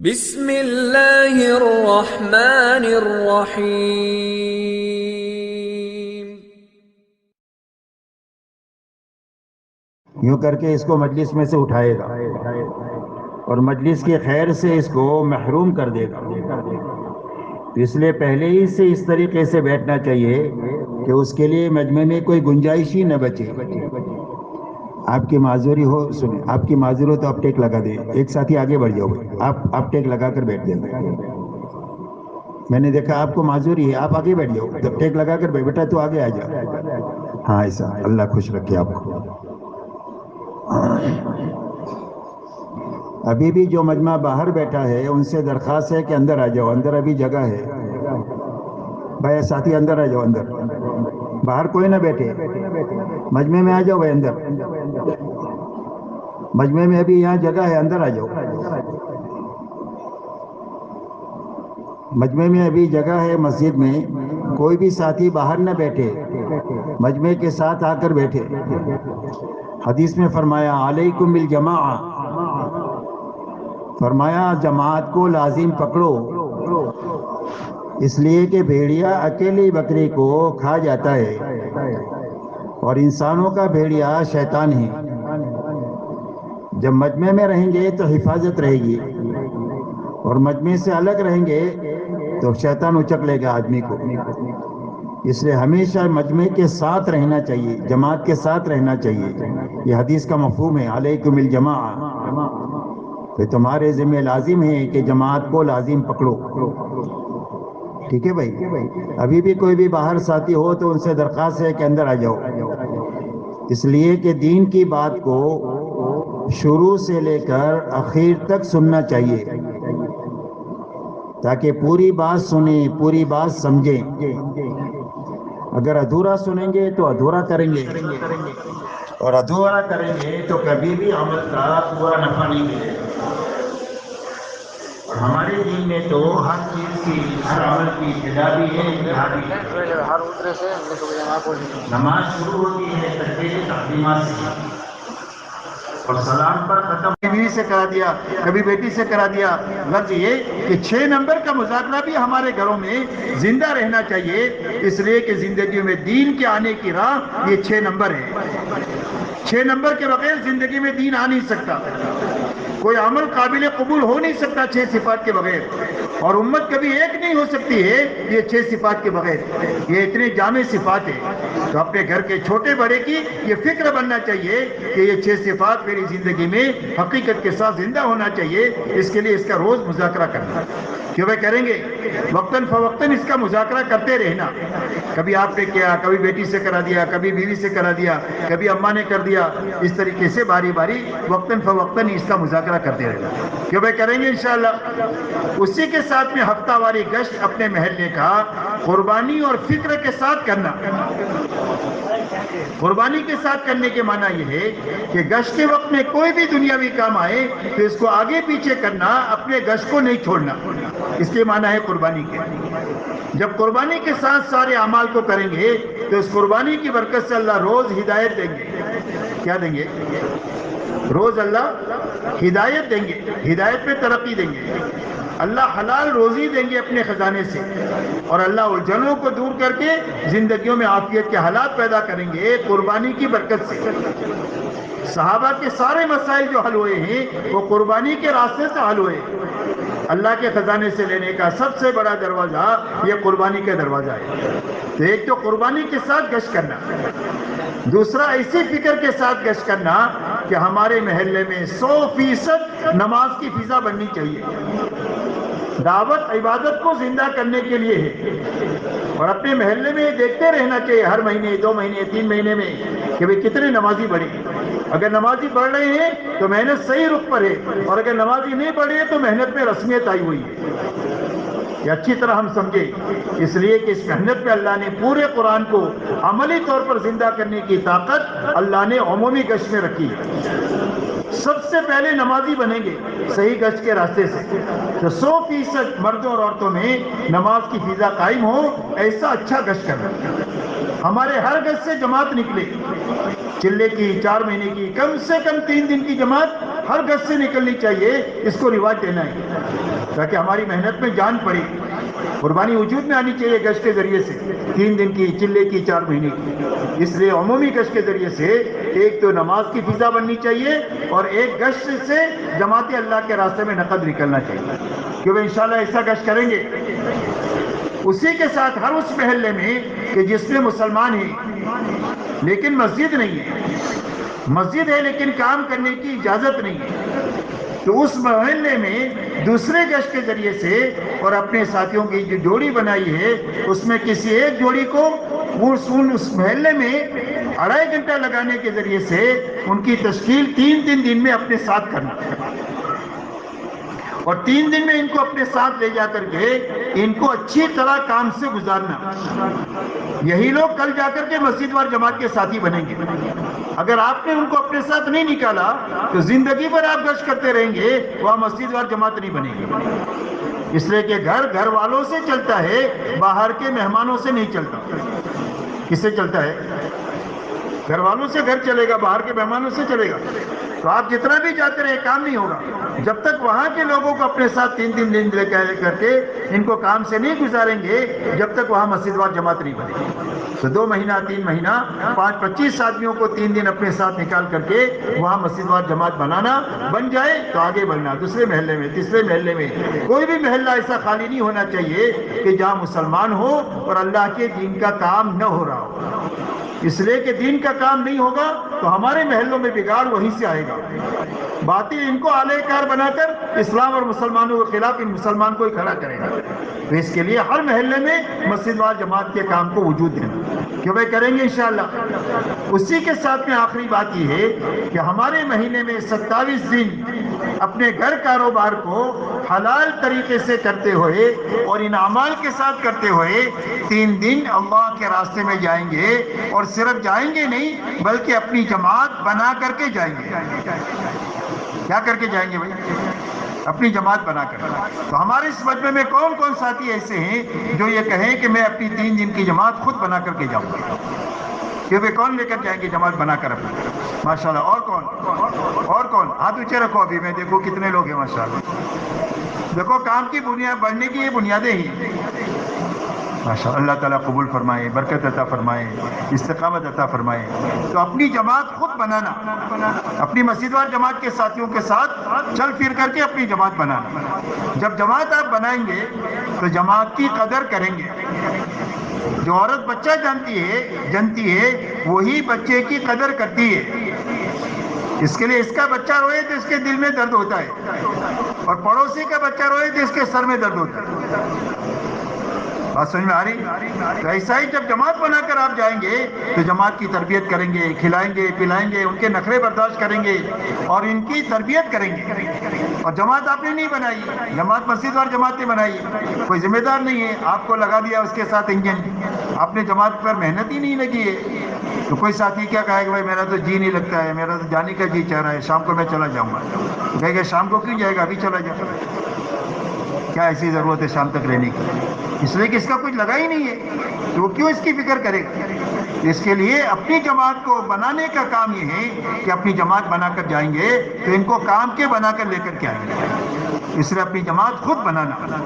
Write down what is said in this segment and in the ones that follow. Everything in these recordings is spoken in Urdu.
بسم اللہ الرحمن الرحیم۔ یوں کر کے اس کو مجلس میں سے اٹھائے گا اور مجلس کی خیر سے اس کو محروم کر دے گا۔ اس لیے پہلے ہی سے اس طریقے سے بیٹھنا چاہیے کہ اس کے لیے مجمع میں کوئی گنجائش ہی نہ بچے۔ آپ کی معذوری ہو، سنیں، آپ کی معذوری ہو تو آپ ٹیک لگا دیں، ایک ساتھی آگے بڑھ جاؤ، آپ ٹیک لگا کر بیٹھ جائیں۔ میں نے دیکھا آپ کو معذوری ہے، آپ آگے بیٹھ جاؤ، جب ٹیک لگا کر بیٹھا تو آگے آ جاؤ۔ ہاں ایسا، اللہ خوش رکھے آپ کو۔ ابھی بھی جو مجمع باہر بیٹھا ہے ان سے درخواست ہے کہ اندر آ جاؤ، اندر ابھی جگہ ہے۔ بھائی ساتھی اندر آ جاؤ، اندر، باہر کوئی نہ بیٹھے، مجمع میں آ جاؤ بھائی، اندر مجمع میں ابھی یہاں جگہ ہے، اندر آ جاؤ، مجمع میں ابھی جگہ ہے۔ مسجد میں کوئی بھی ساتھی باہر نہ بیٹھے، مجمع کے ساتھ آ کر بیٹھے۔ حدیث میں فرمایا علیکم بالجماعہ، فرمایا جماعت کو لازم پکڑو، اس لیے کہ بھیڑیا اکیلی بکری کو کھا جاتا ہے اور انسانوں کا بھیڑیا شیطان ہے۔ جب مجمع میں رہیں گے تو حفاظت رہے گی، اور مجمع سے الگ رہیں گے تو شیطان اچک لے گا آدمی کو۔ اس لیے ہمیشہ مجمع کے ساتھ رہنا چاہیے، جماعت کے ساتھ رہنا چاہیے۔ یہ حدیث کا مفہوم ہے علیکم الجماعہ، کہ تمہارے ذمہ لازم ہے کہ جماعت کو لازم پکڑو۔ ٹھیک ہے بھائی؟ ابھی بھی کوئی بھی باہر ساتھی ہو تو ان سے درخواست ہے کہ اندر آ جاؤ، اس لیے کہ دین کی بات کو شروع سے لے کر آخر تک سننا چاہیے، تاکہ پوری بات سنیں، پوری بات سمجھیں۔ اگر ادھورا سنیں گے تو ادھورا کریں گے، اور ادھورا کریں گے تو کبھی بھی عمل کا پورا نفع نہیں ملے گا۔ اور ہمارے دین میں تو ہر چیز کی، ہر عمل کی ابتدا بھی ہے، انتہا بھی ہے۔ نماز شروع ہوتی ہے تکبیر تقدیمات سے، اور سلام پر ختم بیوی سے کرا دیا، کبھی بیٹی سے کرا دیا۔ غرض یہ کہ 6 نمبر کا مذاکرہ بھی ہمارے گھروں میں زندہ رہنا چاہیے، اس لیے کہ زندگی میں دین کے آنے کی راہ یہ 6 نمبر ہے۔ 6 نمبر کے بغیر زندگی میں دین آ نہیں سکتا، کوئی عمل قابل قبول ہو نہیں سکتا 6 صفات کے بغیر، اور امت کبھی ایک نہیں ہو سکتی ہے یہ 6 صفات کے بغیر۔ یہ اتنے جامع صفات ہیں، تو اپنے گھر کے چھوٹے بڑے کی یہ فکر بننا چاہیے کہ یہ 6 صفات میری زندگی میں حقیقت کے ساتھ زندہ ہونا چاہیے۔ اس کے لیے اس کا روز مذاکرہ کرنا، کیوں وہ کریں گے وقتاً فوقتاً اس کا مذاکرہ کرتے رہنا۔ کبھی آپ نے کیا، کبھی بیٹی سے کرا دیا، کبھی بیوی سے کرا دیا، کبھی اماں نے کر دیا، اس طریقے سے باری باری وقتاً فوقتاً اس کا مذاکرہ کرتے رہنا، کیوں بھائی کریں گے انشاءاللہ۔ اسی کے ساتھ میں ہفتہ واری گشت اپنے محلے کا قربانی اور فکر کے ساتھ کرنا۔ قربانی کے ساتھ کرنے کے معنی یہ ہے کہ گشت کے وقت میں کوئی بھی دنیاوی کام آئے تو اس کو آگے پیچھے کرنا، اپنے گشت کو نہیں چھوڑنا، اس کے معنی ہے قربانی کے۔ جب قربانی کے ساتھ سارے اعمال کو کریں گے تو اس قربانی کی برکت سے اللہ روز ہدایت دیں گے۔ کیا دیں گے؟ روز اللہ ہدایت دیں گے، ہدایت میں ترقی دیں گے۔ اللہ حلال روزی دیں گے اپنے خزانے سے، اور اللہ الجھنوں کو دور کر کے زندگیوں میں عافیت کے حالات پیدا کریں گے قربانی کی برکت سے۔ صحابہ کے سارے مسائل جو حل ہوئے ہیں وہ قربانی کے راستے سے حل ہوئے۔ اللہ کے خزانے سے لینے کا سب سے بڑا دروازہ یہ قربانی کا دروازہ ہے۔ تو ایک تو قربانی کے ساتھ گشت کرنا، دوسرا ایسی فکر کے ساتھ گشت کرنا کہ ہمارے محلے میں 100% نماز کی فضا بننی چاہیے۔ دعوت عبادت کو زندہ کرنے کے لیے ہے، اور اپنے محلے میں دیکھتے رہنا چاہیے ہر مہینے، 2 مہینے، 3 مہینے میں کہ بھئی کتنے نمازی بڑھے۔ اگر نمازی بڑھ رہے ہیں تو محنت صحیح رخ پر ہے، اور اگر نمازی نہیں بڑھ رہے تو محنت میں رسمیت آئی ہوئی ہے۔ یہ اچھی طرح ہم سمجھیں، اس لیے کہ اس محنت میں اللہ نے پورے قرآن کو عملی طور پر زندہ کرنے کی طاقت اللہ نے عمومی گشت میں رکھی ہے۔ سب سے پہلے نمازی بنیں گے صحیح گشت کے راستے سے، تو 100% مردوں اور عورتوں میں نماز کی فضا قائم ہو، ایسا اچھا گشت کرنا۔ ہمارے ہر گشت سے جماعت نکلے، چلے کی 4 مہینے کی، کم سے کم 3 دن کی جماعت ہر گز سے نکلنی چاہیے، اس کو رواج دینا ہے تاکہ ہماری محنت میں جان پڑے، قربانی وجود میں آنی چاہیے گشت کے ذریعے سے، 3 دن کی، چلے کی، 4 مہینے کی۔ اس لیے عمومی گشت کے ذریعے سے ایک تو نماز کی فضا بننی چاہیے اور ایک گشت سے جماعت اللہ کے راستے میں نقد نکلنا چاہیے، کیونکہ انشاءاللہ ایسا گشت کریں گے اسی کے ساتھ ہر اس محلے میں کہ جس میں مسلمان ہیں لیکن مسجد نہیں ہے، مسجد ہے لیکن کام کرنے کی اجازت نہیں ہے، تو اس محلے میں دوسرے گشت کے ذریعے سے اور اپنے ساتھیوں کی جو جوڑی بنائی ہے اس میں کسی ایک جوڑی کو اس محلے میں 2.5 گھنٹہ لگانے کے ذریعے سے ان کی تشکیل 3 دن میں اپنے ساتھ کرنا، اور 3 دن میں ان کو اپنے ساتھ لے جا کر کے ان کو اچھی طرح کام سے گزارنا۔ یہی لوگ کل جا کر کے مسجد وار جماعت کے ساتھی بنیں گے۔ اگر آپ نے ان کو اپنے ساتھ نہیں نکالا تو زندگی بھر آپ گشت کرتے رہیں گے، وہاں مسجد وار جماعت نہیں بنے گی۔ اس لیے کہ گھر والوں سے چلتا ہے، باہر کے مہمانوں سے نہیں چلتا۔ کس سے چلتا ہے؟ گھر والوں سے گھر چلے گا، باہر کے مہمانوں سے چلے گا۔ تو آپ جتنا بھی جاتے رہے کام نہیں ہوگا جب تک وہاں کے لوگوں کو اپنے ساتھ 3 دن لے کر کے ان کو کام سے نہیں گزاریں گے، جب تک وہاں مسجد وار جماعت نہیں بنے گی۔ تو 2 مہینہ 3 مہینہ 25 آدمیوں کو 3 دن اپنے ساتھ نکال کر کے وہاں مسجد وار جماعت بنانا، بن جائے تو آگے بڑھنا، دوسرے محلے میں، تیسرے محلے میں۔ کوئی بھی محلہ ایسا خالی نہیں ہونا چاہیے کہ جہاں مسلمان ہو اور اللہ کے دین کا کام نہ ہو رہا ہو۔ اس لیے کہ دین کا کام نہیں ہوگا تو ہمارے محلوں میں بگاڑ وہیں سے آئے گا۔ باطل ان کو اعلی کار بنا کر اسلام اور مسلمانوں کے خلاف ان مسلمان کو ہی کھڑا کرے گا۔ تو اس کے لیے ہر محلے میں مسجد وار جماعت کے کام کو وجود دینا، کیوں بھائی کریں گے انشاءاللہ۔ اسی کے ساتھ میں آخری بات یہ ہے کہ ہمارے مہینے میں 27 دن اپنے گھر کاروبار کو حلال طریقے سے کرتے ہوئے اور ان اعمال کے ساتھ کرتے ہوئے 3 دن اللہ کے راستے میں جائیں گے، اور صرف جائیں گے نہیں بلکہ اپنی جماعت بنا کر کے جائیں گے۔ کیا کر کے جائیں گے بھائی؟ اپنی جماعت بنا کر۔ تو ہمارے اس مجمع میں کون کون ساتھی ایسے ہیں جو یہ کہیں کہ میں اپنی 3 دن کی جماعت خود بنا کر کے جاؤں گا؟ کہ وہ کون لے کر جائیں گے جماعت بنا کر اپنی؟ ماشاءاللہ۔ اور کون؟ ہاتھ اونچے رکھو، ابھی میں دیکھو کتنے لوگ ہیں ماشاءاللہ۔ دیکھو کام کی بنیاد بڑھنے کی یہ بنیادیں ہی ماشاءاللہ۔ اللہ تعالیٰ قبول فرمائے، برکت عطا فرمائے، استقامت عطا فرمائے۔ تو اپنی جماعت خود بنانا، اپنی مسجد وار جماعت کے ساتھیوں کے ساتھ چل پھر کر کے اپنی جماعت بنانا۔ جب جماعت آپ بنائیں گے تو جماعت کی قدر کریں گے۔ جو عورت بچہ جانتی ہے وہی بچے کی قدر کرتی ہے۔ اس کے لیے اس کا بچہ روئے تو اس کے دل میں درد ہوتا ہے، اور پڑوسی کا بچہ روئے تو اس کے سر میں درد ہوتا ہے۔ بات سمجھ میں آ رہی؟ تو ایسا ہی جب جماعت بنا کر آپ جائیں گے تو جماعت کی تربیت کریں گے، کھلائیں گے، پلائیں گے، ان کے نخرے برداشت کریں گے اور ان کی تربیت کریں گے۔ اور جماعت آپ نے نہیں بنائی، جماعت مسجد وار جماعت نے بنائی، کوئی ذمہ دار نہیں ہے، آپ کو لگا دیا اس کے ساتھ انجن، آپ نے جماعت پر محنت ہی نہیں لگی ہے۔ تو کوئی ساتھی کیا کہے گا؟ بھائی میرا تو جی نہیں لگتا ہے، میرا تو جانے کا جی چاہ رہا ہے، شام کو میں چلا جاؤں گا۔ کہے گا شام کو کیوں جائے گا، ابھی چلا جائے گا۔ کیا ایسی ضرورت ہے شام تک رہنے کی؟ اس لیے کہ اس کا کچھ لگا ہی نہیں ہے، تو وہ کیوں اس کی فکر کرے گا؟ اس کے لیے اپنی جماعت کو بنانے کا کام یہ ہے کہ اپنی جماعت بنا کر جائیں گے تو ان کو کام کے بنا کر لے کر کے آئیں گے۔ اس لیے اپنی جماعت خود بنانا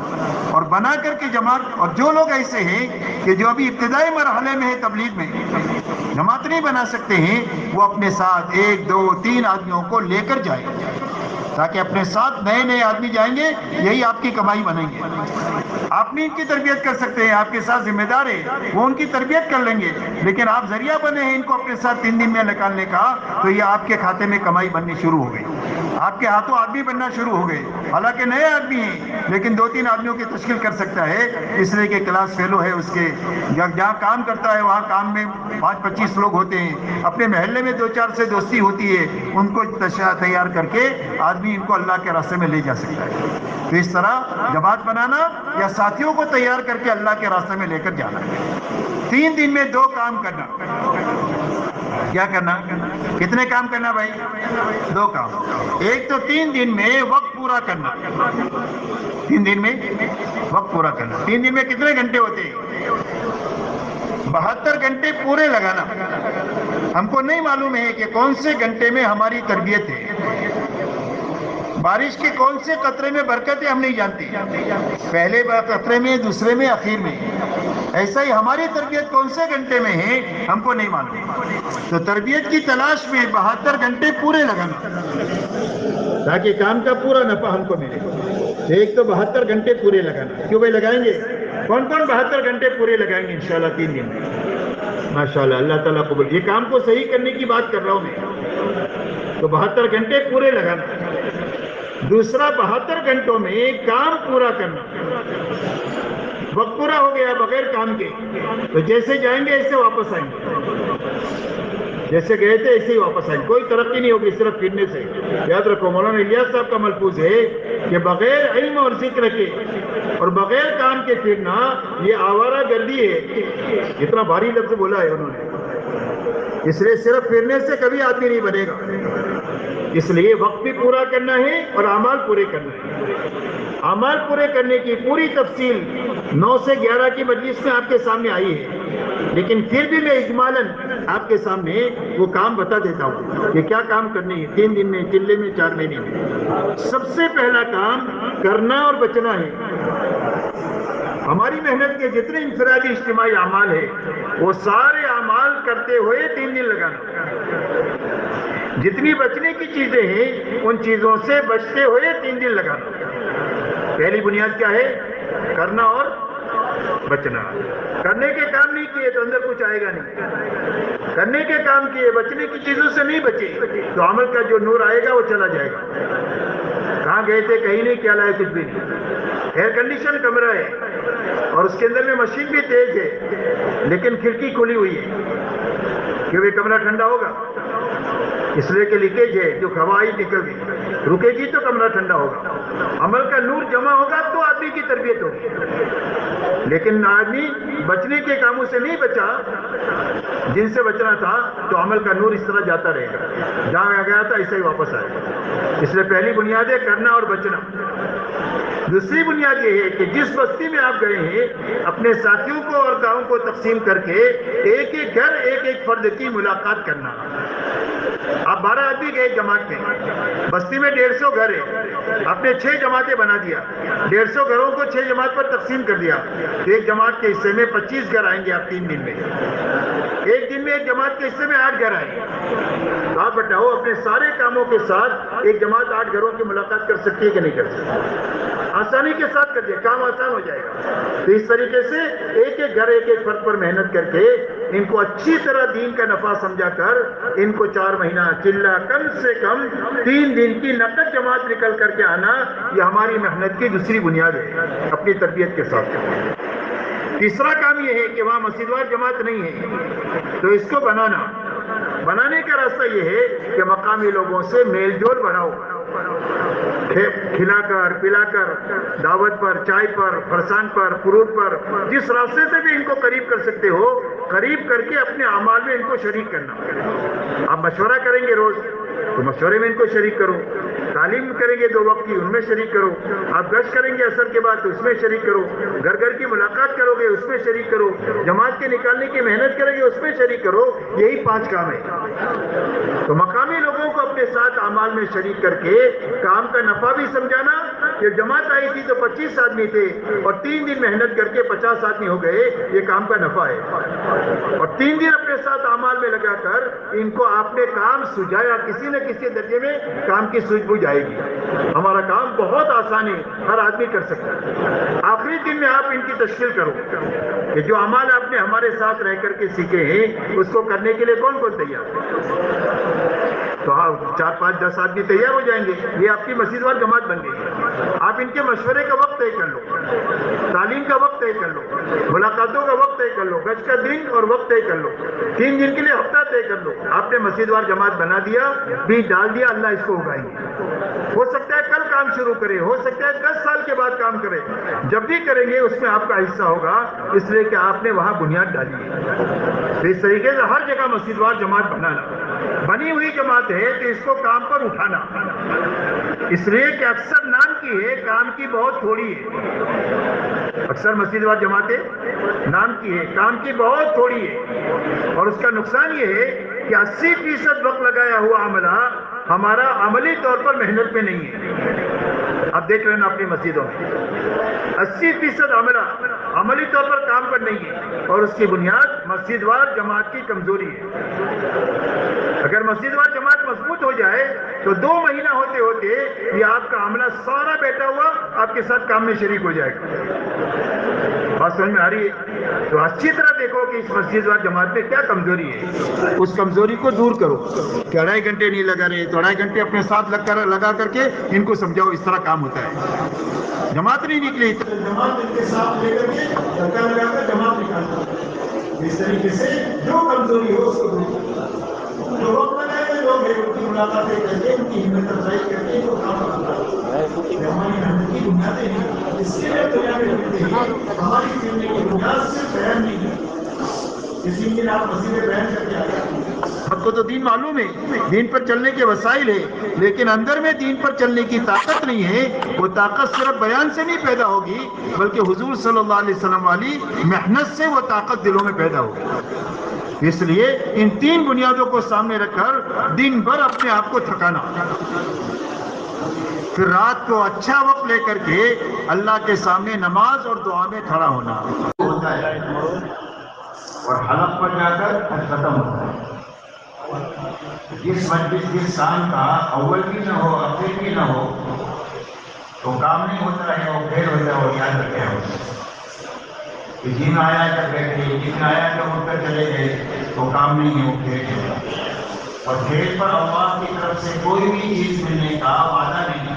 اور بنا کر کے جماعت۔ اور جو لوگ ایسے ہیں کہ جو ابھی ابتدائی مرحلے میں ہے تبلیغ میں، جماعت نہیں بنا سکتے ہیں، وہ اپنے ساتھ 1 2 3 آدمیوں کو لے کر جائیں، تاکہ اپنے ساتھ نئے آدمی جائیں گے، یہی آپ کی کمائی بنیں گے۔ آپ نہیں ان کی تربیت کر سکتے ہیں، آپ کے ساتھ ذمہ دار ہے، وہ ان کی تربیت کر لیں گے، لیکن آپ ذریعہ بنے ہیں ان کو اپنے ساتھ 3 دن میں نکالنے کا، تو یہ آپ کے کھاتے میں کمائی بننی شروع ہو گئی، آپ کے ہاتھوں آدمی بننا شروع ہو گئے۔ حالانکہ نئے آدمی ہیں لیکن 2 3 آدمیوں کی تشکیل کر سکتا ہے، اس لیے کہ کلاس فیلو ہے اس کے، جہاں کام کرتا ہے وہاں کام میں 5 25 لوگ ہوتے ہیں، اپنے محلے میں 2 4 سے دوستی ہوتی ہے، ان کو تیار کر کے آدمی ان کو اللہ کے راستے میں لے جا سکتا ہے۔ تو اس طرح جماعت بنانا یا ساتھیوں کو تیار کر کے اللہ کے راستے میں لے کر جانا، 3 دن میں 2 کام کرنا۔ کیا کرنا؟ کتنے کام کرنا بھائی؟ 2 کام۔ ایک تو 3 دن میں وقت پورا کرنا، 3 دن میں وقت پورا کرنا۔ 3 دن میں کتنے گھنٹے ہوتے ہیں؟ 72 گھنٹے پورے لگانا۔ ہم کو نہیں معلوم ہے کہ کون سے گھنٹے میں ہماری تربیت ہے، بارش کے کون سے قطرے میں برکت ہے ہم نہیں جانتے، پہلے قطرے میں، دوسرے میں، اخیر میں. ایسا ہی ہماری تربیت کون سے گھنٹے میں ہے ہم کو نہیں معلوم. تو تربیت کی تلاش میں 72 گھنٹے پورے لگانا تاکہ کام کا پورا نفع ہم کو ملے. ایک تو 72 گھنٹے پورے لگانا. کیوں بھائی لگائیں گے؟ کون کون 72 گھنٹے پورے لگائیں گے انشاءاللہ 3 دن میں؟ ماشاءاللہ، اللہ تعالیٰ قبول. یہ کام کو صحیح کرنے کی بات کر رہا ہوں میں. تو 72 گھنٹے پورے لگانا. دوسرا 72 گھنٹوں میں کام پورا کرنا. وقت پورا ہو گیا بغیر کام کے تو جیسے جائیں گے ایسے واپس آئیں گے، جیسے گئے تھے ایسے ہی واپس آئیں گے. کوئی ترقی نہیں ہوگی صرف پھرنے سے. یاد رکھو مولانا الیاس صاحب کا ملفوظ ہے کہ بغیر علم اور ذکر کے اور بغیر کام کے پھرنا یہ آوارہ گردی ہے. اتنا بھاری لفظ بولا ہے انہوں نے. اس لیے صرف پھرنے سے کبھی آدمی نہیں بنے گا. اس لیے وقت بھی پورا کرنا ہے اور اعمال پورے کرنا ہے. اعمال پورے کرنے کی پوری تفصیل 9 سے 11 کی مجلس میں آپ کے سامنے آئی ہے، لیکن پھر بھی میں اجمالاً آپ کے سامنے وہ کام بتا دیتا ہوں کہ کیا کام کرنے ہے 3 دن میں، چلے میں، 4 مہینے میں. سب سے پہلا کام کرنا اور بچنا ہے. ہماری محنت کے جتنے انفرادی اجتماعی اعمال ہیں وہ سارے اعمال کرتے ہوئے 3 دن لگانا. جتنی بچنے کی چیزیں ہیں ان چیزوں سے بچتے ہوئے 3 دن لگانا. پہلی بنیاد کیا ہے؟ کرنا اور بچنا. کرنے کے کام نہیں کیے تو اندر کچھ آئے گا نہیں. کرنے کے کام کیے، بچنے کی چیزوں سے نہیں بچے تو عمل کا جو نور آئے گا وہ چلا جائے گا. کہاں گئے تھے؟ کہیں نہیں. کیا لائے؟ کچھ بھی نہیں. ایئر کنڈیشن کمرہ ہے اور اس کے اندر میں مشین بھی تیز ہے لیکن کھڑکی کھلی ہوئی ہے. کیوں یہ کمرہ ٹھنڈا ہوگا؟ اس لیے کہ لیکیج ہے، جو ہوا ہی نکل گئی رکے گی تو کمرہ ٹھنڈا ہوگا. عمل کا نور جمع ہوگا تو آدمی کی تربیت ہوگی. لیکن آدمی بچنے کے کاموں سے نہیں بچا جن سے بچنا تھا تو عمل کا نور اس طرح جاتا رہے گا. جہاں گیا تھا ایسے ہی واپس آئے گا. اس لیے پہلی بنیاد ہے کرنا اور بچنا. دوسری بنیاد یہ ہے کہ جس بستی میں آپ گئے ہیں اپنے ساتھیوں کو اور گاؤں کو تقسیم کر کے ایک ایک گھر، ایک ایک فرد کی ملاقات کرنا. آپ 12 آدمی گئے جماعت میں، بستی میں 150 گھر ہے، آپ نے 6 جماعتیں بنا دیا. 150 گھروں کو 6 جماعت پر تقسیم کر دیا. ایک جماعت کے حصے میں 25 گھر آئیں گے آپ 3 دن میں. ایک دن میں ایک جماعت کے حصے میں 8 گھر آئیں گے. تو آپ بتاؤ اپنے سارے کاموں کے ساتھ ایک جماعت 8 گھروں کی ملاقات کر سکتی ہے کہ نہیں کر سکتی؟ آسانی کے ساتھ کر دیا، کام آسان ہو جائے گا. تو اس طریقے سے ایک ایک گھر، ایک ایک فرد پر محنت کر کے ان کو اچھی طرح دین کا نفع سمجھا کر ان کو 4 مہینہ چلا کم سے کم 3 دن کی نقد جماعت نکل کر کے آنا، یہ ہماری محنت کی دوسری بنیاد ہے اپنی تربیت کے ساتھ. تیسرا کام یہ ہے کہ وہاں مسجدوار جماعت نہیں ہے تو اس کو بنانے کا راستہ یہ ہے کہ مقامی لوگوں سے میل جول بڑھاؤ. کھلا کر پلا کر، دعوت پر، چائے پر، فرسان پر، فروٹ پر، جس راستے سے بھی ان کو قریب کر سکتے ہو قریب کر کے اپنے اعمال میں ان کو شریک کرنا. آپ مشورہ کریں گے روز تو مشورے میں ان کو شریک کرو. تعلیم کریں گے 2 وقت کی، ان میں شریک کرو. آپ گشت کریں گے اثر کے بعد تو اس میں شریک کرو. گھر گھر کی ملاقات کرو گے اس میں شریک کرو. جماعت کے نکالنے کی محنت کریں گے اس میں شریک کرو. یہی 5 کام ہے. تو مقامی لوگوں کو اپنے ساتھ اعمال میں شریک کر کے کام کا نفع بھی سمجھانا. کہ جماعت آئی تھی تو 25 آدمی تھے اور 3 دن محنت کر کے 50 آدمی ہو گئے، یہ کام کا نفع ہے. اور 3 دن اپنے ساتھ اعمال میں لگا کر ان کو آپ نے کام سجایا، کسی نہ کسی درجے میں کام کی سوجھ بوجھ آئے گی. ہمارا کام بہت آسان ہے، ہر آدمی کر سکتا ہے. آخری دن میں آپ ان کی تشکیل کرو کہ جو اعمال آپ نے ہمارے ساتھ رہ کر کے سیکھے ہیں اس کو کرنے کے لیے کون کون تیار ہے. تو 4 5 10 آدمی تیار ہو جائیں گے. یہ آپ کی مسجدوار جماعت بن گئی. آپ ان کے مشورے کا وقت طے کر لو، تعلیم کا وقت طے کر لو، ملاقاتوں کا وقت طے کر لو، گشت کا دن اور وقت طے کر لو. 3 دن کے لیے ہفتہ طے کر لو. آپ نے مسجدوار جماعت بنا دیا، بیج ڈال دیا، اللہ اس کو اگائیں گے. ہو سکتا ہے کل کام شروع کرے، ہو سکتا ہے 10 سال کے بعد کام کرے. جب بھی کریں گے اس میں آپ کا حصہ ہوگا، اس لیے کہ آپ نے وہاں بنیاد ڈالی ہے. تو اس طریقے سے ہر جگہ مسجدوار جماعت بنانا. بنی ہوئی جماعت ہے تو اس کو کام پر اٹھانا. اس لیے کہ اکثر نام کی ہے، کام کی بہت تھوڑی ہے. اکثر مسجدوار جماعتیں نام کی ہے، کام کی بہت تھوڑی ہے. اور اس کا نقصان یہ ہے کہ 80% وقت لگایا ہوا عملہ ہمارا عملی طور پر محنت پہ نہیں ہے. آپ دیکھ رہے ہیں نا اپنی مسجدوں میں 80% عملی طور پر کام پر نہیں ہے، اور اس کی بنیاد مسجد وار جماعت کی کمزوری ہے. اگر مسجد وار جماعت مضبوط ہو جائے تو 2 مہینہ ہوتے ہوتے یہ آپ کا عملہ سارا بیٹھا ہوا آپ کے ساتھ کام میں شریک ہو جائے گا. بات سمجھ میں آ رہی ہے؟ تو اچھی طرح دیکھو کہ اس مسجد وار جماعت میں کیا کمزوری ہے، اس کمزوری کو دور کرو. کہ 2.5 گھنٹے نہیں لگا رہے تو 2.5 گھنٹے اپنے ساتھ لگا کر کے ان کو سمجھاؤ اس طرح کام ہوتا ہے. جماعت نہیں نکلی تو جماعت ان کے ساتھ لے کر کے لگا کر جماعت نکالتا. اس طریقے سے جو کمزوری ہو اس کو دور کرو. جو وقت لگائے ہوئے لوگ ہیں ان کی ملاقاتیں کر کے ان کی ہمت افزائی کر کے ان کو کام کرتا. ہماری محنت کی بنیادیں ہیں، اس کے لیے دنیا میں ملتے ہیں. ہماری زندگی کی بنیاد صرف بیان نہیں ہے. اسی لیے آپ مسجد بیان کر کے آئے. آپ کو تو دین معلوم ہے، دین پر چلنے کے وسائل ہے، لیکن اندر میں دین پر چلنے کی طاقت نہیں ہے. وہ طاقت صرف بیان سے نہیں پیدا ہوگی بلکہ حضور صلی اللہ علیہ وسلم والی محنت سے وہ طاقت دلوں میں پیدا ہوگی. اس لیے ان 3 بنیادوں کو سامنے رکھ کر دن بھر اپنے آپ کو تھکانا، پھر رات کو اچھا وقت لے کر کے اللہ کے سامنے نماز اور دعا میں کھڑا ہونا ہوتا ہے، اور حلق پر جا کر ختم ہوتا ہے. جس مجلس کے انسان کا اول بھی نہ ہو آخر بھی نہ ہو تو کام نہیں ہوتا ہے، وہ پھر ہوتا ہے. وہ یاد رکھے ہو کہ جن آیا کر بیٹھے، جن آیا کر اٹھ کر چلے گئے تو کام نہیں ہے، وہ پھر ہے. اور پھر پر اللہ کی طرف سے کوئی بھی چیز ملنے کا وعدہ نہیں ہے.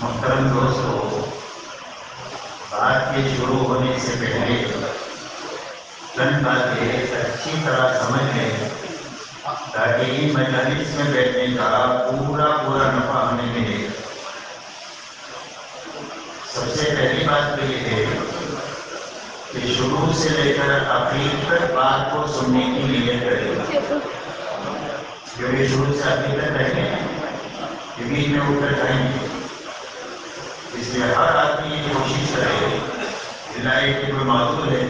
محترم دوستو، بات کے شروع ہونے سے پہلے چند باتیں اچھی طرح سمجھ لیں تاکہ ان مجالس میں بیٹھنے کا پورا نفع ہمیں ملے. سب سے پہلی بات تو یہ ہے کہ شروع سے لے کر آخر تک بات کو سننے کی نیت کریں. جو یہ شروع سے آخر تک رہیں گے کہ بیچ میں اٹھ کر جائیں گے. اس لیے ہر آدمی یہ کوشش کرے دلائی کہ کوئی معذور ہے،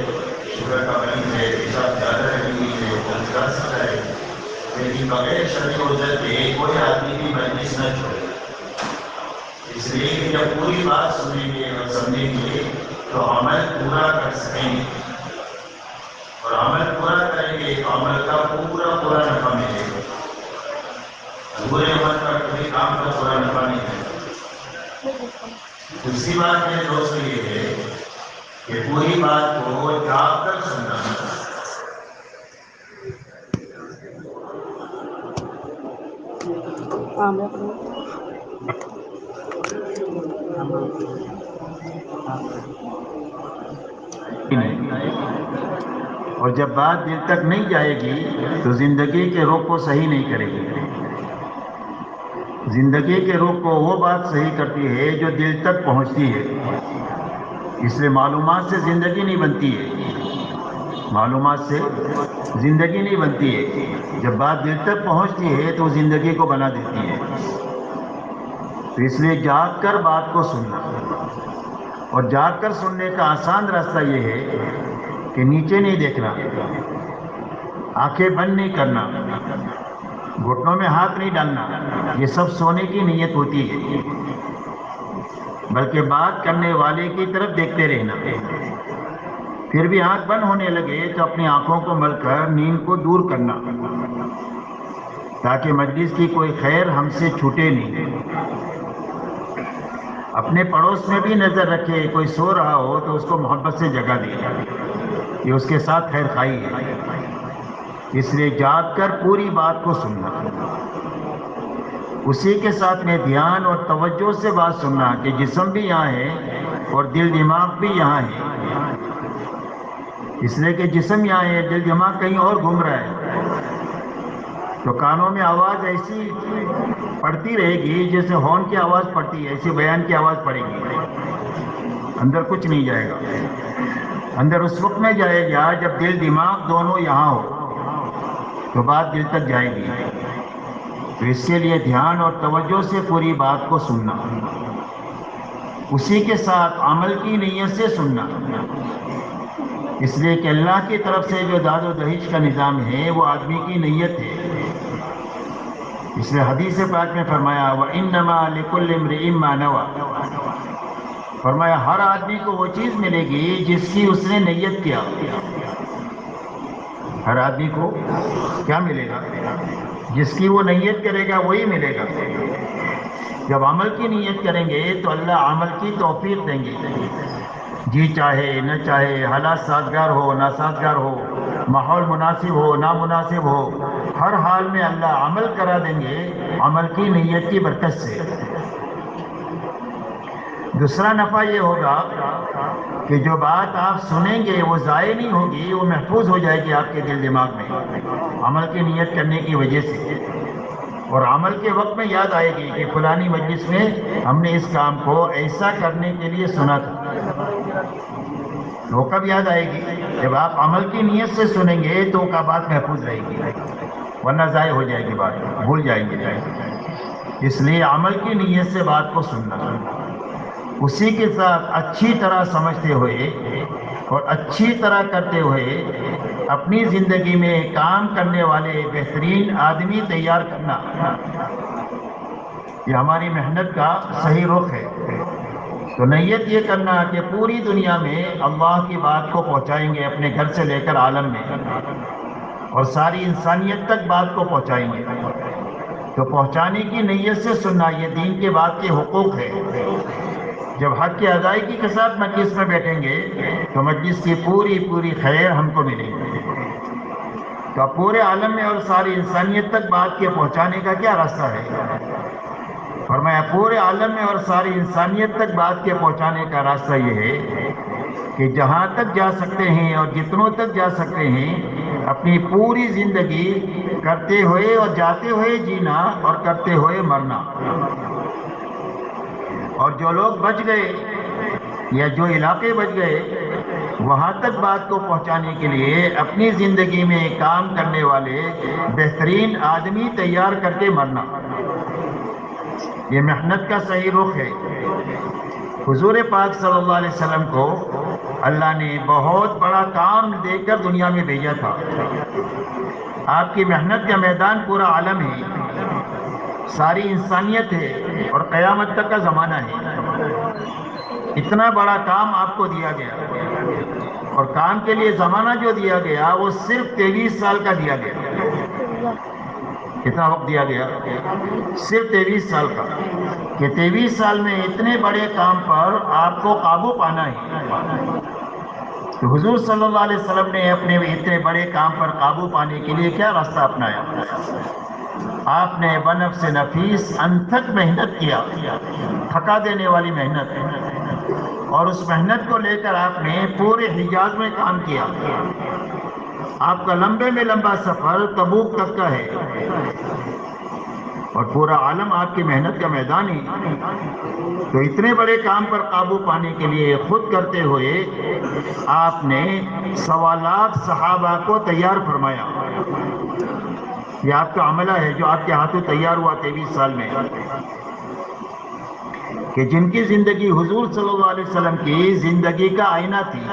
شوگر کا مریض ہے، پیشاب زیادہ رہی ہوئی ہے، وہ کر سکتا ہے، لیکن بغیر شرعی عذر کے کوئی آدمی بھی مجلس نہ چھوڑے. اس لیے کہ جب پوری بات سنیں گے اور سمجھیں گے تو عمل پورا کر سکیں گے، اور عمل پورا کریں گے تو عمل کا پورا نفع ملے گا. پورے عمل کا کبھی کام کا پورا نفع نہیں ہے. دوسری بات میرے دوست یہ ہے کہ پوری بات کو جاگ کر سننا. اور جب بات دل تک نہیں جائے گی تو زندگی کے رخ کو صحیح نہیں کرے گی. زندگی کے رخ کو وہ بات صحیح کرتی ہے جو دل تک پہنچتی ہے. اس لیے معلومات سے زندگی نہیں بنتی ہے. معلومات سے زندگی نہیں بنتی ہے. جب بات دل تک پہنچتی ہے تو زندگی کو بنا دیتی ہے. تو اس لیے جاگ کر بات کو سننا. اور جاگ کر سننے کا آسان راستہ یہ ہے کہ نیچے نہیں دیکھنا، آنکھیں بند نہیں کرنا، گھٹنوں میں ہاتھ نہیں ڈالنا. یہ سب سونے کی نیت ہوتی ہے. بلکہ بات کرنے والے کی طرف دیکھتے رہنا. پھر بھی آنکھ بند ہونے لگے تو اپنی آنکھوں کو مل کر نیند کو دور کرنا، تاکہ مجلس کی کوئی خیر ہم سے چھوٹے نہیں. اپنے پڑوس میں بھی نظر رکھے، کوئی سو رہا ہو تو اس کو محبت سے جگا دے، یہ اس کے ساتھ خیر خواہی ہے. اس لیے جاگ کر پوری بات کو سننا، اسی کے ساتھ میں دھیان اور توجہ سے بات سننا کہ جسم بھی یہاں ہے اور دل دماغ بھی یہاں ہے. اس لیے کہ جسم یہاں ہے، دل دماغ کہیں اور گھوم رہا ہے. تو کانوں میں آواز ایسی پڑتی رہے گی جیسے ہارن کی آواز پڑتی ہے، ایسی بیان کی آواز پڑے گی. اندر کچھ نہیں جائے گا. اندر اس وقت میں جائے گا جب دل دماغ دونوں یہاں ہو تو بات دل تک جائے گی. تو اس کے لیے دھیان اور توجہ سے پوری بات کو سننا، اسی کے ساتھ عمل کی نیت سے سننا. اس لیے کہ اللہ کی طرف سے جو داد و دہیش کا نظام ہے وہ آدمی کی نیت ہے. اس لیے حدیث پاک میں فرمایا وَإِنَّمَا لِكُلِّ امْرِئٍ مَّا نَوَىٰ، فرمایا ہر آدمی کو وہ چیز ملے گی جس کی اس نے نیت کیا. ہر آدمی کو کیا ملے گا؟ جس کی وہ نیت کرے گا وہی ملے گا. جب عمل کی نیت کریں گے تو اللہ عمل کی توفیق دیں گے. جی چاہے نہ چاہے، حالات سازگار ہو نہ سازگار ہو، ماحول مناسب ہو نامناسب ہو، ہر حال میں اللہ عمل کرا دیں گے عمل کی نیت کی برکت سے. دوسرا نفع یہ ہوگا کہ جو بات آپ سنیں گے وہ ضائع نہیں ہوگی، وہ محفوظ ہو جائے گی آپ کے دل دماغ میں عمل کی نیت کرنے کی وجہ سے. اور عمل کے وقت میں یاد آئے گی کہ فلانی مجلس میں ہم نے اس کام کو ایسا کرنے کے لیے سنا تھا. وہ کب یاد آئے گی؟ جب آپ عمل کی نیت سے سنیں گے تو کا بات محفوظ رہے گی، ورنہ ضائع ہو جائے گی، بات بھول جائیں گے. اس لیے عمل کی نیت سے بات کو سننا، اسی کے ساتھ اچھی طرح سمجھتے ہوئے اور اچھی طرح کرتے ہوئے اپنی زندگی میں کام کرنے والے بہترین آدمی تیار کرنا. یہ ہماری محنت کا صحیح رخ ہے. تو نیت یہ کرنا کہ پوری دنیا میں اللہ کی بات کو پہنچائیں گے، اپنے گھر سے لے کر عالم میں، اور ساری انسانیت تک بات کو پہنچائیں گے. تو پہنچانے کی نیت سے سننا یہ دین کے بعد کے حقوق ہے. جب حق کی ادائیگی کے ساتھ مجلس میں بیٹھیں گے تو مجلس کی پوری خیر ہم کو ملے گی. تو پورے عالم میں اور ساری انسانیت تک بات کے پہنچانے کا کیا راستہ ہے؟ فرمایا پورے عالم میں اور ساری انسانیت تک بات کے پہنچانے کا راستہ یہ ہے کہ جہاں تک جا سکتے ہیں اور جتنوں تک جا سکتے ہیں اپنی پوری زندگی کرتے ہوئے اور جاتے ہوئے جینا اور کرتے ہوئے مرنا. اور جو لوگ بچ گئے یا جو علاقے بچ گئے وہاں تک بات کو پہنچانے کے لیے اپنی زندگی میں کام کرنے والے بہترین آدمی تیار کر کے مرنا. یہ محنت کا صحیح رخ ہے. حضور پاک صلی اللہ علیہ وسلم کو اللہ نے بہت بڑا کام دے کر دنیا میں بھیجا تھا. آپ کی محنت کا میدان پورا عالم ہے، ساری انسانیت ہے اور قیامت تک کا زمانہ ہے. اتنا بڑا کام آپ کو دیا گیا، اور کام کے لیے زمانہ جو دیا گیا وہ صرف 23 سال کا دیا گیا. کتنا وقت دیا گیا؟ صرف 23 سال کا. کہ 23 سال میں اتنے بڑے کام پر آپ کو قابو پانا ہے. تو حضور صلی اللہ علیہ وسلم نے اپنے اتنے بڑے کام پر قابو پانے کے لیے کیا راستہ اپنایا؟ آپ نے بنفس نفیس انتھک محنت کیا، تھکا دینے والی محنت، اور اس محنت کو لے کر آپ نے پورے حجاز میں کام کیا. آپ کا لمبے میں لمبا سفر تبوک تک کا ہے اور پورا عالم آپ کی محنت کا میدان ہے، تو اتنے بڑے کام پر قابو پانے کے لیے خود کرتے ہوئے آپ نے 1.25 لاکھ صحابہ کو تیار فرمایا۔ یہ آپ کا عملہ ہے جو آپ کے ہاتھوں تیار ہوا 23 سال میں، کہ جن کی زندگی حضور صلی اللہ علیہ وسلم کی زندگی کا آئینہ تھی۔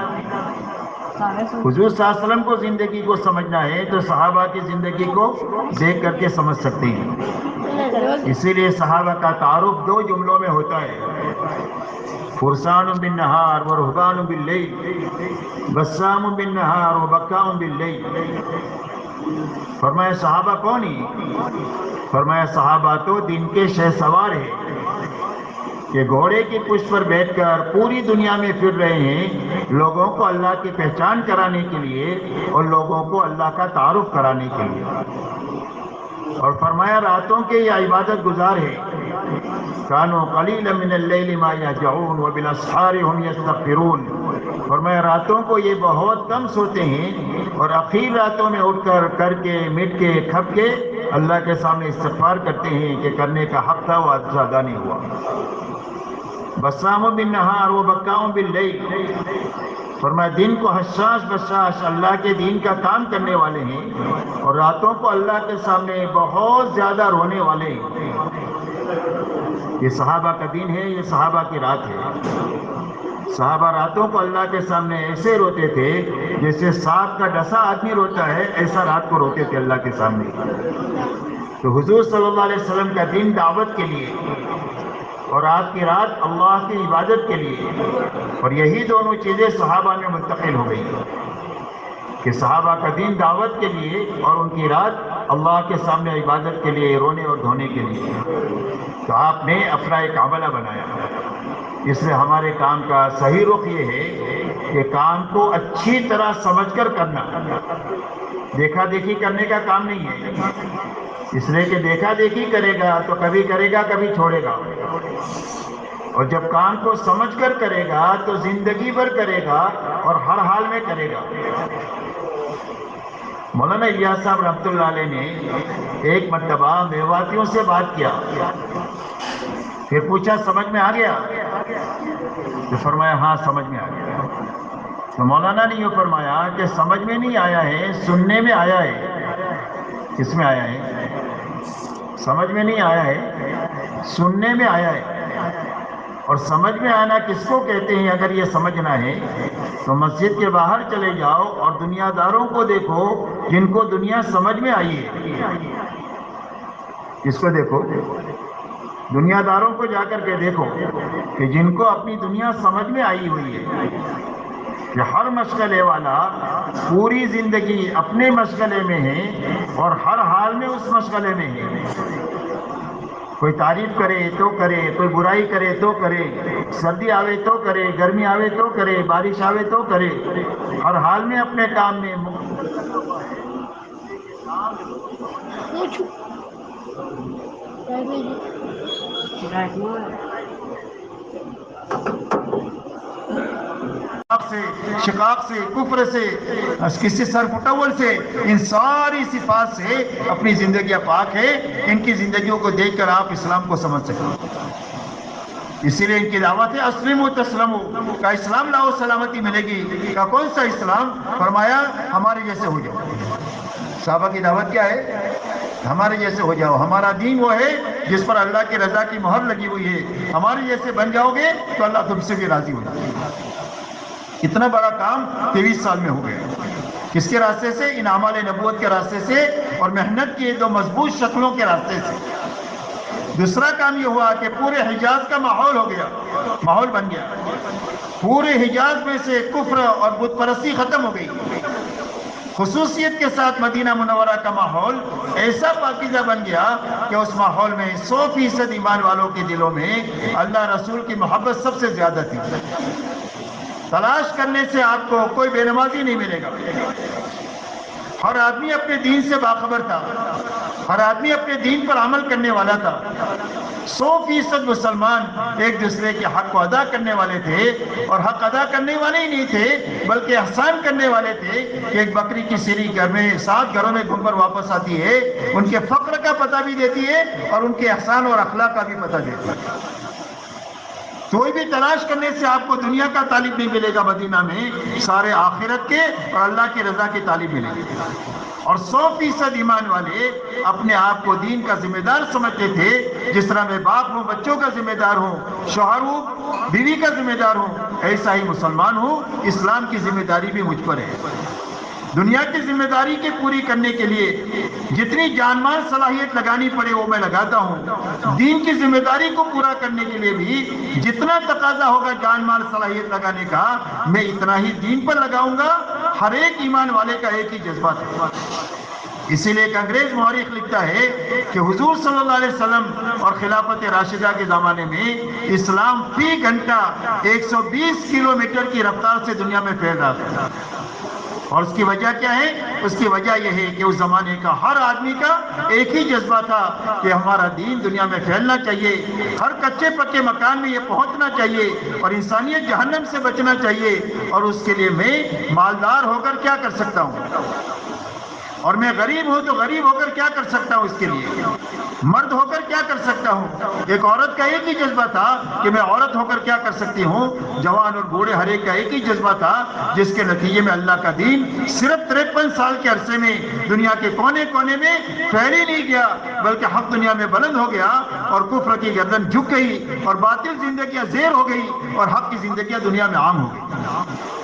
حضور صلی اللہ علیہ وسلم کو زندگی کو سمجھنا ہے تو صحابہ کی زندگی کو دیکھ کر کے سمجھ سکتے ہیں۔ اسی لیے صحابہ کا تعارف 2 جملوں میں ہوتا ہے، فرسان بالنہار و رہبان باللیل، بسام بالنہار و بکام باللیل۔ فرمایا صحابہ کون ہیں؟ فرمایا صحابہ تو دین کے شہ سوار ہیں کہ گھوڑے کی پشت پر بیٹھ کر پوری دنیا میں پھر رہے ہیں، لوگوں کو اللہ کی پہچان کرانے کے لیے اور لوگوں کو اللہ کا تعارف کرانے کے لیے۔ اور فرمایا راتوں کے یہ عبادت گزار ہے، کانوا قلیلا من اللیل ما یہجعون وبالاسحار هم یستغفرون۔ فرمایا راتوں کو یہ بہت کم سوتے ہیں اور اخیر راتوں میں اٹھ کر کے مٹ کے کھپ کے اللہ کے سامنے استغفار کرتے ہیں کہ کرنے کا حق تھا وہ ادا نہیں ہوا۔ بسام بالنہار و بکاؤں باللیل۔ فرمایا دن کو حشاش بشاش اللہ کے دین کا کام کرنے والے ہیں اور راتوں کو اللہ کے سامنے بہت زیادہ رونے والے ہیں۔ یہ صحابہ کا دین ہے، یہ صحابہ کی رات ہے۔ صحابہ راتوں کو اللہ کے سامنے ایسے روتے تھے جیسے سانپ کا ڈسا آدمی روتا ہے، ایسا رات کو روتے تھے اللہ کے سامنے۔ تو حضور صلی اللہ علیہ وسلم کا دین دعوت کے لیے اور آپ کی رات اللہ کی عبادت کے لیے، اور یہی دونوں چیزیں صحابہ میں منتقل ہو گئی کہ صحابہ کا دین دعوت کے لیے اور ان کی رات اللہ کے سامنے عبادت کے لیے، رونے اور دھونے کے لیے۔ تو آپ نے اپنا ایک عملہ بنایا۔ اس لیے ہمارے کام کا صحیح رخ یہ ہے کہ کام کو اچھی طرح سمجھ کر کرنا، دیکھا دیکھی کرنے کا کام نہیں ہے۔ اس لیے کہ دیکھا دیکھی کرے گا تو کبھی کرے گا کبھی چھوڑے گا، اور جب کام کو سمجھ کر کرے گا تو زندگی بھر کرے گا اور ہر حال میں کرے گا۔ مولانا الیاس صاحب رحمۃ اللہ علیہ نے ایک مرتبہ میواتیوں سے بات کیا، پھر پوچھا سمجھ میں آ گیا؟ تو فرمایا ہاں سمجھ میں آ گیا۔ تو مولانا نے یہ فرمایا کہ سمجھ میں نہیں آیا ہے، سننے میں آیا ہے۔ کس میں آیا ہے؟ سمجھ میں نہیں آیا ہے، سننے میں آیا ہے۔ اور سمجھ میں آنا کس کو کہتے ہیں؟ اگر یہ سمجھنا ہے تو مسجد کے باہر چلے جاؤ اور دنیا داروں کو دیکھو جن کو دنیا سمجھ میں آئی ہے۔ کس کو دیکھو؟ دنیا داروں کو جا کر کے دیکھو کہ جن کو اپنی دنیا سمجھ میں آئی ہوئی ہے، کہ ہر مشغلے والا پوری زندگی اپنے مشغلے میں ہے اور ہر حال میں اس مشغلے میں ہے۔ کوئی تعریف کرے تو کرے، کوئی برائی کرے تو کرے، سردی آوے تو کرے، گرمی آوے تو کرے، بارش آوے تو کرے، ہر حال میں اپنے کام میں شقاق سے، کفر سے، کسی سرپٹول سے، ان ساری صفات سے اپنی زندگی پاک ہے۔ ان کی زندگیوں کو دیکھ کر آپ اسلام کو سمجھ سکیں۔ اسی لیے ان کی دعوت ہے اسلموا تسلموا، کا اسلام لاؤ سلامتی ملے گی۔ کا کون سا اسلام؟ فرمایا ہمارے جیسے ہو جاؤ۔ صحابہ کی دعوت کیا ہے؟ ہمارے جیسے ہو جاؤ۔ ہمارا دین وہ ہے جس پر اللہ کی رضا کی مہر لگی ہوئی ہے۔ ہمارے جیسے بن جاؤ گے تو اللہ تم سے بھی راضی ہو جائے گا۔ اتنا بڑا کام 23 سال میں ہو گیا۔ کس کے راستے سے؟ ان اعمال نبوت کے راستے سے اور محنت کی 2 مضبوط شکلوں کے راستے سے۔ دوسرا کام یہ ہوا کہ پورے حجاز کا ماحول ہو گیا، ماحول بن گیا۔ پورے حجاز میں سے کفر اور بت پرستی ختم ہو گئی۔ خصوصیت کے ساتھ مدینہ منورہ کا ماحول ایسا پاکیزہ بن گیا کہ اس ماحول میں 100% ایمان والوں کے دلوں میں اللہ رسول کی محبت سب سے زیادہ تھی۔ تلاش کرنے سے آپ کو کوئی بے نمازی نہیں ملے گا۔ ہر آدمی اپنے دین سے باخبر تھا، ہر آدمی اپنے دین پر عمل کرنے والا تھا۔ 100% مسلمان ایک دوسرے کے حق کو ادا کرنے والے تھے، اور حق ادا کرنے والے ہی نہیں تھے بلکہ احسان کرنے والے تھے کہ ایک بکری کی سیری گھر میں 7 گھروں میں گھوم کر واپس آتی ہے، ان کے فقر کا پتہ بھی دیتی ہے اور ان کے احسان اور اخلاق کا بھی پتہ دیتی ہے۔ کوئی بھی تلاش کرنے سے آپ کو دنیا کا طالب نہیں ملے گا، مدینہ میں سارے آخرت کے اور اللہ کی رضا کی طالب ملے گی۔ اور 100% ایمان والے اپنے آپ کو دین کا ذمہ دار سمجھتے تھے، جس طرح میں باپ ہوں بچوں کا ذمہ دار ہوں، شوہر ہوں بیوی کا ذمہ دار ہوں، ایسا ہی مسلمان ہوں، اسلام کی ذمہ داری بھی مجھ پر ہے۔ دنیا کی ذمہ داری کے پوری کرنے کے لیے جتنی جان مال صلاحیت لگانی پڑے وہ میں لگاتا ہوں، دین کی ذمہ داری کو پورا کرنے کے لیے بھی جتنا تقاضا ہوگا جان مال صلاحیت لگانے کا میں اتنا ہی دین پر لگاؤں گا۔ ہر ایک ایمان والے کا ایک ہی جذبہ تھا۔ اسی لیے ایک انگریز مورخ لکھتا ہے کہ حضور صلی اللہ علیہ وسلم اور خلافت راشدہ کے زمانے میں اسلام فی گھنٹہ 120 کلومیٹر کی رفتار سے دنیا میں پھیل رہا تھا۔ اور اس کی وجہ کیا ہے؟ اس کی وجہ یہ ہے کہ اس زمانے کا ہر آدمی کا ایک ہی جذبہ تھا کہ ہمارا دین دنیا میں پھیلنا چاہیے، ہر کچے پکے مکان میں یہ پہنچنا چاہیے اور انسانیت جہنم سے بچنا چاہیے۔ اور اس کے لیے میں مالدار ہو کر کیا کر سکتا ہوں، اور میں غریب ہوں تو غریب ہو کر کیا کر سکتا ہوں، اس کے لیے مرد ہو کر کیا کر سکتا ہوں۔ ایک عورت کا ایک ہی جذبہ تھا کہ میں عورت ہو کر کیا کر سکتی ہوں۔ جوان اور بوڑھے ہر ایک کا ایک ہی جذبہ تھا، جس کے نتیجے میں اللہ کا دین صرف 53 سال کے عرصے میں دنیا کے کونے کونے میں پھیل ہی نہیں گیا، بلکہ حق دنیا میں بلند ہو گیا اور کفر کی گردن جھک گئی اور باطل زندگیاں زیر ہو گئی اور حق کی زندگیاں دنیا میں عام ہو گئی،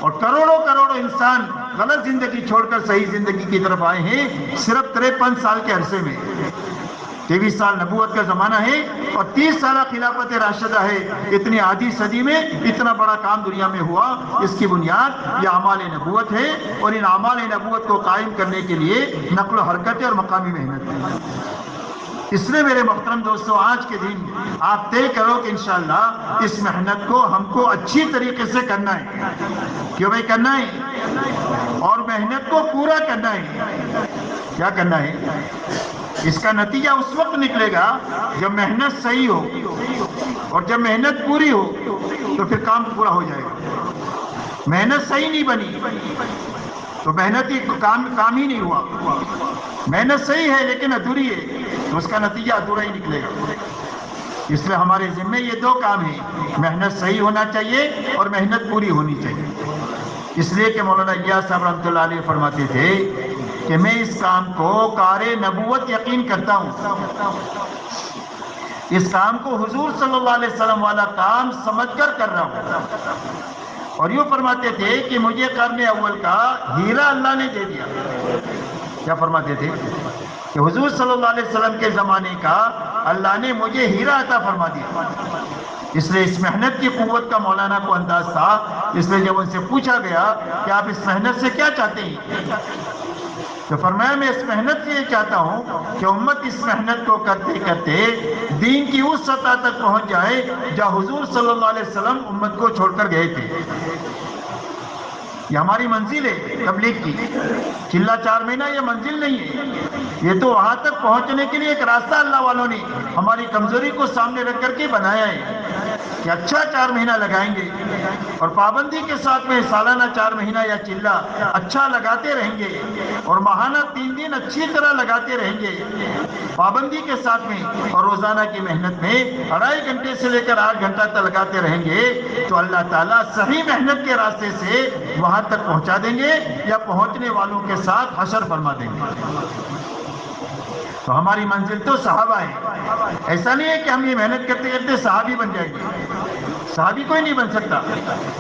اور کروڑوں کروڑوں انسان غلط زندگی چھوڑ کر صحیح زندگی کی طرف آئے ہیں صرف 53 سال کے عرصے میں۔ 23 سال نبوت کا زمانہ ہے اور 30 سالہ خلافت راشدہ ہے۔ اتنی آدھی صدی میں اتنا بڑا کام دنیا میں ہوا، اس کی بنیاد یہ اعمال نبوت ہے، اور ان اعمال نبوت کو قائم کرنے کے لیے نقل و حرکت اور مقامی محنت ہے۔ اس لیے میرے محترم دوستو، آج کے دن آپ طے کرو کہ انشاءاللہ اس محنت کو ہم کو اچھی طریقے سے کرنا ہے۔ کیوں بھائی کرنا ہے؟ اور محنت کو پورا کرنا ہے۔ کیا کرنا ہے؟ اس کا نتیجہ اس وقت نکلے گا جب محنت صحیح ہو، اور جب محنت پوری ہو تو پھر کام پورا ہو جائے گا۔ محنت صحیح نہیں بنی تو محنت ہی کام ہی نہیں ہوا۔ محنت صحیح ہے لیکن ادھوری ہے تو اس کا نتیجہ ادھورا ہی نکلے گا۔ اس لیے ہمارے ذمہ یہ 2 کام ہیں، محنت صحیح ہونا چاہیے اور محنت پوری ہونی چاہیے۔ اس لیے کہ مولانا الیاس صاحب رحمۃ اللہ علیہ فرماتے تھے کہ میں اس کام کو کار نبوت یقین کرتا ہوں، اس کام کو حضور صلی اللہ علیہ وسلم والا کام سمجھ کر رہا ہوں۔ اور یوں فرماتے تھے کہ مجھے قرن اول کا ہیرا اللہ نے دے دیا۔ کیا فرماتے تھے؟ کہ حضور صلی اللہ علیہ وسلم کے زمانے کا اللہ نے مجھے ہیرا عطا فرما دیا۔ اس لیے اس محنت کی قوت کا مولانا کو انداز تھا، اس لیے جب ان سے پوچھا گیا کہ آپ اس محنت سے کیا چاہتے ہیں، تو فرمایا میں اس محنت سے یہ چاہتا ہوں کہ امت اس محنت کو کرتے کرتے دین کی اس سطح تک پہنچ جائے جہاں حضور صلی اللہ علیہ وسلم امت کو چھوڑ کر گئے تھے۔ یہ ہماری منزل ہے تبلیغ کی، چلا 4 مہینہ یہ منزل نہیں ہے، یہ تو وہاں تک پہنچنے کے لیے ایک راستہ اللہ والوں نے ہماری کمزوری کو سامنے رکھ کر کے بنایا ہے کہ اچھا 4 مہینہ لگائیں گے اور پابندی کے ساتھ میں سالانہ 4 مہینہ یا چلا اچھا لگاتے رہیں گے، اور ماہانہ 3 دن اچھی طرح لگاتے رہیں گے پابندی کے ساتھ میں، اور روزانہ کی محنت میں 2.5 گھنٹے سے لے کر 8 گھنٹہ تک لگاتے رہیں گے، تو اللہ تعالیٰ صحیح محنت کے راستے سے وہاں تک پہنچا دیں گے یا پہنچنے والوں کے ساتھ حشر فرما دیں گے۔ تو ہماری منزل تو صحابہ ہے، ایسا نہیں ہے کہ ہم یہ محنت کرتے کرتے صحابی بن جائیں گے، صحابی کوئی نہیں بن سکتا،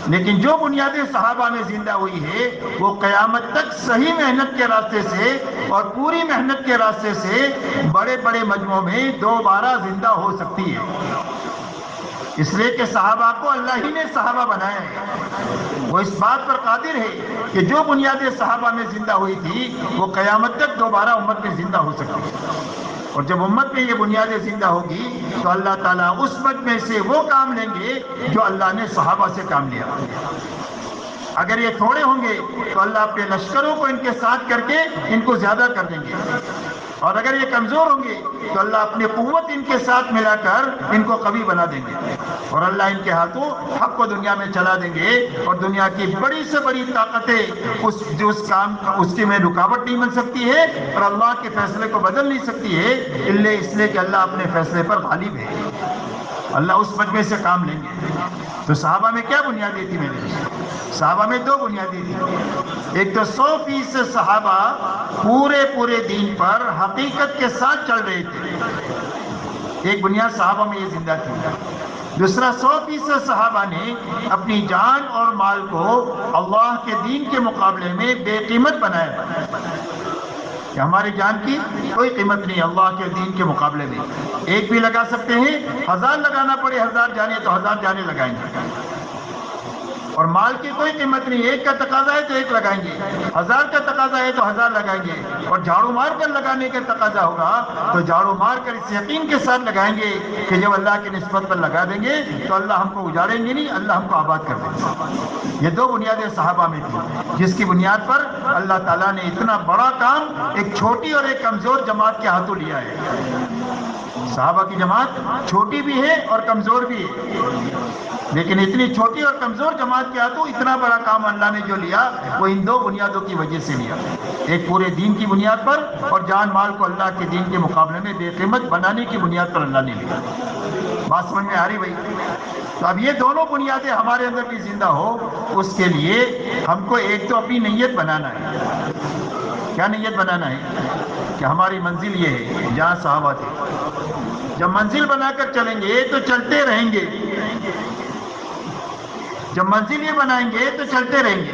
لیکن جو بنیادیں صحابہ میں زندہ ہوئی ہے وہ قیامت تک صحیح محنت کے راستے سے اور پوری محنت کے راستے سے بڑے بڑے مجموعوں میں دوبارہ زندہ ہو سکتی ہے۔ اس لیے کہ صحابہ کو اللہ ہی نے صحابہ بنایا ہے، وہ اس بات پر قادر ہے کہ جو بنیادیں صحابہ میں زندہ ہوئی تھی وہ قیامت تک دوبارہ امت میں زندہ ہو سکتی ہے، اور جب امت میں یہ بنیادیں زندہ ہوگی تو اللہ تعالیٰ اس مجمع سے وہ کام لیں گے جو اللہ نے صحابہ سے کام لیا۔ اگر یہ تھوڑے ہوں گے تو اللہ اپنے لشکروں کو ان کے ساتھ کر کے ان کو زیادہ کر دیں گے، اور اگر یہ کمزور ہوں گے تو اللہ اپنی قوت ان کے ساتھ ملا کر ان کو قوی بنا دیں گے، اور اللہ ان کے ہاتھوں حق کو دنیا میں چلا دیں گے، اور دنیا کی بڑی سے بڑی طاقتیں اس کے میں رکاوٹ نہیں بن سکتی ہے، اور اللہ کے فیصلے کو بدل نہیں سکتی ہے، اس لیے کہ اللہ اپنے فیصلے پر غالب ہے، اللہ اس مجمع سے کام لیں گے۔ تو صحابہ میں کیا بنیادی تھی میرے؟ صحابہ میں دو بنیادی تھی، ایک تو 100% صحابہ پورے دین پر حقیقت کے ساتھ چل رہے تھے، ایک بنیاد صحابہ میں یہ زندہ تھی۔ دوسرا 100% صحابہ نے اپنی جان اور مال کو اللہ کے دین کے مقابلے میں بے قیمت بنایا کہ ہماری جان کی کوئی قیمت نہیں اللہ کے دین کے مقابلے میں، ایک بھی لگا سکتے ہیں، 1000 لگانا پڑے 1000 جانے تو 1000 جانے لگائیں گے، اور مال کی کوئی قیمت نہیں، ایک کا تقاضا ہے تو ایک لگائیں گے، 1000 کا تقاضا ہے تو 1000 لگائیں گے، اور جھاڑو مار کر لگانے کا تقاضا ہوگا تو جھاڑو مار کر اس یقین کے ساتھ لگائیں گے کہ جب اللہ کی نسبت پر لگا دیں گے تو اللہ ہم کو اجاڑیں گے نہیں، اللہ ہم کو آباد کر دیں گے۔ یہ دو بنیادیں صحابہ میں تھی، جس کی بنیاد پر اللہ تعالیٰ نے اتنا بڑا کام ایک چھوٹی اور ایک کمزور جماعت کے ہاتھوں لیا ہے۔ صحابہ کی جماعت چھوٹی بھی ہے اور کمزور بھی ہے، لیکن اتنی چھوٹی اور کمزور جماعت کے ہاتھوں اتنا بڑا کام اللہ نے جو لیا وہ ان دو بنیادوں کی وجہ سے لیا، ایک پورے دین کی بنیاد پر، اور جان مال کو اللہ کے دین کے مقابلے میں بے قیمت بنانے کی بنیاد پر اللہ نے لیا۔ بات سمجھ میں آ رہی بھائی؟ تو اب یہ دونوں بنیادیں ہمارے اندر بھی زندہ ہو، اس کے لیے ہم کو ایک تو اپنی نیت بنانا ہے۔ کیا نیت بنانا ہے؟ کہ ہماری منزل یہ ہے جہاں صحابہ تھے، جب منزل بنا کر چلیں گے تو چلتے رہیں گے، جب منزل یہ بنائیں گے تو چلتے رہیں گے،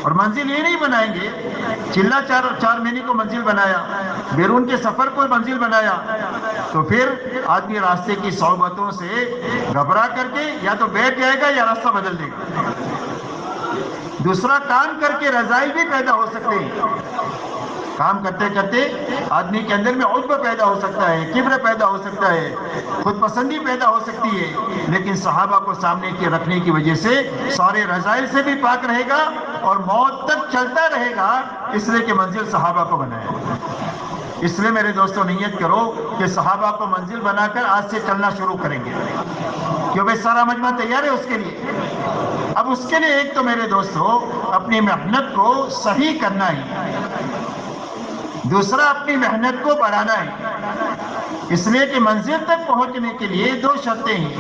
اور منزل یہ نہیں بنائیں گے چلا 4 مہینے کو منزل بنایا، بیرون کے سفر کو منزل بنایا، تو پھر آدمی راستے کی صعوبتوں سے گھبرا کر کے یا تو بیٹھ جائے گا یا راستہ بدل دے گا، دوسرا کام کر کے رذائل بھی پیدا ہو سکتے ہیں، کام کرتے کرتے آدمی کے اندر میں عجب پیدا ہو سکتا ہے، کبر پیدا ہو سکتا ہے، خود پسندی پیدا ہو سکتی ہے، لیکن صحابہ کو سامنے کے رکھنے کی وجہ سے سارے رذائل سے بھی پاک رہے گا اور موت تک چلتا رہے گا، اس لیے کہ منزل صحابہ کو بنایا۔ اس لیے میرے دوستو نیت کرو کہ صحابہ کو منزل بنا کر آج سے چلنا شروع کریں گے، کیوں بھائی سارا مجمع تیار ہے اس کے لیے؟ اب اس کے لیے ایک تو میرے دوستو اپنی محنت کو صحیح کرنا ہے، دوسرا اپنی محنت کو بڑھانا ہے، اس لیے کہ منزل تک پہنچنے کے لیے 2 شرطیں ہیں،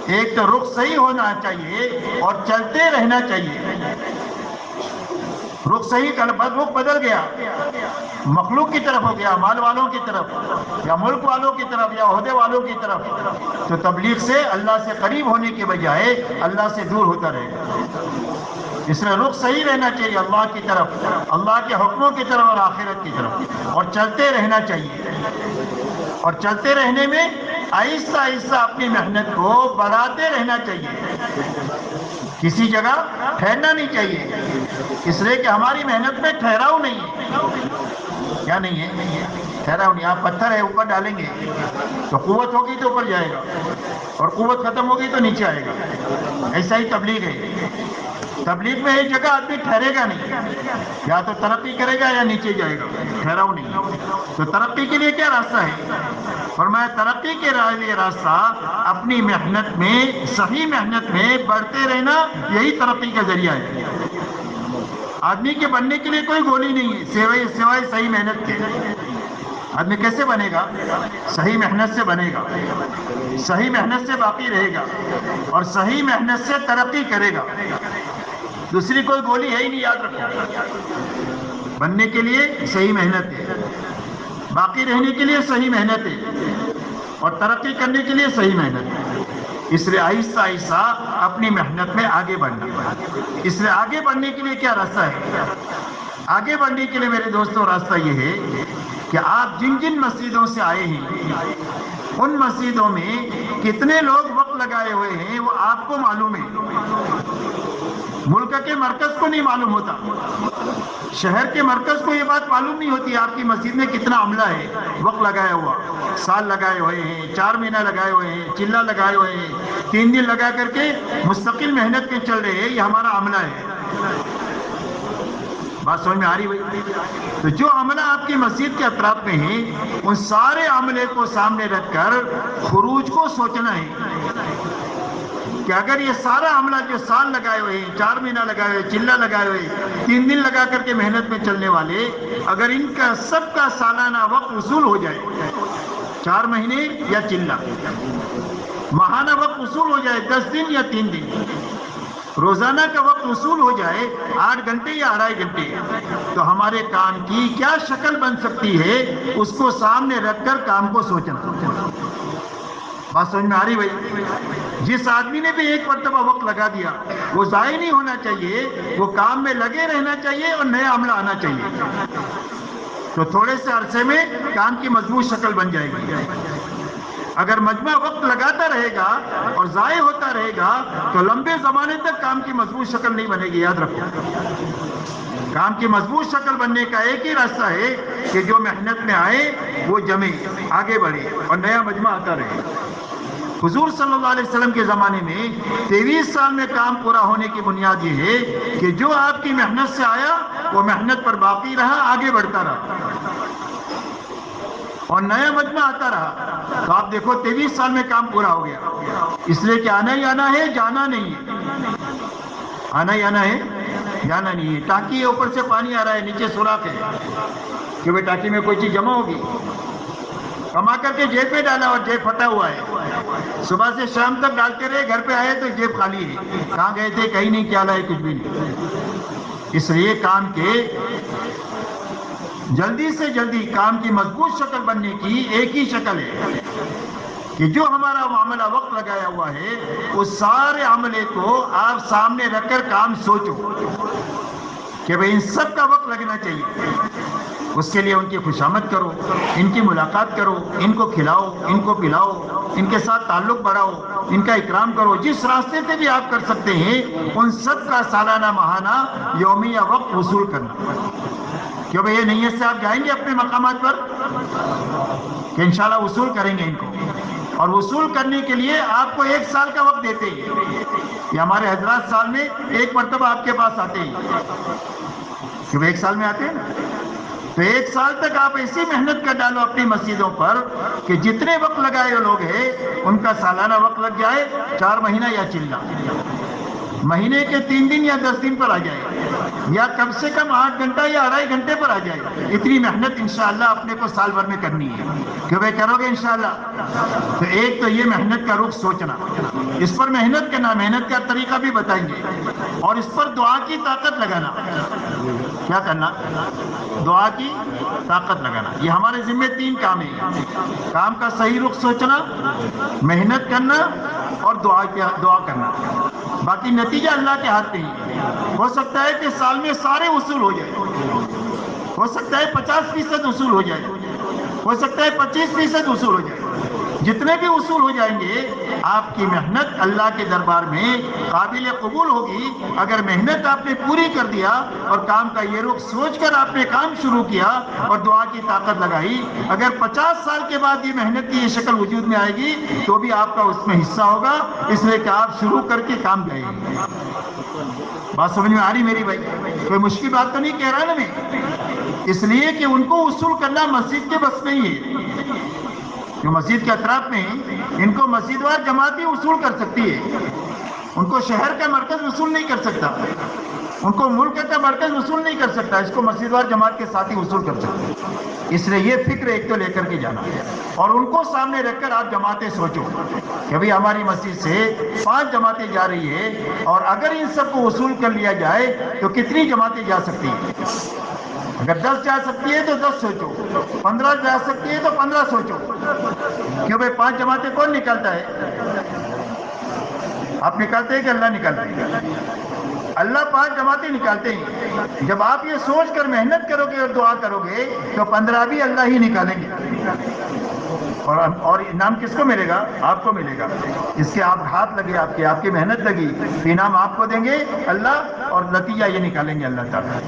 ایک تو رخ صحیح ہونا چاہیے اور چلتے رہنا چاہیے۔ رخ صحیح کر رخ بدل گیا، مخلوق کی طرف ہو گیا، مال والوں کی طرف یا ملک والوں کی طرف یا عہدے والوں کی طرف، تو تبلیغ سے اللہ سے قریب ہونے کے بجائے اللہ سے دور ہوتا رہے گا۔ اس میں رخ صحیح رہنا چاہیے اللہ کی طرف، اللہ کے حکموں کی طرف اور آخرت کی طرف، اور چلتے رہنا چاہیے، اور چلتے رہنے میں آہستہ آہستہ اپنی محنت کو بڑھاتے رہنا چاہیے، کسی جگہ ٹھہرنا نہیں چاہیے، اس لیے کہ ہماری محنت میں ٹھہراؤ نہیں ہے۔ کیا نہیں ہے؟ ٹھہراؤ نہیں۔ آپ پتھر ہے اوپر ڈالیں گے تو قوت ہوگی تو اوپر جائے گا، اور قوت ختم ہوگی تو نیچے آئے گا، ایسا ہی تبلیغ ہے۔ تبلیغ میں ایک جگہ آدمی ٹھہرے گا نہیں، یا تو ترقی کرے گا یا نیچے جائے گا، ٹھہراؤ نہیں۔ تو ترقی کے لیے کیا راستہ ہے؟ فرمایا ترقی کے لیے راستہ اپنی محنت میں، صحیح محنت میں بڑھتے رہنا، یہی ترقی کا ذریعہ ہے۔ آدمی کے بننے کے لیے کوئی گولی نہیں ہے سوائے صحیح محنت کے۔ آدمی کیسے بنے گا؟ صحیح محنت سے بنے گا، صحیح محنت سے باقی رہے گا، اور صحیح محنت سے ترقی کرے گا۔ دوسری کوئی گولی ہے ہی نہیں، یاد رکھو۔ بننے کے لیے صحیح محنت ہے، باقی رہنے کے لیے صحیح محنت ہے، اور ترقی کرنے کے لیے صحیح محنت ہے۔ اس لیے آہستہ آہستہ اپنی محنت میں آگے بڑھنا۔ اس لیے آگے بڑھنے کے لیے کیا راستہ ہے؟ آگے بڑھنے کے لیے میرے دوستوں راستہ یہ ہے کہ آپ جن جن مسجدوں سے آئے ہیں ان مسجدوں میں کتنے لوگ وقت لگائے ہوئے ہیں وہ آپ کو معلوم ہے۔ ملک کے مرکز کو نہیں معلوم ہوتا، شہر کے مرکز کو یہ بات معلوم نہیں ہوتی آپ کی مسجد میں کتنا عملہ ہے، وقت لگایا ہوا، سال لگائے ہوئے ہیں، 4 مہینہ لگائے ہوئے ہیں، چلہ لگائے ہوئے ہیں، 3 دن لگا کر کے مستقل محنت کے چل رہے ہیں، یہ ہمارا عملہ ہے۔ بات سمجھ میں آ رہی بھائی؟ تو جو عملہ آپ کی مسجد کے اطراف میں ہیں ان سارے عملے کو سامنے رکھ کر خروج کو سوچنا ہے کہ اگر یہ سارا عملہ جو سال لگائے ہوئے ہیں، 4 مہینہ لگائے ہوئے، چلہ لگائے ہوئے، 3 دن لگا کر کے محنت میں چلنے والے، اگر ان کا سب کا سالانہ وقت وصول ہو جائے، 4 مہینے یا چلہ، ماہانہ وقت وصول ہو جائے 10 دن یا 3 دن، روزانہ کا وقت وصول ہو جائے 8 گھنٹے یا 2.5 گھنٹے، تو ہمارے کام کی کیا شکل بن سکتی ہے اس کو سامنے رکھ کر کام کو سوچنا۔ بات سمجھ میں آ رہی بھائی؟ جس آدمی نے بھی ایک مرتبہ وقت لگا دیا وہ ضائع نہیں ہونا چاہیے، وہ کام میں لگے رہنا چاہیے اور نیا عملہ آنا چاہیے، تو تھوڑے سے عرصے میں کام کی مضبوط شکل بن جائے گی۔ اگر مجمع وقت لگاتا رہے گا اور ضائع ہوتا رہے گا تو لمبے زمانے تک کام کی مضبوط شکل نہیں بنے گی، یاد رکھو۔ کام کی مضبوط شکل بننے کا ایک ہی راستہ ہے کہ جو محنت میں آئے وہ جمے، آگے بڑھے اور نیا مجمع آتا رہے۔ حضور صلی اللہ علیہ وسلم کے زمانے میں 23 سال میں کام پورا ہونے کی بنیاد یہ ہے کہ جو آپ کی محنت سے آیا وہ محنت پر باقی رہا، آگے بڑھتا رہا اور نیا مجمع آتا رہا۔ تو آپ دیکھو 23 سال میں کام پورا ہو گیا، اس لیے کہ آنا ہی آنا ہے، جانا نہیں ہے۔ آنا ہی آنا ہے، جانا نہیں ہے۔ ٹانکی اوپر سے پانی آ رہا ہے، نیچے سوراخ ہے کہ وہ ٹانکی میں کوئی چیز جمع ہوگی، کما کر کے جیب میں ڈالا اور جیب پھٹا ہوا ہے، صبح سے شام تک ڈالتے رہے، گھر پہ آئے تو جیب خالی ہے، کہاں گئے تھے کہیں نہیں، کیا لائے کچھ بھی نہیں۔ اس لیے کام کے جلدی سے جلدی کام کی مضبوط شکل بننے کی ایک ہی شکل ہے کہ جو ہمارا معاملہ وقت لگایا ہوا ہے اس سارے عملے کو آپ سامنے رکھ کر کام سوچو کہ بھئی ان سب کا وقت لگنا چاہیے، اس کے لیے ان کی خوشامد کرو، ان کی ملاقات کرو، ان کو کھلاؤ، ان کو پلاؤ، ان کے ساتھ تعلق بڑھاؤ، ان کا اکرام کرو، جس راستے سے بھی آپ کر سکتے ہیں ان سب کا سالانہ ماہانہ یومیہ وقت وصول کرنا۔ کیوں بھئی یہ نیت سے آپ جائیں گے اپنے مقامات پر کہ انشاءاللہ وصول کریں گے ان کو، اور وصول کرنے کے لیے آپ کو 1 سال کا وقت دیتے ہیں۔ یہ ہمارے حضرات سال میں 1 مرتبہ آپ کے پاس آتے ہیں، کہ وہ 1 سال میں آتے ہیں نا، تو 1 سال تک آپ ایسی محنت کر ڈالو اپنی مسجدوں پر کہ جتنے وقت لگائے ہوئے لوگ ہیں ان کا سالانہ وقت لگ جائے 4 مہینہ یا چلہ، مہینے کے 3 دن یا 10 دن پر آ جائے، یا کم سے کم 8 گھنٹہ یا 2.5 گھنٹے پر آ جائے۔ اتنی محنت انشاءاللہ اپنے کو سال بھر میں کرنی ہے، کہ بھائی کرو گے انشاءاللہ۔ تو ایک تو یہ محنت کا رخ سوچنا، اس پر محنت کرنا، محنت کا طریقہ بھی بتائیں گے، اور اس پر دعا کی طاقت لگانا۔ کیا کرنا؟ دعا کی طاقت لگانا۔ یہ ہمارے ذمہ 3 کام ہیں، کام کا صحیح رخ سوچنا، محنت کرنا اور دعا کرنا۔ باقی نتیجہ اللہ کے ہاتھ میں ہی ہے۔ ہو سکتا ہے کہ سال میں سارے وصول ہو جائے، ہو سکتا ہے 50% وصول ہو جائے، ہو سکتا ہے 25% وصول ہو جائے۔ جتنے بھی وصول ہو جائیں گے آپ کی محنت اللہ کے دربار میں قابل قبول ہوگی۔ اگر محنت آپ نے پوری کر دیا اور کام کا یہ رخ سوچ کر آپ نے کام شروع کیا اور دعا کی طاقت لگائی، اگر 50 سال کے بعد یہ محنت کی یہ شکل وجود میں آئے گی تو بھی آپ کا اس میں حصہ ہوگا، اس لیے کہ آپ شروع کر کے کام گئے۔ بات سمجھ میں آ رہی میری بھائی؟ کوئی مشکل بات تو نہیں کہہ رہا نا میں؟ اس لیے کہ ان کو وصول کرنا مسجد کے بس میں ہی ہے، جو مسجد کے اطراف میں ان کو مسجد وار جماعت ہی وصول کر سکتی ہے، ان کو شہر کا مرکز وصول نہیں کر سکتا، ان کو ملک کا مرکز وصول نہیں کر سکتا، اس کو مسجد وار جماعت کے ساتھ ہی وصول کر سکتے ہیں۔ اس لیے یہ فکر ایک تو لے کر کے جانا ہے، اور ان کو سامنے رکھ کر آپ جماعتیں سوچو کہ بھئی ہماری مسجد سے 5 جماعتیں جا رہی ہے، اور اگر ان سب کو وصول کر لیا جائے تو کتنی جماعتیں جا سکتی ہیں؟ اگر 10 جا سکتی ہے تو 10 سوچو، 15 جا سکتی ہے تو 15 سوچو، کیوں بھئی 5 جماعتیں کون نکالتا ہے؟ آپ نکالتے ہیں کہ اللہ نکالتے ہیں؟ اللہ 5 جماعتیں نکالتے ہیں۔ جب آپ یہ سوچ کر محنت کرو گے اور دعا کرو گے تو 15 بھی اللہ ہی نکالیں گے، اور انعام کس کو ملے گا؟ آپ کو ملے گا، اس کے آپ ہاتھ لگے، آپ کی محنت لگی، انعام آپ کو دیں گے اللہ، اور نتیجہ یہ نکالیں گے اللہ تعالیٰ۔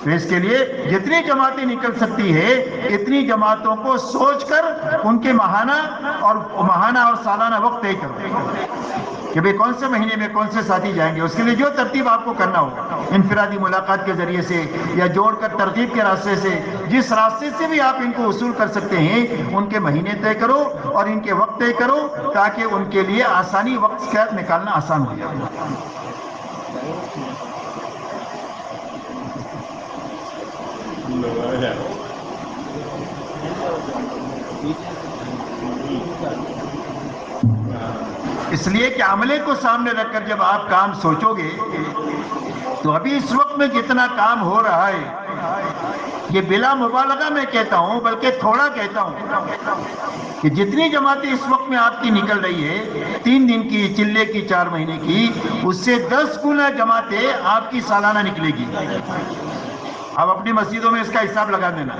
تو اس کے لیے جتنی جماعتیں نکل سکتی ہے اتنی جماعتوں کو سوچ کر ان کے ماہانہ اور سالانہ وقت طے کرو۔ کہ بھئی کون سے مہینے میں کون سے ساتھی جائیں گے. اس کے لیے جو ترتیب آپ کو کرنا ہوگا انفرادی ملاقات کے ذریعے سے یا جوڑ کر ترغیب کے راستے سے، جس راستے سے بھی آپ ان کو وصول کر سکتے ہیں، ان کے مہینے طے کرو اور ان کے وقت طے کرو تاکہ ان کے لیے آسانی وقت کا نکالنا آسان ہو جائے. اس لیے کہ عملے کو سامنے رکھ کر جب آپ کام سوچو گے تو ابھی اس وقت میں جتنا کام ہو رہا ہے، یہ بلا مبالغہ میں کہتا ہوں بلکہ تھوڑا کہتا ہوں، کہ جتنی جماعتیں اس وقت میں آپ کی نکل رہی ہے 3 دن کی، چلے کی، 4 مہینے کی، اس سے 10 گنا جماعتیں آپ کی سالانہ نکلے گی. اب اپنی مسجدوں میں اس کا حساب لگا دینا،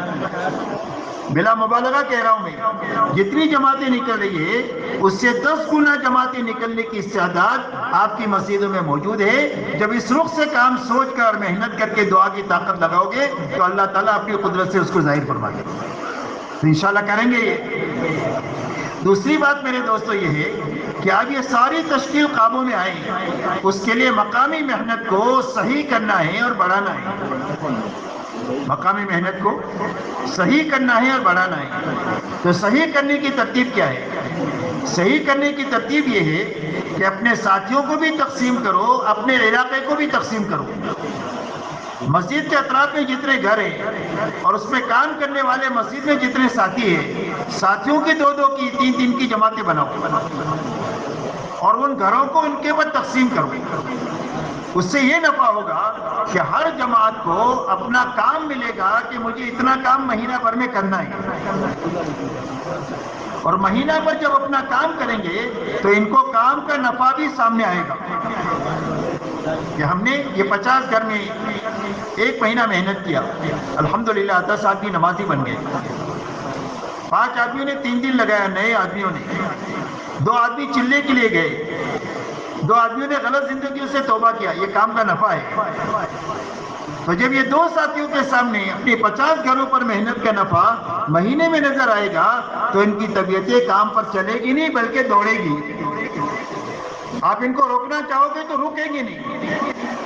بلا مبالغہ کہہ رہا ہوں میں، جتنی جماعتیں نکل رہی ہے اس سے 10 گنا جماعتیں نکلنے کی استعداد آپ کی مسجدوں میں موجود ہے. جب اس رخ سے کام سوچ کر محنت کر کے دعا کی طاقت لگاؤ گے تو اللہ تعالیٰ اپنی قدرت سے اس کو ظاہر فرما دے گا. تو انشاءاللہ کریں گے یہ. دوسری بات میرے دوستو یہ ہے کہ آج یہ ساری تشکیل قابو میں آئے، اس کے لیے مقامی محنت کو صحیح کرنا ہے اور بڑھانا ہے. مقامی محنت کو صحیح کرنا ہے اور بڑھانا ہے. تو صحیح کرنے کی ترتیب کیا ہے؟ صحیح کرنے کی ترتیب یہ ہے کہ اپنے ساتھیوں کو بھی تقسیم کرو، اپنے علاقے کو بھی تقسیم کرو. مسجد کے اطراف میں جتنے گھر ہیں اور اس میں کام کرنے والے مسجد میں جتنے ساتھی ہیں، ساتھیوں کی 2-2 کی 3-3 کی جماعتیں بناؤ اور ان گھروں کو ان کے بعد تقسیم کرو. اس سے یہ نفع ہوگا کہ ہر جماعت کو اپنا کام ملے گا کہ مجھے اتنا کام مہینہ بھر میں کرنا ہے، اور مہینہ بھر جب اپنا کام کریں گے تو ان کو کام کا نفع بھی سامنے آئے گا کہ ہم نے یہ 50 گھر میں 1 مہینہ محنت کیا، الحمدللہ 10 آدمی نمازی بن گئے. 5 آدمیوں نے 3 دن لگایا، نئے آدمیوں نے 2 آدمی چلے کے لیے گئے، 2 آدمیوں نے غلط زندگیوں سے توبہ کیا. یہ کام کا نفع ہے. تو جب یہ 2 ساتھیوں کے سامنے اپنے 50 گھروں پر محنت کا نفع مہینے میں نظر آئے گا تو ان کی طبیعتیں کام پر چلے گی نہیں بلکہ دوڑے گی. آپ ان کو روکنا چاہو گے تو رکیں گے نہیں.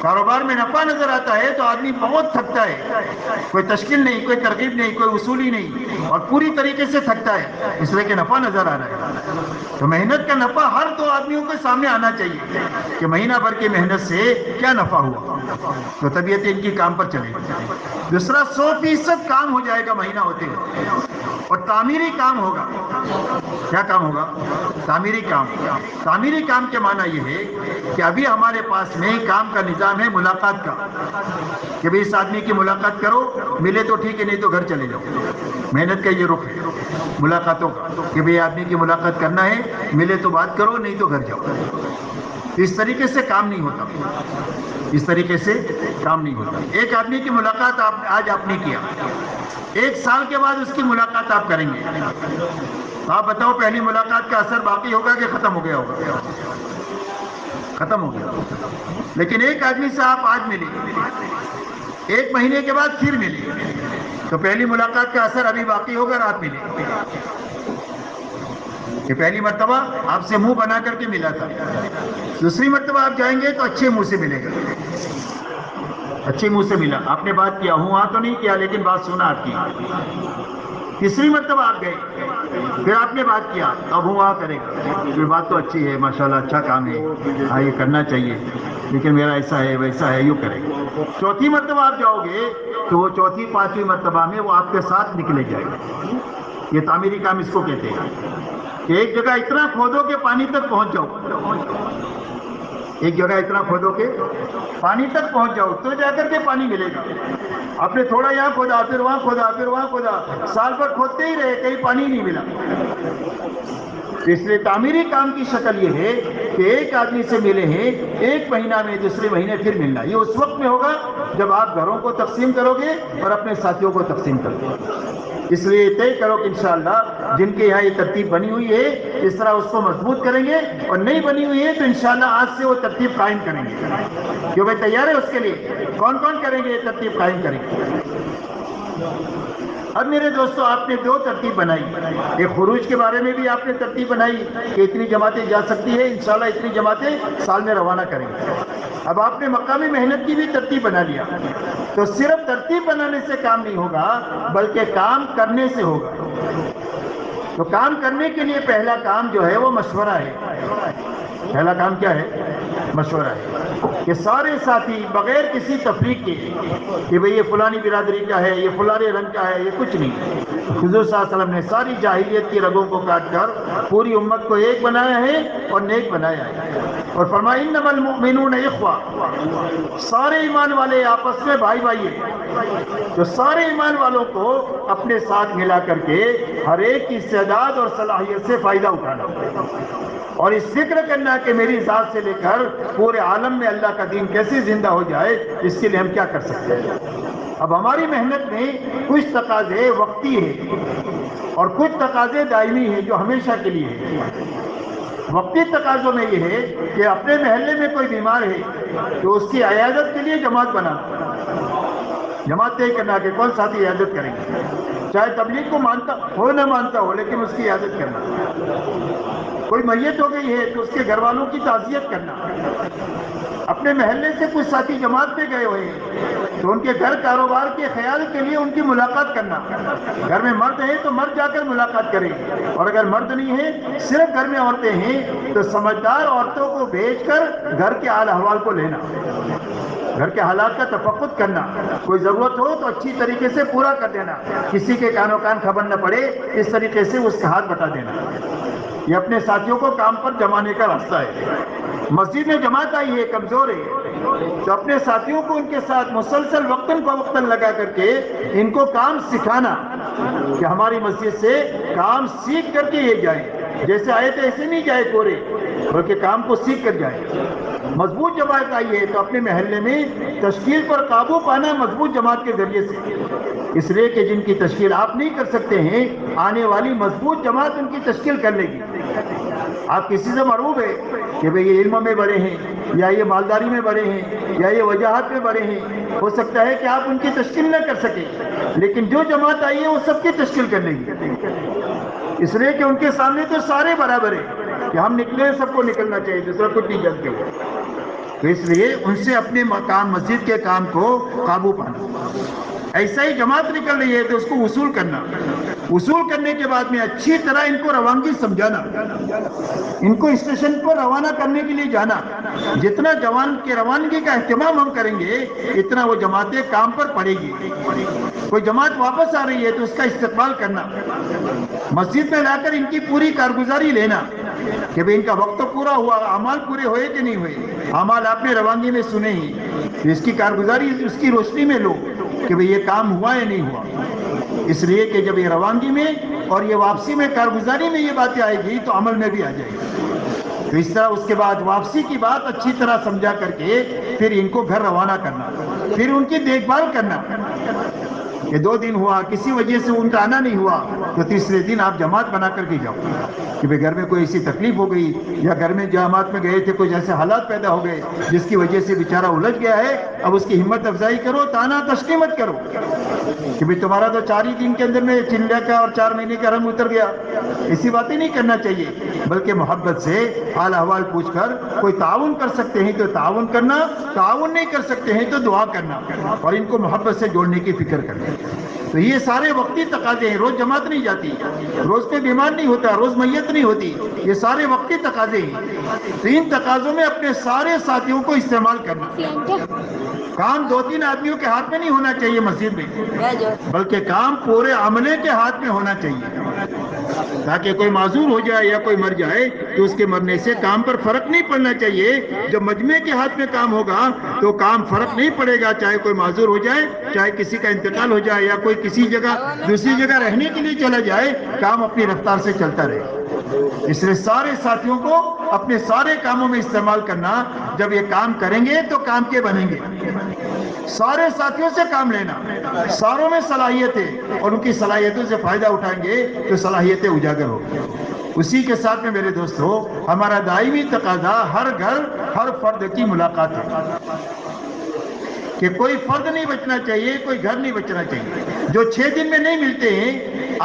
کاروبار میں نفع نظر آتا ہے تو آدمی بہت تھکتا ہے، کوئی تشکیل نہیں، کوئی ترغیب نہیں، کوئی وصولی نہیں، اور پوری طریقے سے تھکتا ہے، اس لیے کہ نفع نظر آ رہا ہے. تو محنت کا نفع ہر 2 آدمیوں کے سامنے آنا چاہیے کہ مہینہ بھر کی محنت سے کیا نفع ہوا، تو طبیعت ان کی کام پر چلے گی. دوسرا 100% کام ہو جائے گا مہینہ ہوتے ہوئے، اور تعمیری کام ہوگا. کیا کام ہوگا؟ تعمیری کام. تعمیری کام کے معنی یہ ہے کہ ابھی ہمارے پاس میں کام کا نظام ہے ملاقات کا، کہ بھئی اس آدمی کی ملاقات کرو، ملے تو ٹھیک ہے نہیں تو گھر چلے جاؤ. محنت کا یہ رخ ہے ملاقاتوں کا کہ بھئی آدمی کی ملاقات کرنا ہے، ملے تو بات کرو نہیں تو گھر جاؤ. اس طریقے سے کام نہیں ہوتا، اس طریقے سے کام نہیں ہوتا. ایک آدمی کی ملاقات آج آپ نے کیا، 1 سال کے بعد اس کی ملاقات آپ کریں گے، تو آپ بتاؤ پہلی ملاقات کا اثر باقی ہوگا کہ ختم ہو گیا ہوگا؟ ختم ہو گیا. لیکن ایک آدمی سے آپ آج ملے، 1 مہینے کے بعد پھر ملے، تو پہلی ملاقات کا اثر ابھی باقی ہوگا. رات ملے کہ پہلی مرتبہ آپ سے منہ بنا کر کے ملا تھا، دوسری مرتبہ آپ جائیں گے تو اچھے منہ سے ملے گا، اچھے منہ سے ملا، آپ نے بات کیا، ہوں ہاں تو نہیں کیا لیکن بات سنا آپ کی. تیسری مرتبہ آپ گئے، پھر آپ نے بات کیا، اب ہوں ہاں کرے گا، یہ بات تو اچھی ہے، ماشاءاللہ اچھا کام ہے، ہاں یہ کرنا چاہیے، لیکن میرا ایسا ہے ویسا ہے، یوں کرے گا. چوتھی مرتبہ آپ جاؤ گے تو وہ چوتھی 5ویں مرتبہ میں وہ آپ کے ساتھ نکلے جائے گا. یہ تعمیری کام اس کو کہتے ہیں کہ ایک جگہ اتنا کھودو کہ پانی تک پہنچ جاؤ، ایک جگہ اتنا کھودو کہ پانی تک پہنچ جاؤ تو جا کر کے پانی ملے گا. آپ نے تھوڑا یہاں کھودا، پھر وہاں کھودا، پھر وہاں کھودا، سال بھر کھودتے ہی رہے، کہیں پانی نہیں ملا. اس لیے تعمیری کام کی شکل یہ ہے کہ ایک آدمی سے ملے ہیں 1 مہینہ میں، دوسرے مہینے پھر ملنا. یہ اس وقت میں ہوگا جب آپ گھروں کو تقسیم کرو گے اور اپنے ساتھیوں کو تقسیم کرو گے. اس لیے طے کرو کہ انشاءاللہ جن کے یہاں یہ ترتیب بنی ہوئی ہے اس طرح اس کو مضبوط کریں گے، اور نہیں بنی ہوئی ہے تو انشاءاللہ آج سے وہ ترتیب قائم کریں گے. جو بھائی تیار ہے اس کے لیے کون کون کریں گے یہ ترتیب قائم کریں گے؟ اب میرے دوستو آپ نے 2 ترتیب بنائی. ایک خروج کے بارے میں بھی آپ نے ترتیب بنائی کہ اتنی جماعتیں جا سکتی ہے، انشاءاللہ اتنی جماعتیں سال میں روانہ کریں گے. اب آپ نے مقامی محنت کی بھی ترتیب بنا لیا. تو صرف ترتیب بنانے سے کام نہیں ہوگا بلکہ کام کرنے سے ہوگا. تو کام کرنے کے لیے پہلا کام جو ہے وہ مشورہ ہے. پہلا کام کیا ہے؟ مشورہ ہے کہ سارے ساتھی بغیر کسی تفریق کے کہ بھئی یہ فلانی برادری کا ہے، یہ فلانے رنگ کا ہے، یہ کچھ نہیں. حضور صلی اللہ علیہ وسلم نے ساری جاہلیت کی رگوں کو کاٹ کر پوری امت کو ایک بنایا ہے اور نیک بنایا ہے. اور فرمایا انما المؤمنون اخوہ، سارے ایمان والے آپس میں بھائی بھائی ہیں. تو سارے ایمان والوں کو اپنے ساتھ ملا کر کے ہر ایک کی استعداد اور صلاحیت سے فائدہ اٹھانا اور اس فکر کرنا کہ میری ذات سے لے کر پورے عالم میں اللہ کا دین کیسے زندہ ہو جائے، اس کے لیے ہم کیا کر سکتے ہیں. اب ہماری محنت میں کچھ تقاضے وقتی ہیں اور کچھ تقاضے دائمی ہیں جو ہمیشہ کے لیے ہیں. وقتی تقاضوں میں یہ ہے کہ اپنے محلے میں کوئی بیمار ہے تو اس کی عیادت کے لیے جماعت بنانا، جماعت طے کرنا کہ کون ساتھی عیادت کریں گے، چاہے تبلیغ کو مانتا ہو نہ مانتا ہو لیکن اس کی عیادت کرنا. کوئی میت ہو گئی ہے تو اس کے گھر والوں کی تعزیت کرنا. اپنے محلے سے کچھ ساتھی جماعت پہ گئے ہوئے ہیں تو ان کے گھر کاروبار کے خیال کے لیے ان کی ملاقات کرنا. گھر میں مرد ہیں تو مرد جا کر ملاقات کریں، اور اگر مرد نہیں ہے صرف گھر میں عورتیں ہیں تو سمجھدار عورتوں کو بھیج کر گھر کے حال احوال کو لینا، گھر کے حالات کا تفقد کرنا. کوئی ضرورت ہو تو اچھی طریقے سے پورا کر دینا، کسی کے کانوں کان خبر نہ پڑے اس طریقے سے اس کا ہاتھ بٹا دینا. یہ اپنے ساتھیوں کو کام پر جمانے کا راستہ ہے. مسجد میں جماعت آئی ہے، کمزور ہے، تو اپنے ساتھیوں کو ان کے ساتھ مسلسل وقتاً فوقتاً لگا کر کے ان کو کام سکھانا کہ ہماری مسجد سے کام سیکھ کر کے یہ جائیں. جیسے آئے تھے ایسے نہیں جائے کورے، بلکہ کام کو سیکھ کر جائیں. مضبوط جماعت آئی ہے تو اپنے محلے میں تشکیل پر قابو پانا مضبوط جماعت کے ذریعے سے، اس لیے کہ جن کی تشکیل آپ نہیں کر سکتے ہیں آنے والی مضبوط جماعت ان کی تشکیل کر لے گی. آپ کسی سے معروف ہے کہ بھئی یہ علم میں بڑے ہیں یا یہ مالداری میں بڑے ہیں یا یہ وجاہت میں بڑے ہیں، ہو سکتا ہے کہ آپ ان کی تشکیل نہ کر سکیں لیکن جو جماعت آئی ہے وہ سب کی تشکیل کر لے گی. اس لیے کہ ان کے سامنے تو سارے برابر ہیں کہ ہم نکلے سب کو نکلنا چاہیے، دوسرا کچھ نہیں جانتے ہو. تو اس لیے ان سے اپنے کام مسجد کے کام کو قابو پانا. ایسا ہی جماعت نکل رہی ہے تو اس کو وصول کرنا، وصول کرنے کے بعد میں اچھی طرح ان کو روانگی سمجھانا، ان کو اسٹیشن پر روانہ کرنے کے لیے جانا. جتنا جوان کے روانگی کا اہتمام ہم کریں گے اتنا وہ جماعتیں کام پر پڑے گی. کوئی جماعت واپس آ رہی ہے تو اس کا استقبال کرنا، مسجد میں لا کر ان کی پوری کارگزاری لینا کہ بھئی ان کا وقت تو پورا ہوا، اعمال پورے ہوئے کہ نہیں ہوئے. اعمال آپ نے روانگی میں سنے ہی، اس کی کارگزاری اس کی روشنی میں لو کہ بھئی یہ کام ہوا یا نہیں ہوا. اس لیے کہ جب یہ روانگی میں اور یہ واپسی میں کارگزاری میں یہ باتیں آئے گی تو عمل میں بھی آ جائے گی. تو اس طرح اس کے بعد واپسی کی بات اچھی طرح سمجھا کر کے پھر ان کو گھر روانہ کرنا، پھر ان کی دیکھ بھال کرنا کہ 2 دن ہوا کسی وجہ سے ان کا آنا نہیں ہوا تو تیسرے دن آپ جماعت بنا کر کے جاؤ کہ بھئی گھر میں کوئی ایسی تکلیف ہو گئی یا گھر میں جماعت میں گئے تھے کوئی ایسے حالات پیدا ہو گئے جس کی وجہ سے بیچارہ الجھ گیا ہے. اب اس کی ہمت افزائی کرو، تانا تشنی مت کرو کہ بھئی تمہارا تو 4 ہی دن کے اندر میں چلے کا اور 4 مہینے کا رنگ اتر گیا. ایسی باتیں نہیں کرنا چاہیے، بلکہ محبت سے حال احوال پوچھ کر کوئی تعاون کر سکتے ہیں تو تعاون کرنا، تعاون نہیں کر سکتے ہیں تو دعا کرنا اور ان کو محبت سے جوڑنے کی فکر کرنا. تو یہ سارے وقتی تقاضے ہیں. روز جماعت نہیں جاتی، روز پہ بیمار نہیں ہوتا، روز میت نہیں ہوتی، یہ سارے وقتی تقاضے ہیں. تو ان تقاضوں میں اپنے سارے ساتھیوں کو استعمال کرنا. کام 2-3 آدمیوں کے ہاتھ میں نہیں ہونا چاہیے مسجد میں، بلکہ کام پورے عملے کے ہاتھ میں ہونا چاہیے تاکہ کوئی معذور ہو جائے یا کوئی مر جائے تو اس کے مرنے سے کام پر فرق نہیں پڑنا چاہیے. جب مجمع کے ہاتھ میں کام ہوگا تو کام فرق نہیں پڑے گا، چاہے کوئی معذور ہو جائے، چاہے کسی کا انتقال ہو جائے یا کوئی کسی جگہ دوسری جگہ رہنے کے لیے چلا جائے، کام اپنی رفتار سے چلتا رہے. اس لیے سارے ساتھیوں کو اپنے سارے کاموں میں استعمال کرنا. جب یہ کام کریں گے تو کام کے بنیں گے. سارے ساتھیوں سے کام لینا، ساروں میں صلاحیت ہے اور ان کی صلاحیتوں سے فائدہ اٹھائیں گے تو صلاحیتیں اجاگر ہوگی. اسی کے ساتھ میں میرے دوستو ہمارا دائمی تقاضا ہر گھر ہر فرد کی ملاقات ہے کہ کوئی فرد نہیں بچنا چاہیے، کوئی گھر نہیں بچنا چاہیے. جو 6 دن میں نہیں ملتے ہیں،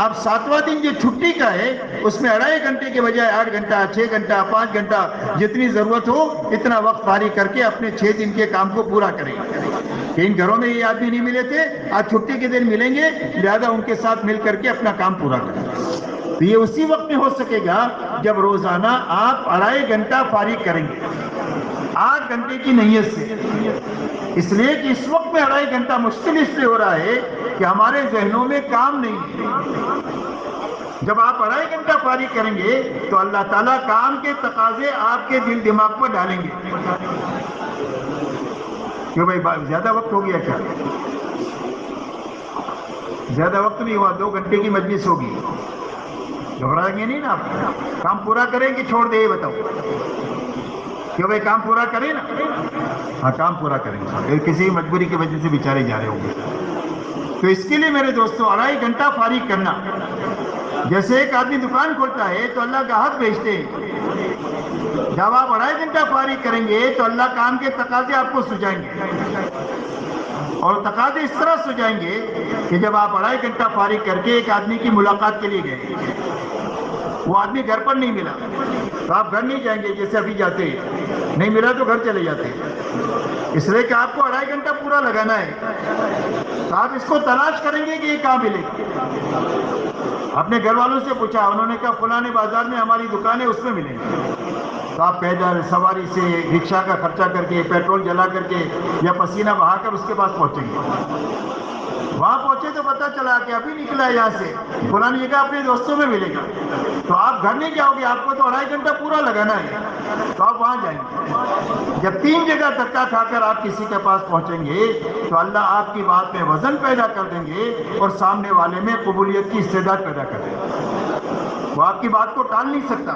آپ 7واں دن جو چھٹی کا ہے اس میں 2.5 گھنٹے کے بجائے 8 گھنٹہ 6 گھنٹہ 5 گھنٹہ جتنی ضرورت ہو اتنا وقت فارغ کر کے اپنے 6 دن کے کام کو پورا کریں. کہ ان گھروں میں یہ آدمی نہیں ملے تھے، آج چھٹی کے دن ملیں گے، لہذا ان کے ساتھ مل کر کے اپنا کام پورا کریں. تو یہ اسی وقت میں ہو سکے گا جب روزانہ آپ 2.5 گھنٹہ فارغ کریں گے 8 گھنٹے کی نیت سے. اس لیے کہ اس وقت میں 2.5 گھنٹہ مشکل اس لیے ہو رہا ہے کہ ہمارے ذہنوں میں کام نہیں ہے. جب آپ 2.5 گھنٹہ فارغ کریں گے تو اللہ تعالیٰ کام کے تقاضے آپ کے دل دماغ پر ڈالیں گے. کیوں بھائی زیادہ وقت ہو گیا کیا؟ زیادہ وقت نہیں ہوا، 2 گھنٹے کی مجلس ہوگی. گھبرائیں گے نہیں نا آپ؟ کام پورا کریں کہ چھوڑ دیں یہ بتاؤ. کیوں بھائی کام پورا کریں نا؟ ہاں کام پورا کریں گے، کسی مجبوری کی وجہ سے بیچارے جا رہے ہوں گے. تو اس کے لیے میرے دوستوں 2.5 گھنٹہ فارغ کرنا، جیسے ایک آدمی دکان کھولتا ہے تو اللہ کا حق بھیجتے ہیں. جب آپ 2.5 گھنٹہ فارغ کریں گے تو اللہ کام کے تقاضے آپ کو سجائیں گے. اور تقاضے اس طرح سجائیں گے کہ جب آپ 2.5 گھنٹہ فارغ کر کے ایک آدمی کی ملاقات کے لیے گئے، وہ آدمی گھر پر نہیں ملا تو آپ گھر نہیں جائیں گے جیسے ابھی جاتے ہیں، نہیں ملا تو گھر چلے جاتے ہیں. اس لیے کہ آپ کو 2.5 گھنٹہ پورا لگانا ہے تو آپ اس کو تلاش کریں گے کہ یہ کہاں ملے گا. اپنے گھر والوں سے پوچھا، انہوں نے کہا فلاں بازار میں ہماری دکان ہے اس میں ملیں گے. تو آپ پیدل سواری سے رکشہ کا خرچہ کر کے پیٹرول جلا کر کے یا پسینہ بہا کر اس کے پاس پہنچیں گے. وہاں پہنچے تو پتہ چلا کہ ابھی نکلا ہے یہاں سے فلاں جگہ اپنے دوستوں میں ملے گا. تو آپ گھر نہیں جاؤ گے، آپ کو تو 2.5 گھنٹہ پورا لگانا ہے تو آپ وہاں جائیں گے. جب 3 جگہ دھکا کھا کر آپ کسی کے پاس پہنچیں گے تو اللہ آپ کی بات میں وزن پیدا کر دیں گے اور سامنے والے میں قبولیت کی استعداد پیدا کر دیں گے. وہ آپ کی بات کو ٹال نہیں سکتا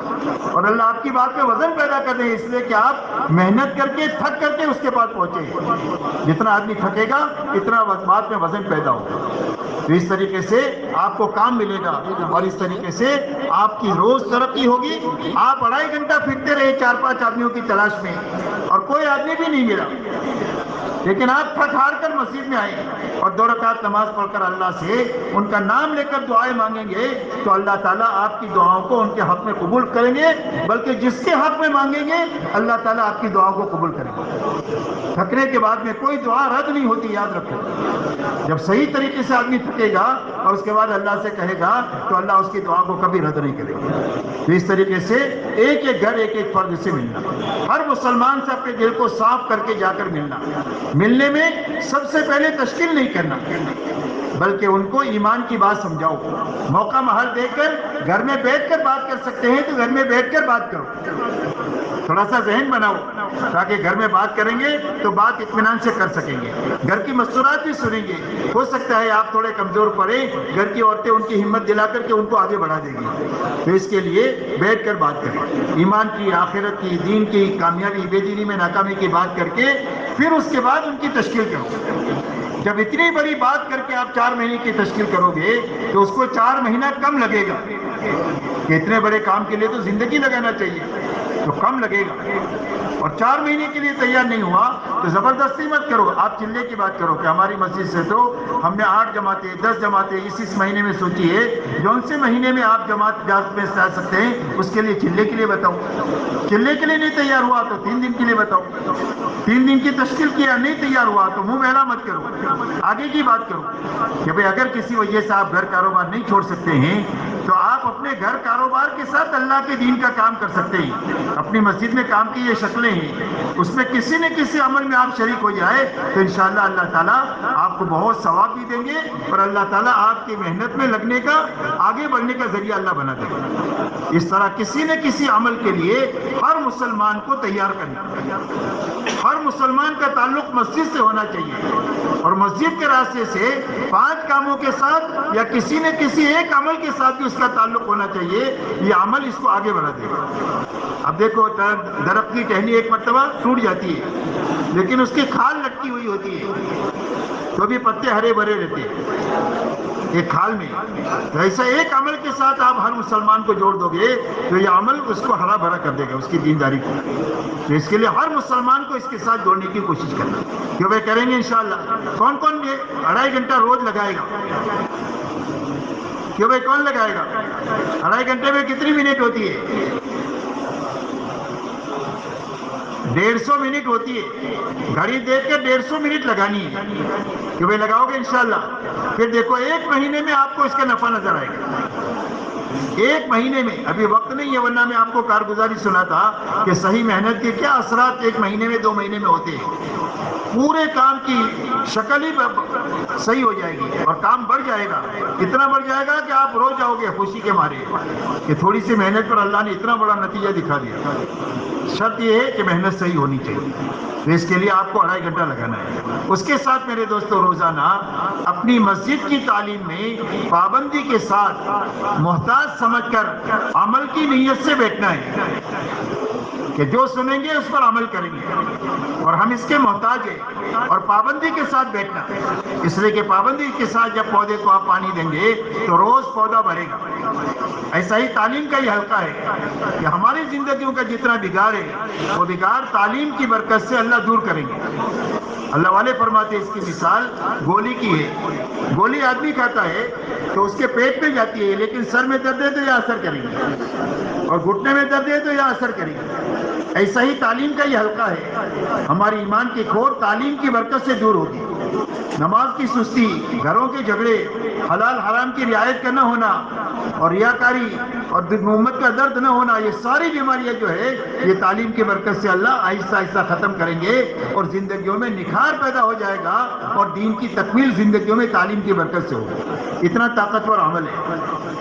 اور اللہ آپ کی بات میں وزن پیدا کر دیں، اس لیے کہ آپ محنت کر کے تھک کر کے اس کے پاس پہنچے. جتنا آدمی تھکے گا اتنا بات میں وزن پیدا ہوگا. تو اس طریقے سے آپ کو کام ملے گا اور اس طریقے سے آپ کی روز ترقی ہوگی. آپ 2.5 گھنٹہ پھرتے رہے 4-5 آدمیوں کی تلاش میں اور کوئی آدمی بھی نہیں ملا، لیکن آپ تھک ہار کر مسجد میں آئے اور 2 رکعت نماز پڑھ کر اللہ سے ان کا نام لے کر دعائیں مانگیں گے تو اللہ تعالیٰ آپ کی دعاؤں کو ان کے حق میں قبول کریں گے، بلکہ جس کے حق میں مانگیں گے اللہ تعالیٰ آپ کی دعاؤں کو قبول کریں گے. تھکنے کے بعد میں کوئی دعا رد نہیں ہوتی، یاد رکھو. جب صحیح طریقے سے آدمی تھکے گا اور اس کے بعد اللہ سے کہے گا تو اللہ اس کی دعا کو کبھی رد نہیں کرے گا. تو اس طریقے سے ایک ایک گھر ایک ایک فرد سے ملنا، ہر مسلمان سے اپنے دل کو صاف کر کے جا کر ملنا. ملنے میں سب سے پہلے تشکیل نہیں کرنا بلکہ ان کو ایمان کی بات سمجھاؤ. موقع محل دے کر گھر میں بیٹھ کر بات کر سکتے ہیں تو گھر میں بیٹھ کر بات کرو. تھوڑا سا ذہن بناؤ تاکہ گھر میں بات کریں گے تو بات اطمینان سے کر سکیں گے. گھر کی مستورات بھی سنیں گے. ہو سکتا ہے آپ تھوڑے کمزور پڑے، گھر کی عورتیں ان کی ہمت دلا کر کے ان کو آگے بڑھا دیں گی. تو اس کے لیے بیٹھ کر بات کریں، ایمان کی، آخرت کی، دین کی، کامیابی بے دینی میں ناکامی کی بات کر کے پھر اس کے بعد ان کی تشکیل کرو. جب اتنی بڑی بات کر کے آپ 4 مہینے کی تشکیل کرو گے تو اس کو 4 مہینہ کم لگے گا کہ اتنے بڑے کام کے لیے تو زندگی لگانا چاہیے، تو کم لگے گا. اور 4 مہینے کے لیے تیار نہیں ہوا تو زبردستی مت کرو. آپ چلے کی بات کرو کہ ہماری مسجد سے تو ہم نے 8 جماعتیں 10 جماعتیں اس مہینے میں سوچی ہے، جون سے مہینے میں آپ جماعت میں جا سکتے ہیں اس کے لیے چلے کے لیے بتاؤ. چلے کے لیے نہیں تیار ہوا تو 3 دن کے لیے بتاؤ. 3 دن کی تشکیل کیا نہیں تیار ہوا تو منہ میلا مت کرو، آگے کی بات کرو کہ بھئی اگر کسی وجہ سے آپ گھر کاروبار نہیں چھوڑ سکتے ہیں تو آپ اپنے گھر کاروبار کے ساتھ اللہ کے دین کا کام کر سکتے ہیں. اپنی مسجد میں کام کی یہ شکلیں ہیں، اس میں کسی نہ کسی عمل میں آپ شریک ہو جائے تو انشاءاللہ اللہ تعالیٰ آپ کو بہت ثواب بھی دیں گے اور اللہ تعالیٰ آپ کی محنت میں لگنے کا، آگے بڑھنے کا ذریعہ اللہ بنا دے گا. اس طرح کسی نہ کسی عمل کے لیے ہر مسلمان کو تیار کرنا. ہر مسلمان کا تعلق مسجد سے ہونا چاہیے اور مسجد کے راستے سے 5 کاموں کے ساتھ یا کسی نہ کسی ایک عمل کے ساتھ بھی اس کا تعلق ہونا چاہیے. یہ عمل اس کو آگے بڑھا دے گا. اب دیکھو درخت کی ٹہنی ایک مرتبہ ٹوٹ جاتی ہے لیکن اس کی کھال لٹکی ہوئی ہوتی ہے تو بھی پتے ہرے بھرے رہتے ہیں. ایک کھال میں. تو ایسا ایک عمل کے ساتھ آپ ہر مسلمان کو جوڑ دو گے تو یہ عمل اس کو ہرا بھرا کر دے گا اس کی دینداری کو. تو اس کے لیے ہر مسلمان کو اس کے ساتھ جوڑنے کی کوشش کرنا. کیوں بھائی کریں گے انشاءاللہ. کون کون یہ 2.5 گھنٹہ روز لگائے گا؟ کیوں بھائی کون لگائے گا؟ 2.5 گھنٹے میں کتنی منٹ ہوتی ہے؟ 150 منٹ ہوتی ہے. گھڑی دیکھ کے 150 منٹ لگانی ہے. کہ بھائی لگاؤ گے انشاءاللہ. پھر دیکھو 1 مہینے میں آپ کو اس کا نفع نظر آئے گا. 1 مہینے میں. ابھی وقت نہیں ہے ورنہ میں آپ کو کارگزاری سنا تھا کہ صحیح محنت کے کیا اثرات 1 مہینے میں 2 مہینے میں ہوتے ہیں. پورے کام کی شکل ہی صحیح ہو جائے گی اور کام بڑھ جائے گا. اتنا بڑھ جائے گا کہ آپ رو جاؤ گے خوشی کے مارے کہ تھوڑی سی محنت پر اللہ نے اتنا بڑا نتیجہ دکھا دیا. شرط یہ ہے کہ محنت صحیح ہونی چاہیے. تو اس کے لیے آپ کو 2.5 گھنٹہ لگانا ہے. اس کے ساتھ میرے دوستو روزانہ اپنی مسجد کی تعلیم میں پابندی کے ساتھ محتاج سمجھ کر عمل کی نیت سے بیٹھنا ہے کہ جو سنیں گے اس پر عمل کریں گے اور ہم اس کے محتاج ہیں. اور پابندی کے ساتھ بیٹھنا اس لیے کہ پابندی کے ساتھ جب پودے کو آپ پانی دیں گے تو روز پودا بڑھے گا. ایسا ہی تعلیم کا یہ حلقہ ہے کہ ہماری زندگیوں کا جتنا بگاڑ ہے وہ بگاڑ تعلیم کی برکت سے اللہ دور کریں گے. اللہ والے فرماتے ہیں اس کی مثال گولی کی ہے. گولی آدمی کھاتا ہے تو اس کے پیٹ میں جاتی ہے لیکن سر میں درد ہے تو یہ اثر کرے گی اور گھٹنے میں درد ہے تو یہ اثر کرے گی. ایسا ہی تعلیم کا یہ حلقہ ہے. ہماری ایمان کی کھوڑ تعلیم کی برکت سے دور ہوگی. نماز کی سستی, گھروں کے جھگڑے, حلال حرام کی رعایت کا نہ ہونا اور ریاکاری اور امت کا درد نہ ہونا, یہ ساری بیماریاں جو ہے یہ تعلیم کی برکت سے اللہ آہستہ آہستہ ختم کریں گے اور زندگیوں میں نکھار پیدا ہو جائے گا اور دین کی تکمیل زندگیوں میں تعلیم کی برکت سے ہوگی. اتنا طاقتور عمل ہے.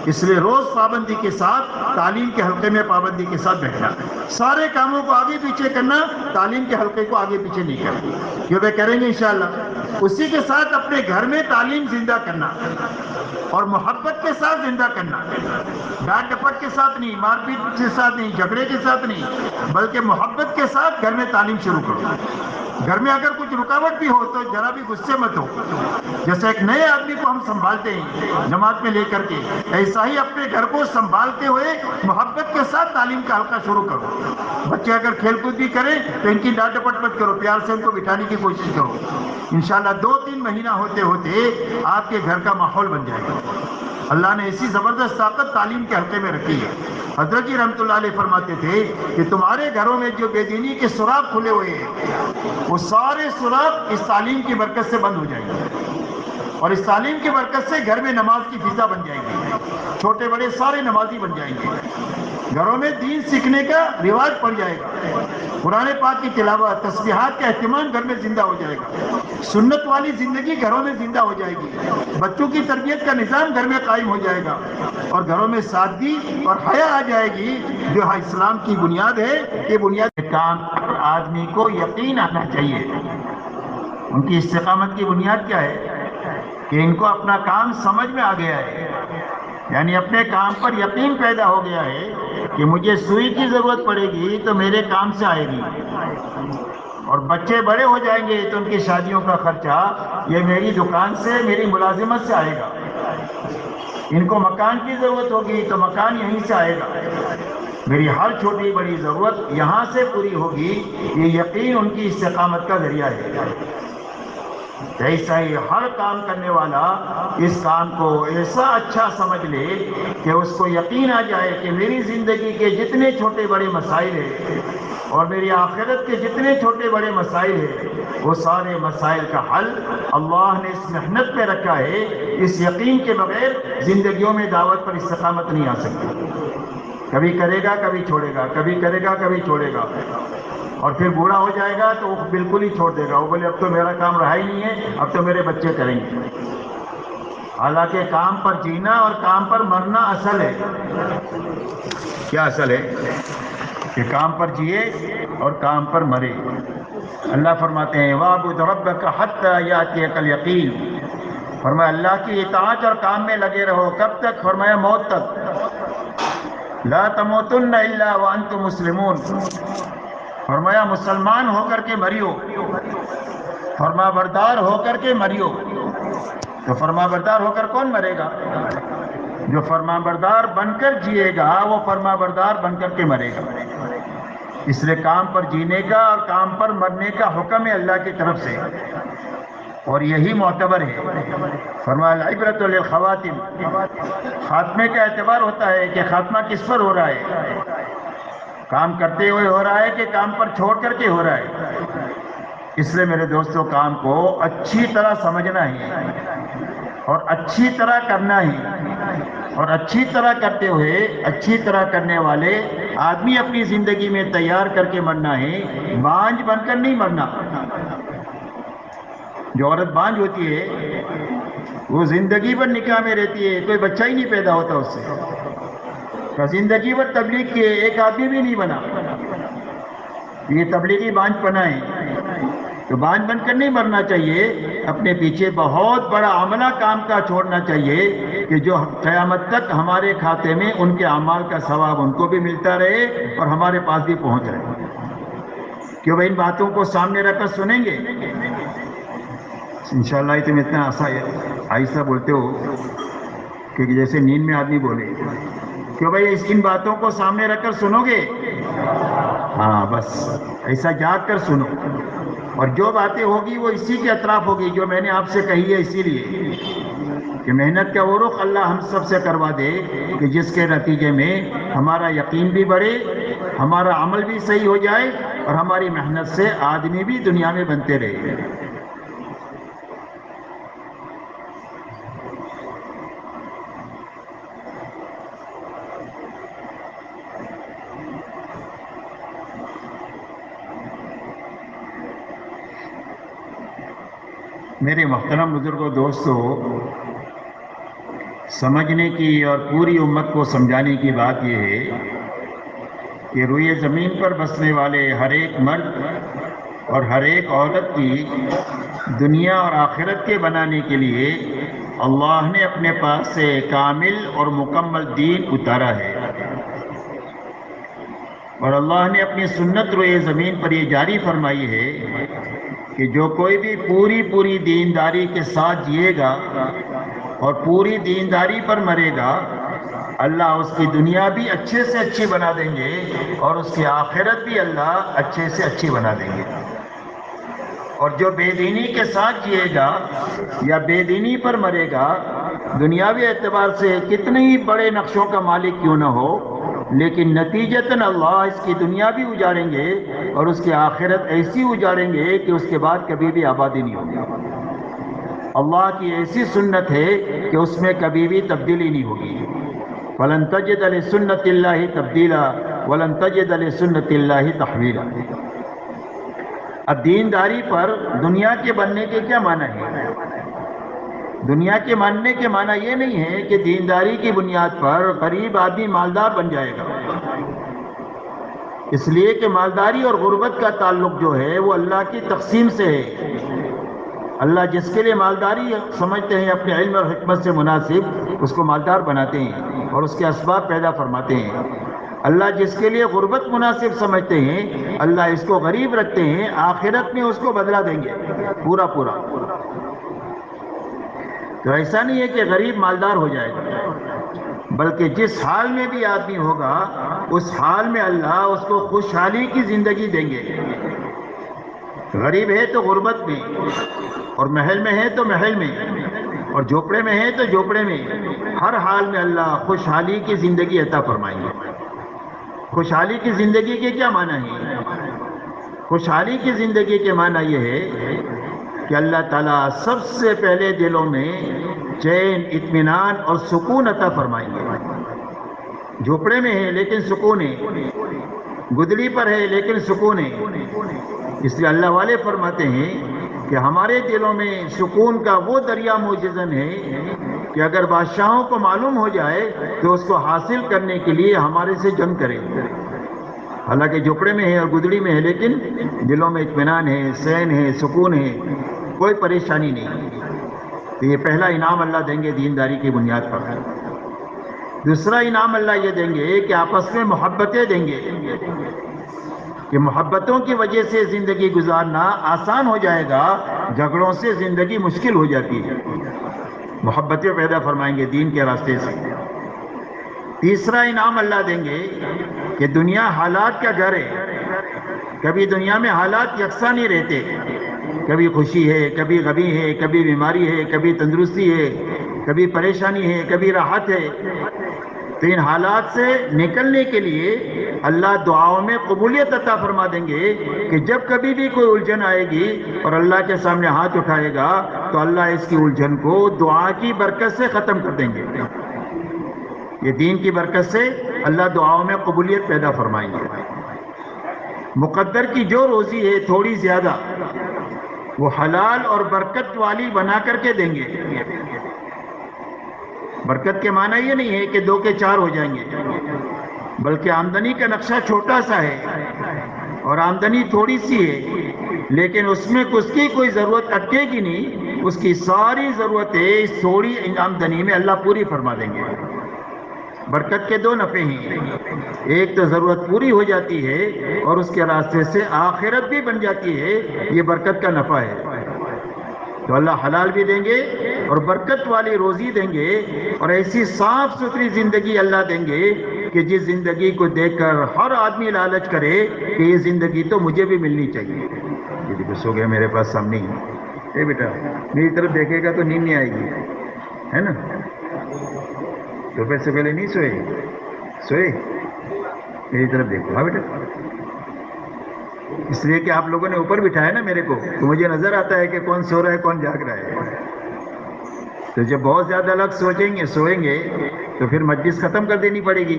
اس لیے روز پابندی کے ساتھ تعلیم کے حلقے میں پابندی کے ساتھ بیٹھنا, سارے کاموں کو آگے پیچھے کرنا, تعلیم کے حلقے کو آگے پیچھے نہیں کرنا. کیوں بھائی کریں گے انشاءاللہ. اسی کے ساتھ اپنے گھر میں تعلیم زندہ کرنا اور محبت کے ساتھ زندہ کرنا. ڈانٹ ڈپٹ کے ساتھ نہیں, مار پیٹ کے ساتھ نہیں, جھگڑے کے ساتھ نہیں, بلکہ محبت کے ساتھ گھر میں تعلیم شروع کرو. گھر میں اگر کچھ رکاوٹ بھی ہو تو ذرا بھی غصے مت ہو. جیسے ایک نئے آدمی کو ہم سنبھالتے ہیں جماعت میں لے کر کے, ایسا ہی اپنے گھر کو سنبھالتے ہوئے محبت کے ساتھ تعلیم کا حلقہ شروع کرو. بچے اگر کھیل کود بھی کریں تو ان کی ڈانٹ ڈپٹ مت کرو, پیار سے ان کو بٹھانے کی کوشش کرو. انشاءاللہ 2-3 مہینہ ہوتے ہوتے آپ کے گھر کا ماحول بن جائے گا. اللہ نے ایسی زبردست طاقت تعلیم کے حلقے میں رکھی ہے. حضرت جی رحمۃ اللہ علیہ فرماتے تھے کہ تمہارے گھروں میں جو بے دینی کے سراغ کھلے ہوئے ہیں وہ سارے سراغ اس تعلیم کی برکت سے بند ہو جائیں گے اور اس تعلیم کی برکت سے گھر میں نماز کی فضا بن جائے گی. چھوٹے بڑے سارے نمازی بن جائیں گے. گھروں میں دین سیکھنے کا رواج پڑ جائے گا. قرآن پاک کی تلاوت, تسبیحات کا اہتمام گھر میں زندہ ہو جائے گا. سنت والی زندگی گھروں میں زندہ ہو جائے گی. بچوں کی تربیت کا نظام گھر میں قائم ہو جائے گا اور گھروں میں سادگی اور حیا آ جائے گی جو اسلام کی بنیاد ہے. یہ بنیاد کام آدمی کو یقین آنا چاہیے. ان کی استقامت کی بنیاد کیا ہے کہ ان کو اپنا کام سمجھ میں آ گیا ہے, یعنی اپنے کام پر یقین پیدا ہو گیا ہے کہ مجھے سوئی کی ضرورت پڑے گی تو میرے کام سے آئے گی, اور بچے بڑے ہو جائیں گے تو ان کی شادیوں کا خرچہ یہ میری دکان سے, میری ملازمت سے آئے گا. ان کو مکان کی ضرورت ہوگی تو مکان یہیں سے آئے گا. میری ہر چھوٹی بڑی ضرورت یہاں سے پوری ہوگی. یہ یقین ان کی استقامت کا ذریعہ ہے. ایسا ہی ہر کام کرنے والا اس کام کو ایسا اچھا سمجھ لے کہ اس کو یقین آ جائے کہ میری زندگی کے جتنے چھوٹے بڑے مسائل ہیں اور میری آخرت کے جتنے چھوٹے بڑے مسائل ہیں وہ سارے مسائل کا حل اللہ نے اس محنت پہ رکھا ہے. اس یقین کے بغیر زندگیوں میں دعوت پر استقامت نہیں آ سکتی. کبھی کرے گا کبھی چھوڑے گا, کبھی کرے گا کبھی چھوڑے گا, اور پھر بوڑھا ہو جائے گا تو وہ بالکل ہی چھوڑ دے گا. وہ بولے اب تو میرا کام رہا ہی نہیں ہے, اب تو میرے بچے کریں گے. حالانکہ کام پر جینا اور کام پر مرنا اصل ہے. کیا اصل ہے کہ کام پر جیے اور کام پر مرے. اللہ فرماتے ہیں وَاعْبُدْ رَبَّكَ حَتَّى يَأْتِيَكَ الْيَقِينُ. فرمایا اللہ کی اطاعت اور کام میں لگے رہو. کب تک؟ فرمایا موت تک. لا تموتن الا وانتم مسلمون. فرمایا مسلمان ہو کر کے مریو, فرما بردار ہو کر کے مریو. تو فرما بردار ہو کر کون مرے گا؟ جو فرما بردار بن کر جیے گا وہ فرما بردار بن کر کے مرے گا. اس لیے کام پر جینے کا اور کام پر مرنے کا حکم ہے اللہ کی طرف سے، اور یہی معتبر ہے. فرمایا العبرۃ للخواتم، خاتمے کا اعتبار ہوتا ہے کہ خاتمہ کس پر ہو رہا ہے، کام کرتے ہوئے ہو رہا ہے کہ کام پر چھوڑ کر کے ہو رہا ہے. اس لیے میرے دوستوں کام کو اچھی طرح سمجھنا ہے اور اچھی طرح کرنا ہے، اور اچھی طرح کرتے ہوئے اچھی طرح کرنے والے آدمی اپنی زندگی میں تیار کر کے مرنا ہے، بانجھ بن کر نہیں مرنا. جو عورت بانجھ ہوتی ہے وہ زندگی بھر نکاح میں رہتی ہے، کوئی بچہ ہی نہیں پیدا ہوتا اس سے، زندگی بھر تبلیغ کیے ایک آدمی بھی نہیں بنا. یہ تبلیغی بانجھ پنا ہے. تو بانجھ بن کر نہیں مرنا چاہیے، اپنے پیچھے بہت بڑا عملہ کام کا چھوڑنا چاہیے کہ جو قیامت تک ہمارے کھاتے میں ان کے اعمال کا ثواب ان کو بھی ملتا رہے اور ہمارے پاس بھی پہنچ رہے. کیوں بھائی ان باتوں کو سامنے رکھ کر سنیں گے؟ انشاءاللہ تم اتنا آہستہ بولتے ہو کہ جیسے نیند میں آدمی بولے. کیوں بھائی ان باتوں کو سامنے رکھ کر سنو گے؟ ہاں بس ایسا جاگ کر سنو، اور جو باتیں ہوگی وہ اسی کے اطراف ہوگی جو میں نے آپ سے کہی ہے، اسی لیے کہ محنت کا وہ رخ اللہ ہم سب سے کروا دے کہ جس کے نتیجے میں ہمارا یقین بھی بڑھے، ہمارا عمل بھی صحیح ہو جائے، اور ہماری محنت سے آدمی بھی دنیا میں بنتے رہے. میرے محترم بزرگوں، دوستو، سمجھنے کی اور پوری امت کو سمجھانے کی بات یہ ہے کہ روئے زمین پر بسنے والے ہر ایک مرد اور ہر ایک عورت کی دنیا اور آخرت کے بنانے کے لیے اللہ نے اپنے پاس سے کامل اور مکمل دین اتارا ہے، اور اللہ نے اپنی سنت روئے زمین پر یہ جاری فرمائی ہے کہ جو کوئی بھی پوری دینداری کے ساتھ جیے گا اور پوری دینداری پر مرے گا، اللہ اس کی دنیا بھی اچھے سے اچھی بنا دیں گے اور اس کی آخرت بھی اللہ اچھے سے اچھی بنا دیں گے. اور جو بے دینی کے ساتھ جیے گا یا بے دینی پر مرے گا، دنیاوی اعتبار سے کتنے ہی بڑے نقشوں کا مالک کیوں نہ ہو، لیکن نتیجتاً اللہ اس کی دنیا بھی اجاڑیں گے اور اس کی آخرت ایسی اجاڑیں گے کہ اس کے بعد کبھی بھی آبادی نہیں ہوگی. اللہ کی ایسی سنت ہے کہ اس میں کبھی بھی تبدیلی نہیں ہوگی. وَلَن تَجِدَ لِسُنَّتِ اللَّهِ تَبْدِيلًا وَلَن تَجِدَ لِسُنَّتِ اللَّهِ تَحْوِيلًا. اب دینداری پر دنیا کے بننے کے کیا معنی ہے؟ دنیا کے ماننے کے معنی یہ نہیں ہے کہ دینداری کی بنیاد پر غریب آدمی مالدار بن جائے گا. اس لیے کہ مالداری اور غربت کا تعلق جو ہے وہ اللہ کی تقسیم سے ہے. اللہ جس کے لیے مالداری سمجھتے ہیں اپنے علم اور حکمت سے مناسب، اس کو مالدار بناتے ہیں اور اس کے اسباب پیدا فرماتے ہیں. اللہ جس کے لیے غربت مناسب سمجھتے ہیں، اللہ اس کو غریب رکھتے ہیں، آخرت میں اس کو بدلہ دیں گے پورا. تو ایسا نہیں ہے کہ غریب مالدار ہو جائے گا، بلکہ جس حال میں بھی آدمی ہوگا اس حال میں اللہ اس کو خوشحالی کی زندگی دیں گے. غریب ہے تو غربت میں، اور محل میں ہے تو محل میں، اور جھوپڑے میں ہے تو جھوپڑے میں، ہر حال میں اللہ خوشحالی کی زندگی عطا فرمائیں گے. خوشحالی کی زندگی کے کیا معنی ہے؟ خوشحالی کی زندگی کے معنی یہ ہے کہ اللہ تعالیٰ سب سے پہلے دلوں میں چین، اطمینان اور سکون عطا فرمائیں گے. جھوپڑے میں ہے لیکن سکون ہے، گدڑی پر ہے لیکن سکون ہے. اس لیے اللہ والے فرماتے ہیں کہ ہمارے دلوں میں سکون کا وہ دریا موجزن ہے کہ اگر بادشاہوں کو معلوم ہو جائے تو اس کو حاصل کرنے کے لیے ہمارے سے جنگ کریں. حالانکہ جھوپڑے میں ہے اور گدڑی میں ہے لیکن دلوں میں اطمینان ہے، سین ہے، سکون ہے، کوئی پریشانی نہیں. تو یہ پہلا انعام اللہ دیں گے دینداری کی بنیاد پر. دوسرا انعام اللہ یہ دیں گے کہ آپس میں محبتیں دیں گے کہ محبتوں کی وجہ سے زندگی گزارنا آسان ہو جائے گا، جھگڑوں سے زندگی مشکل ہو جاتی ہے. محبتیں پیدا فرمائیں گے دین کے راستے سے۔ تیسرا انعام اللہ دیں گے کہ دنیا حالات کا گھر ہے، کبھی دنیا میں حالات یکساں نہیں رہتے، کبھی خوشی ہے، کبھی غمی ہے، کبھی بیماری ہے، کبھی تندرستی ہے، کبھی پریشانی ہے، کبھی راحت ہے۔ تو ان حالات سے نکلنے کے لیے اللہ دعاؤں میں قبولیت عطا فرما دیں گے کہ جب کبھی بھی کوئی الجھن آئے گی اور اللہ کے سامنے ہاتھ اٹھائے گا تو اللہ اس کی الجھن کو دعا کی برکت سے ختم کر دیں گے۔ یہ دین کی برکت سے اللہ دعاؤں میں قبولیت پیدا فرمائیں گے۔ مقدر کی جو روزی ہے تھوڑی زیادہ وہ حلال اور برکت والی بنا کر کے دیں گے۔ برکت کے معنی یہ نہیں ہے کہ 2 کے 4 ہو جائیں گے، بلکہ آمدنی کا نقشہ چھوٹا سا ہے اور آمدنی تھوڑی سی ہے، لیکن اس میں اس کی کوئی ضرورت اٹکے گی نہیں، اس کی ساری ضرورتیں اس تھوڑی آمدنی میں اللہ پوری فرما دیں گے۔ برکت کے 2 نفع ہیں، ایک تو ضرورت پوری ہو جاتی ہے اور اس کے راستے سے آخرت بھی بن جاتی ہے، یہ برکت کا نفع ہے۔ تو اللہ حلال بھی دیں گے اور برکت والی روزی دیں گے اور ایسی صاف ستھری زندگی اللہ دیں گے کہ جس زندگی کو دیکھ کر ہر آدمی لالچ کرے کہ یہ زندگی تو مجھے بھی ملنی چاہیے۔ یہ دیکھو سو گیا میرے پاس سامنے ہی، اے بیٹا میری طرف دیکھے گا تو نیند نہیں آئے گی، ہے نا؟ دوپہر سے پہلے نہیں سوئے میری طرف دیکھو۔ ہاں بیٹا، اس لیے کہ آپ لوگوں نے اوپر بٹھایا نا میرے کو، تو مجھے نظر آتا ہے کہ کون سو رہا ہے کون جاگ رہا ہے۔ تو جب بہت زیادہ لوگ سوئیں گے تو پھر مجلس ختم کر دینی پڑے گی،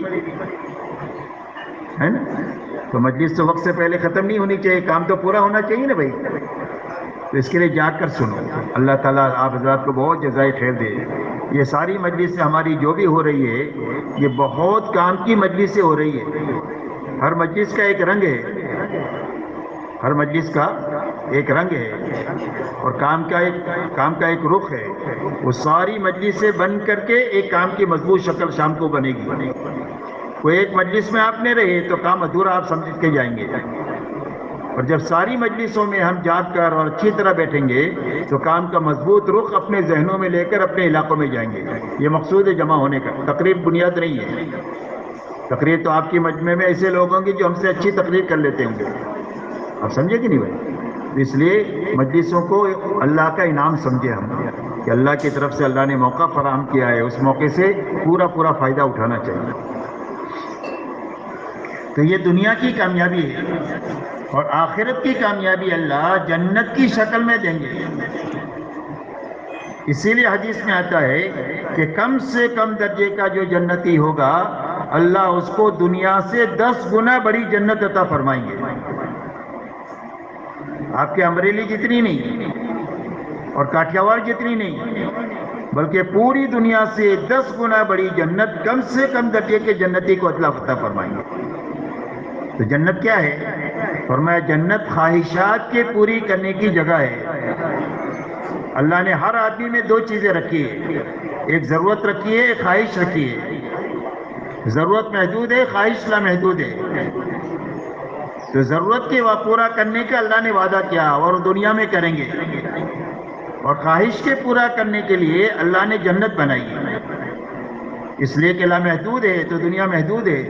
ہے نا؟ تو مجلس تو وقت سے پہلے ختم نہیں ہونی چاہیے، کام تو پورا ہونا چاہیے نا بھائی۔ تو اس کے لیے جاگ کر سنو۔ اللہ تعالیٰ آپ حضرات کو بہت جزائے خیر دے۔ یہ ساری مجلس ہماری جو بھی ہو رہی ہے یہ بہت کام کی مجلس سے ہو رہی ہے۔ ہر مجلس کا ایک رنگ ہے، ہر مجلس کا ایک رنگ ہے اور کام کا ایک رخ ہے۔ وہ ساری مجلس سے بن کر کے ایک کام کی مضبوط شکل شام کو بنے گی۔ کوئی ایک مجلس میں آپ نے رہے تو کام ادھورا آپ سمجھ کے جائیں گے، اور جب ساری مجلسوں میں ہم جاگ کر اور اچھی طرح بیٹھیں گے تو کام کا مضبوط رخ اپنے ذہنوں میں لے کر اپنے علاقوں میں جائیں گے۔ یہ مقصود ہے جمع ہونے کا، تقریب بنیاد نہیں ہے۔ تقریر تو آپ کی مجمع میں ایسے لوگ ہوں گے جو ہم سے اچھی تقریر کر لیتے ہوں گے، آپ سمجھے کہ نہیں بھائی؟ اس لیے مجلسوں کو اللہ کا انعام سمجھے ہم کہ اللہ کی طرف سے اللہ نے موقع فراہم کیا ہے، اس موقع سے پورا فائدہ اٹھانا چاہیے۔ تو یہ دنیا کی کامیابی ہے اور آخرت کی کامیابی اللہ جنت کی شکل میں دیں گے۔ اسی لیے حدیث میں آتا ہے کہ کم سے کم درجے کا جو جنتی ہوگا اللہ اس کو دنیا سے 10 گنا بڑی جنت عطا فرمائیں گے۔ آپ کے امریلی جتنی نہیں اور کاٹھیاواڑ جتنی نہیں، بلکہ پوری دنیا سے 10 گنا بڑی جنت کم سے کم درجے کے جنتی کو عطا فرمائیں گے۔ تو جنت کیا ہے؟ فرمایا جنت خواہشات کے پوری کرنے کی جگہ ہے۔ اللہ نے ہر آدمی میں 2 چیزیں رکھی ہے، ایک ضرورت رکھی ہے، ایک خواہش رکھی ہے۔ ضرورت محدود ہے، خواہش لامحدود ہے۔ تو ضرورت کے پورا کرنے کا اللہ نے وعدہ کیا اور دنیا میں کریں گے، اور خواہش کے پورا کرنے کے لیے اللہ نے جنت بنائی ہے۔ اس لیے کہ لامحدود ہے تو دنیا محدود ہے،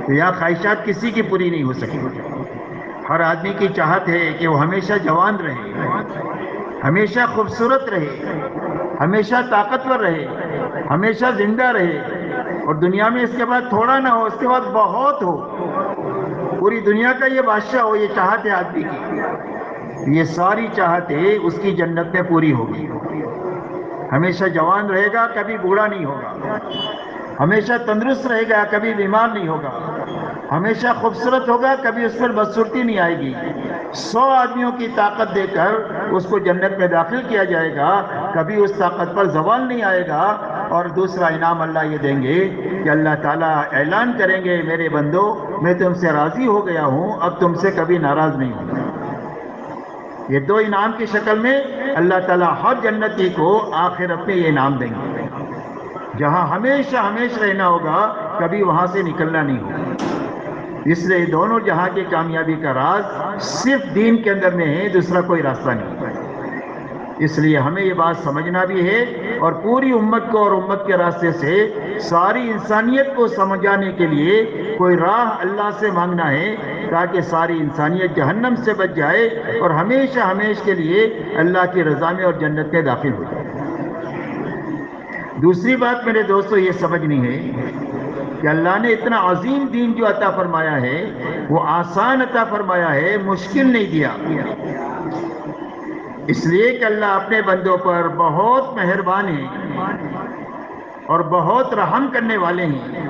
تو یہاں خواہشات کسی کی پوری نہیں ہو سکتی۔ ہر آدمی کی چاہت ہے کہ وہ ہمیشہ جوان رہے، ہمیشہ خوبصورت رہے، ہمیشہ طاقتور رہے، ہمیشہ زندہ رہے، اور دنیا میں اس کے بعد تھوڑا نہ ہو، اس کے بعد بہت ہو، پوری دنیا کا یہ بادشاہ ہو۔ یہ چاہت ہے آدمی کی، یہ ساری چاہتیں اس کی جنت میں پوری ہوگی۔ ہمیشہ جوان رہے گا، کبھی بوڑھا نہیں ہوگا، ہمیشہ تندرست رہے گا، کبھی بیمار نہیں ہوگا، ہمیشہ خوبصورت ہوگا، کبھی اس پر بدصورتی نہیں آئے گی۔ 100 آدمیوں کی طاقت دے کر اس کو جنت میں داخل کیا جائے گا، کبھی اس طاقت پر زوال نہیں آئے گا۔ اور دوسرا انعام اللہ یہ دیں گے کہ اللہ تعالیٰ اعلان کریں گے میرے بندو میں تم سے راضی ہو گیا ہوں، اب تم سے کبھی ناراض نہیں ہوں۔ یہ 2 انعام کی شکل میں اللہ تعالیٰ ہر جنتی کو آخرت میں یہ انعام دیں گے، جہاں ہمیشہ رہنا ہوگا، کبھی وہاں سے نکلنا نہیں ہوگا۔ اس لیے دونوں جہاں کی کامیابی کا راز صرف دین کے اندر میں ہے، دوسرا کوئی راستہ نہیں۔ اس لیے ہمیں یہ بات سمجھنا بھی ہے اور پوری امت کو اور امت کے راستے سے ساری انسانیت کو سمجھانے کے لیے کوئی راہ اللہ سے مانگنا ہے تاکہ ساری انسانیت جہنم سے بچ جائے اور ہمیشہ ہمیشہ کے لیے اللہ کی رضا میں اور جنت میں داخل ہو جائے۔ دوسری بات میرے دوستو یہ سمجھنی ہے کہ اللہ نے اتنا عظیم دین جو عطا فرمایا ہے وہ آسان عطا فرمایا ہے، مشکل نہیں دیا، اس لیے کہ اللہ اپنے بندوں پر بہت مہربان ہے اور بہت رحم کرنے والے ہیں۔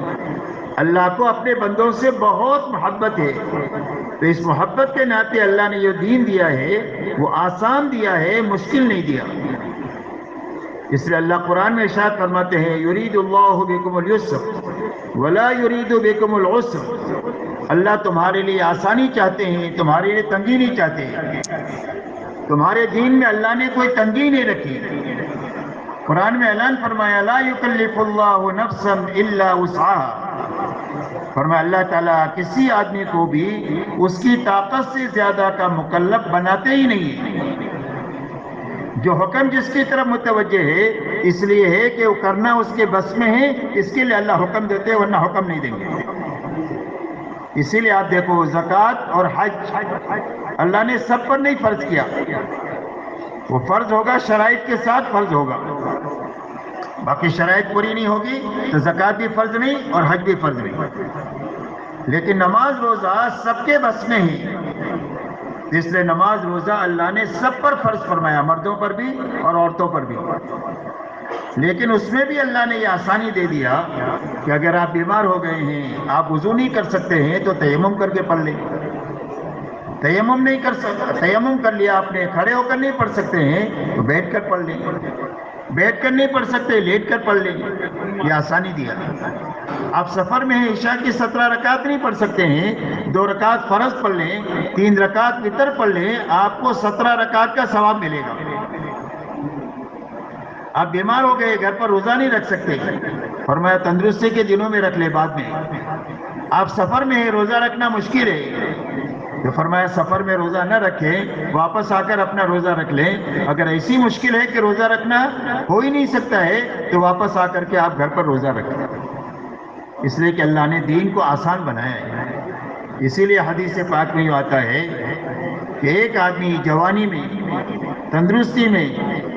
اللہ کو اپنے بندوں سے بہت محبت ہے، تو اس محبت کے ناطے اللہ نے جو دین دیا ہے وہ آسان دیا ہے، مشکل نہیں دیا۔ اس لیے اللہ قرآن میں ارشاد فرماتے ہیں یرید اللہ بکم اليسر ولا یرید بکم العسر، اللہ تمہارے لیے آسانی چاہتے ہیں، تمہارے لیے تنگی نہیں چاہتے۔ تمہارے دین میں اللہ نے کوئی تنگی نہیں رکھی۔ قرآن میں اعلان فرمایا لا یکلف اللہ نفسا الا وسعها، فرمایا اللہ تعالیٰ کسی آدمی کو بھی اس کی طاقت سے زیادہ کا مکلف بناتے ہی نہیں۔ جو حکم جس کی طرف متوجہ ہے اس لیے ہے کہ وہ کرنا اس کے بس میں ہے، اس کے لیے اللہ حکم دیتے ہیں، ورنہ حکم نہیں دیں گے۔ اسی لیے آپ دیکھو زکوٰۃ اور حج اللہ نے سب پر نہیں فرض کیا، وہ فرض ہوگا شرائط کے ساتھ فرض ہوگا، باقی شرائط پوری نہیں ہوگی تو زکوٰۃ بھی فرض نہیں اور حج بھی فرض نہیں۔ لیکن نماز روزہ سب کے بس میں ہی، اس لیے نماز روزہ اللہ نے سب پر فرض فرمایا، مردوں پر بھی اور عورتوں پر بھی۔ لیکن اس میں بھی اللہ نے یہ آسانی دے دیا کہ اگر آپ بیمار ہو گئے ہیں، آپ وضو نہیں کر سکتے ہیں تو تیمم کر کے پڑھ لیں۔ تیمم نہیں کر سکتے، تیمم کر لیا آپ نے، کھڑے ہو کر نہیں پڑھ سکتے ہیں تو بیٹھ کر پڑھ لیں، بیٹھ کر نہیں پڑھ سکتے لیٹ کر پڑھ لیں، یہ آسانی دیا۔ آپ سفر میں ہیں، عشاء کی 17 رکعت نہیں پڑھ سکتے ہیں، 2 رکعت فرض پڑھ لیں، 3 رکعت وتر پڑھ لیں، آپ کو 17 رکعت کا ثواب ملے گا۔ آپ بیمار ہو گئے، گھر پر روزہ نہیں رکھ سکتے، فرمایا تندرستی کے دنوں میں رکھ لے، بعد میں۔ آپ سفر میں ہیں، روزہ رکھنا مشکل ہے تو فرمایا سفر میں روزہ نہ رکھیں، واپس آ کر اپنا روزہ رکھ لیں۔ اگر ایسی مشکل ہے کہ روزہ رکھنا ہو ہی نہیں سکتا ہے تو واپس آ کر کے آپ گھر پر روزہ رکھیں، اس لیے کہ اللہ نے دین کو آسان بنایا ہے۔ اسی لیے حدیث پاک میں یہ آتا ہے کہ ایک آدمی جوانی میں، تندرستی میں،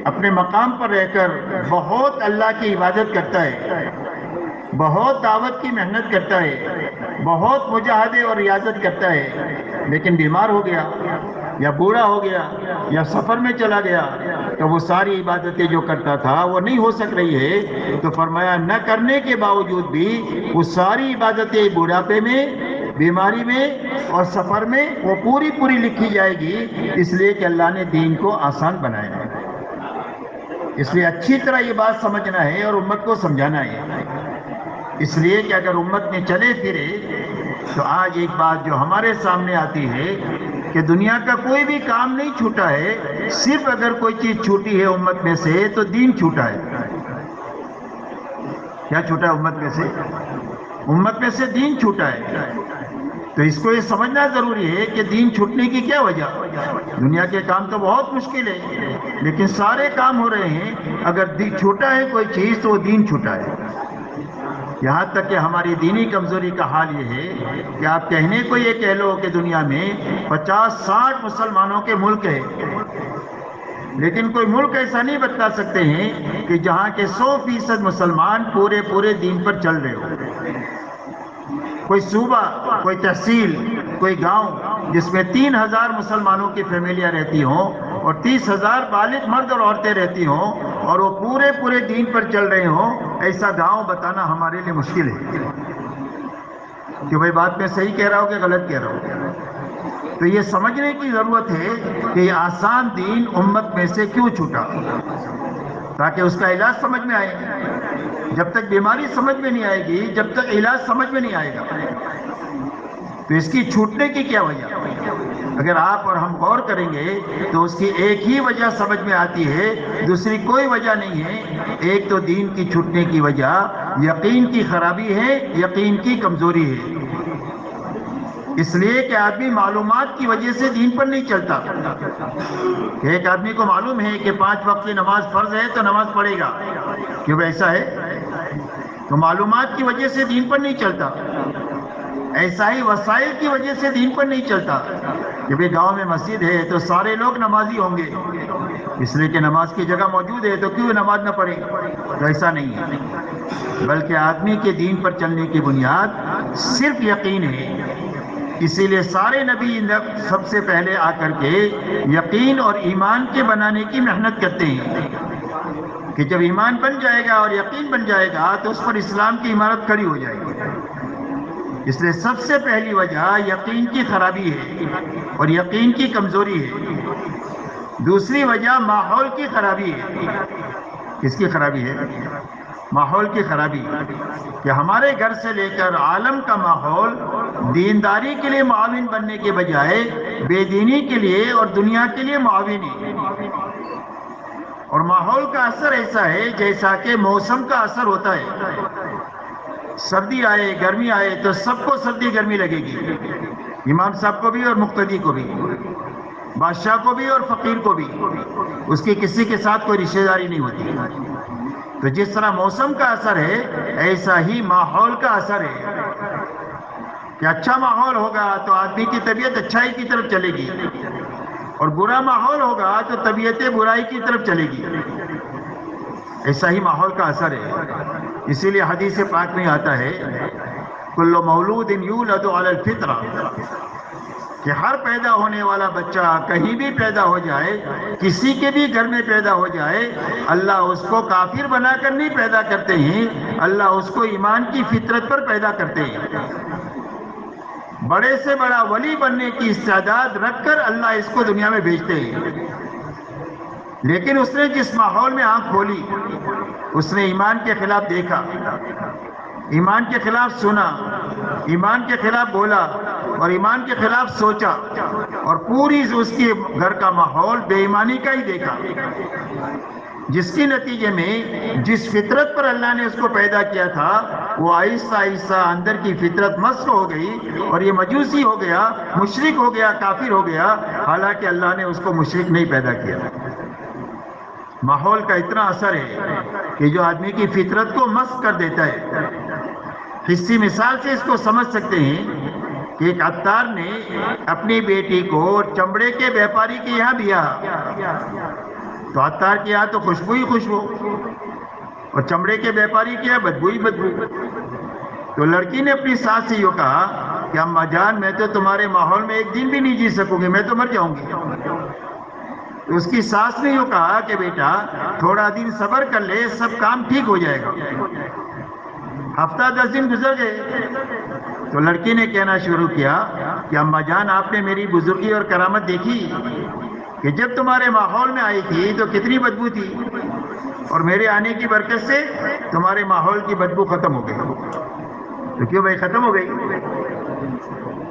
اپنے مقام پر رہ کر بہت اللہ کی عبادت کرتا ہے، بہت دعوت کی محنت کرتا ہے، بہت مجاہدے اور ریاضت کرتا ہے، لیکن بیمار ہو گیا یا بوڑھا ہو گیا یا سفر میں چلا گیا تو وہ ساری عبادتیں جو کرتا تھا وہ نہیں ہو سک رہی ہے، تو فرمایا نہ کرنے کے باوجود بھی وہ ساری عبادتیں بوڑھاپے میں، بیماری میں اور سفر میں وہ پوری پوری لکھی جائے گی، اس لیے کہ اللہ نے دین کو آسان بنایا ہے۔ اس لیے اچھی طرح یہ بات سمجھنا ہے اور امت کو سمجھانا ہے، اس لیے کہ اگر امت میں چلے پھرے تو آج ایک بات جو ہمارے سامنے آتی ہے کہ دنیا کا کوئی بھی کام نہیں چھوٹا ہے، صرف اگر کوئی چیز چھوٹی ہے امت میں سے تو دین چھوٹا ہے۔ کیا چھوٹا ہے امت میں سے؟ امت میں سے دین چھوٹا ہے۔ تو اس کو یہ سمجھنا ضروری ہے کہ دین چھوٹنے کی کیا وجہ؟ دنیا کے کام تو بہت مشکل ہے لیکن سارے کام ہو رہے ہیں، اگر چھوٹا ہے کوئی چیز تو وہ دین چھوٹا ہے۔ یہاں تک کہ ہماری دینی کمزوری کا حال یہ ہے کہ آپ کہنے کو یہ کہہ لو کہ دنیا میں 50-60 مسلمانوں کے ملک ہے، لیکن کوئی ملک ایسا نہیں بتا سکتے ہیں کہ جہاں کے 100% مسلمان پورے دین پر چل رہے ہو۔ کوئی صوبہ، کوئی تحصیل، کوئی گاؤں جس میں 3000 مسلمانوں کی فیملیاں رہتی ہوں اور 30,000 بالغ مرد اور عورتیں رہتی ہوں اور وہ پورے دین پر چل رہے ہوں، ایسا گاؤں بتانا ہمارے لیے مشکل ہے کہ بھائی بات میں صحیح کہہ رہا ہوں کہ غلط کہہ رہا ہوں۔ تو یہ سمجھنے کی ضرورت ہے کہ یہ آسان دین امت میں سے کیوں چھوٹا، تاکہ اس کا علاج سمجھ میں آئے۔ جب تک بیماری سمجھ میں نہیں آئے گی، جب تک علاج سمجھ میں نہیں آئے گا، تو اس کی چھوٹنے کی کیا وجہ؟ اگر آپ اور ہم غور کریں گے تو اس کی ایک ہی وجہ سمجھ میں آتی ہے، دوسری کوئی وجہ نہیں ہے۔ ایک تو دین کی چھوٹنے کی وجہ یقین کی خرابی ہے، یقین کی کمزوری ہے۔ اس لیے کہ آدمی معلومات کی وجہ سے دین پر نہیں چلتا. کہ ایک آدمی کو معلوم ہے کہ 5 وقت کی نماز فرض ہے تو نماز پڑھے گا. کیوں ایسا ہے؟ تو معلومات کی وجہ سے دین پر نہیں چلتا. ایسا ہی وسائل کی وجہ سے دین پر نہیں چلتا. کہ بھئی گاؤں میں مسجد ہے تو سارے لوگ نمازی ہوں گے، اس لیے کہ نماز کی جگہ موجود ہے تو کیوں نماز نہ پڑھے. تو ایسا نہیں ہے، بلکہ آدمی کے دین پر چلنے کی بنیاد صرف یقین ہے. اسی لیے سارے نبی سب سے پہلے آ کر کے یقین اور ایمان کے بنانے کی محنت کرتے ہیں کہ جب ایمان بن جائے گا اور یقین بن جائے گا تو اس پر اسلام کی عمارت کھڑی ہو جائے گی. اس لیے سب سے پہلی وجہ یقین کی خرابی ہے اور یقین کی کمزوری ہے. دوسری وجہ ماحول کی خرابی ہے. کس کی خرابی ہے؟ ماحول کی خرابی. کہ ہمارے گھر سے لے کر عالم کا ماحول دینداری کے لیے معاون بننے کے بجائے بے دینی کے لیے اور دنیا کے لیے معاون ہے. اور ماحول کا اثر ایسا ہے جیسا کہ موسم کا اثر ہوتا ہے. سردی آئے گرمی آئے تو سب کو سردی گرمی لگے گی، امام صاحب کو بھی اور مقتدی کو بھی، بادشاہ کو بھی اور فقیر کو بھی. اس کی کسی کے ساتھ کوئی رشتہ داری نہیں ہوتی. تو جس طرح موسم کا اثر ہے ایسا ہی ماحول کا اثر ہے. کہ اچھا ماحول ہوگا تو آدمی کی طبیعت اچھائی کی طرف چلے گی، اور برا ماحول ہوگا تو طبیعت برائی کی طرف چلے گی. ایسا ہی ماحول کا اثر ہے. اسی لیے حدیث پاک میں آتا ہے کل مولود یولد علی الفطرہ، کہ ہر پیدا ہونے والا بچہ کہیں بھی پیدا ہو جائے، کسی کے بھی گھر میں پیدا ہو جائے، اللہ اس کو کافر بنا کر نہیں پیدا کرتے ہیں، اللہ اس کو ایمان کی فطرت پر پیدا کرتے ہیں. بڑے سے بڑا ولی بننے کی استعداد رکھ کر اللہ اس کو دنیا میں بھیجتے ہیں. لیکن اس نے جس ماحول میں آنکھ کھولی، اس نے ایمان کے خلاف دیکھا، ایمان کے خلاف سنا، ایمان کے خلاف بولا اور ایمان کے خلاف سوچا، اور پوری اس کے گھر کا ماحول بے ایمانی کا ہی دیکھا، جس کے نتیجے میں جس فطرت پر اللہ نے اس کو پیدا کیا تھا وہ آہستہ آہستہ اندر کی فطرت مسخ ہو گئی اور یہ مجوسی ہو گیا، مشرک ہو گیا، کافر ہو گیا، حالانکہ اللہ نے اس کو مشرک نہیں پیدا کیا. ماحول کا اتنا اثر ہے کہ جو آدمی کی فطرت کو مسخ کر دیتا ہے. حصی مثال سے اس کو سمجھ سکتے ہیں کہ ایک عطار نے اپنی بیٹی کو چمڑے کے بیپاری کے یہاں دیا، تو عطار کے یہاں تو خوشبو ہی خوشبو، اور چمڑے کے بیپاری کے یہاں بدبو ہی بدبو. تو لڑکی نے اپنی ساس سے یہ کہا کہ اماں جان میں تو تمہارے ماحول میں ایک دن بھی نہیں جی سکوں گی، میں تو مر جاؤں گی. تو اس کی ساس نے یہ کہا کہ بیٹا تھوڑا دن صبر کر لے، سب کام ٹھیک ہو جائے گا. ہفتہ 10 دن گزر گئے تو لڑکی نے کہنا شروع کیا کہ اماں جان آپ نے میری بزرگی اور کرامت دیکھی کہ جب تمہارے ماحول میں آئی تھی تو کتنی بدبو تھی، اور میرے آنے کی برکت سے تمہارے ماحول کی بدبو ختم ہو گئی. تو کیوں بھائی ختم ہو گئی؟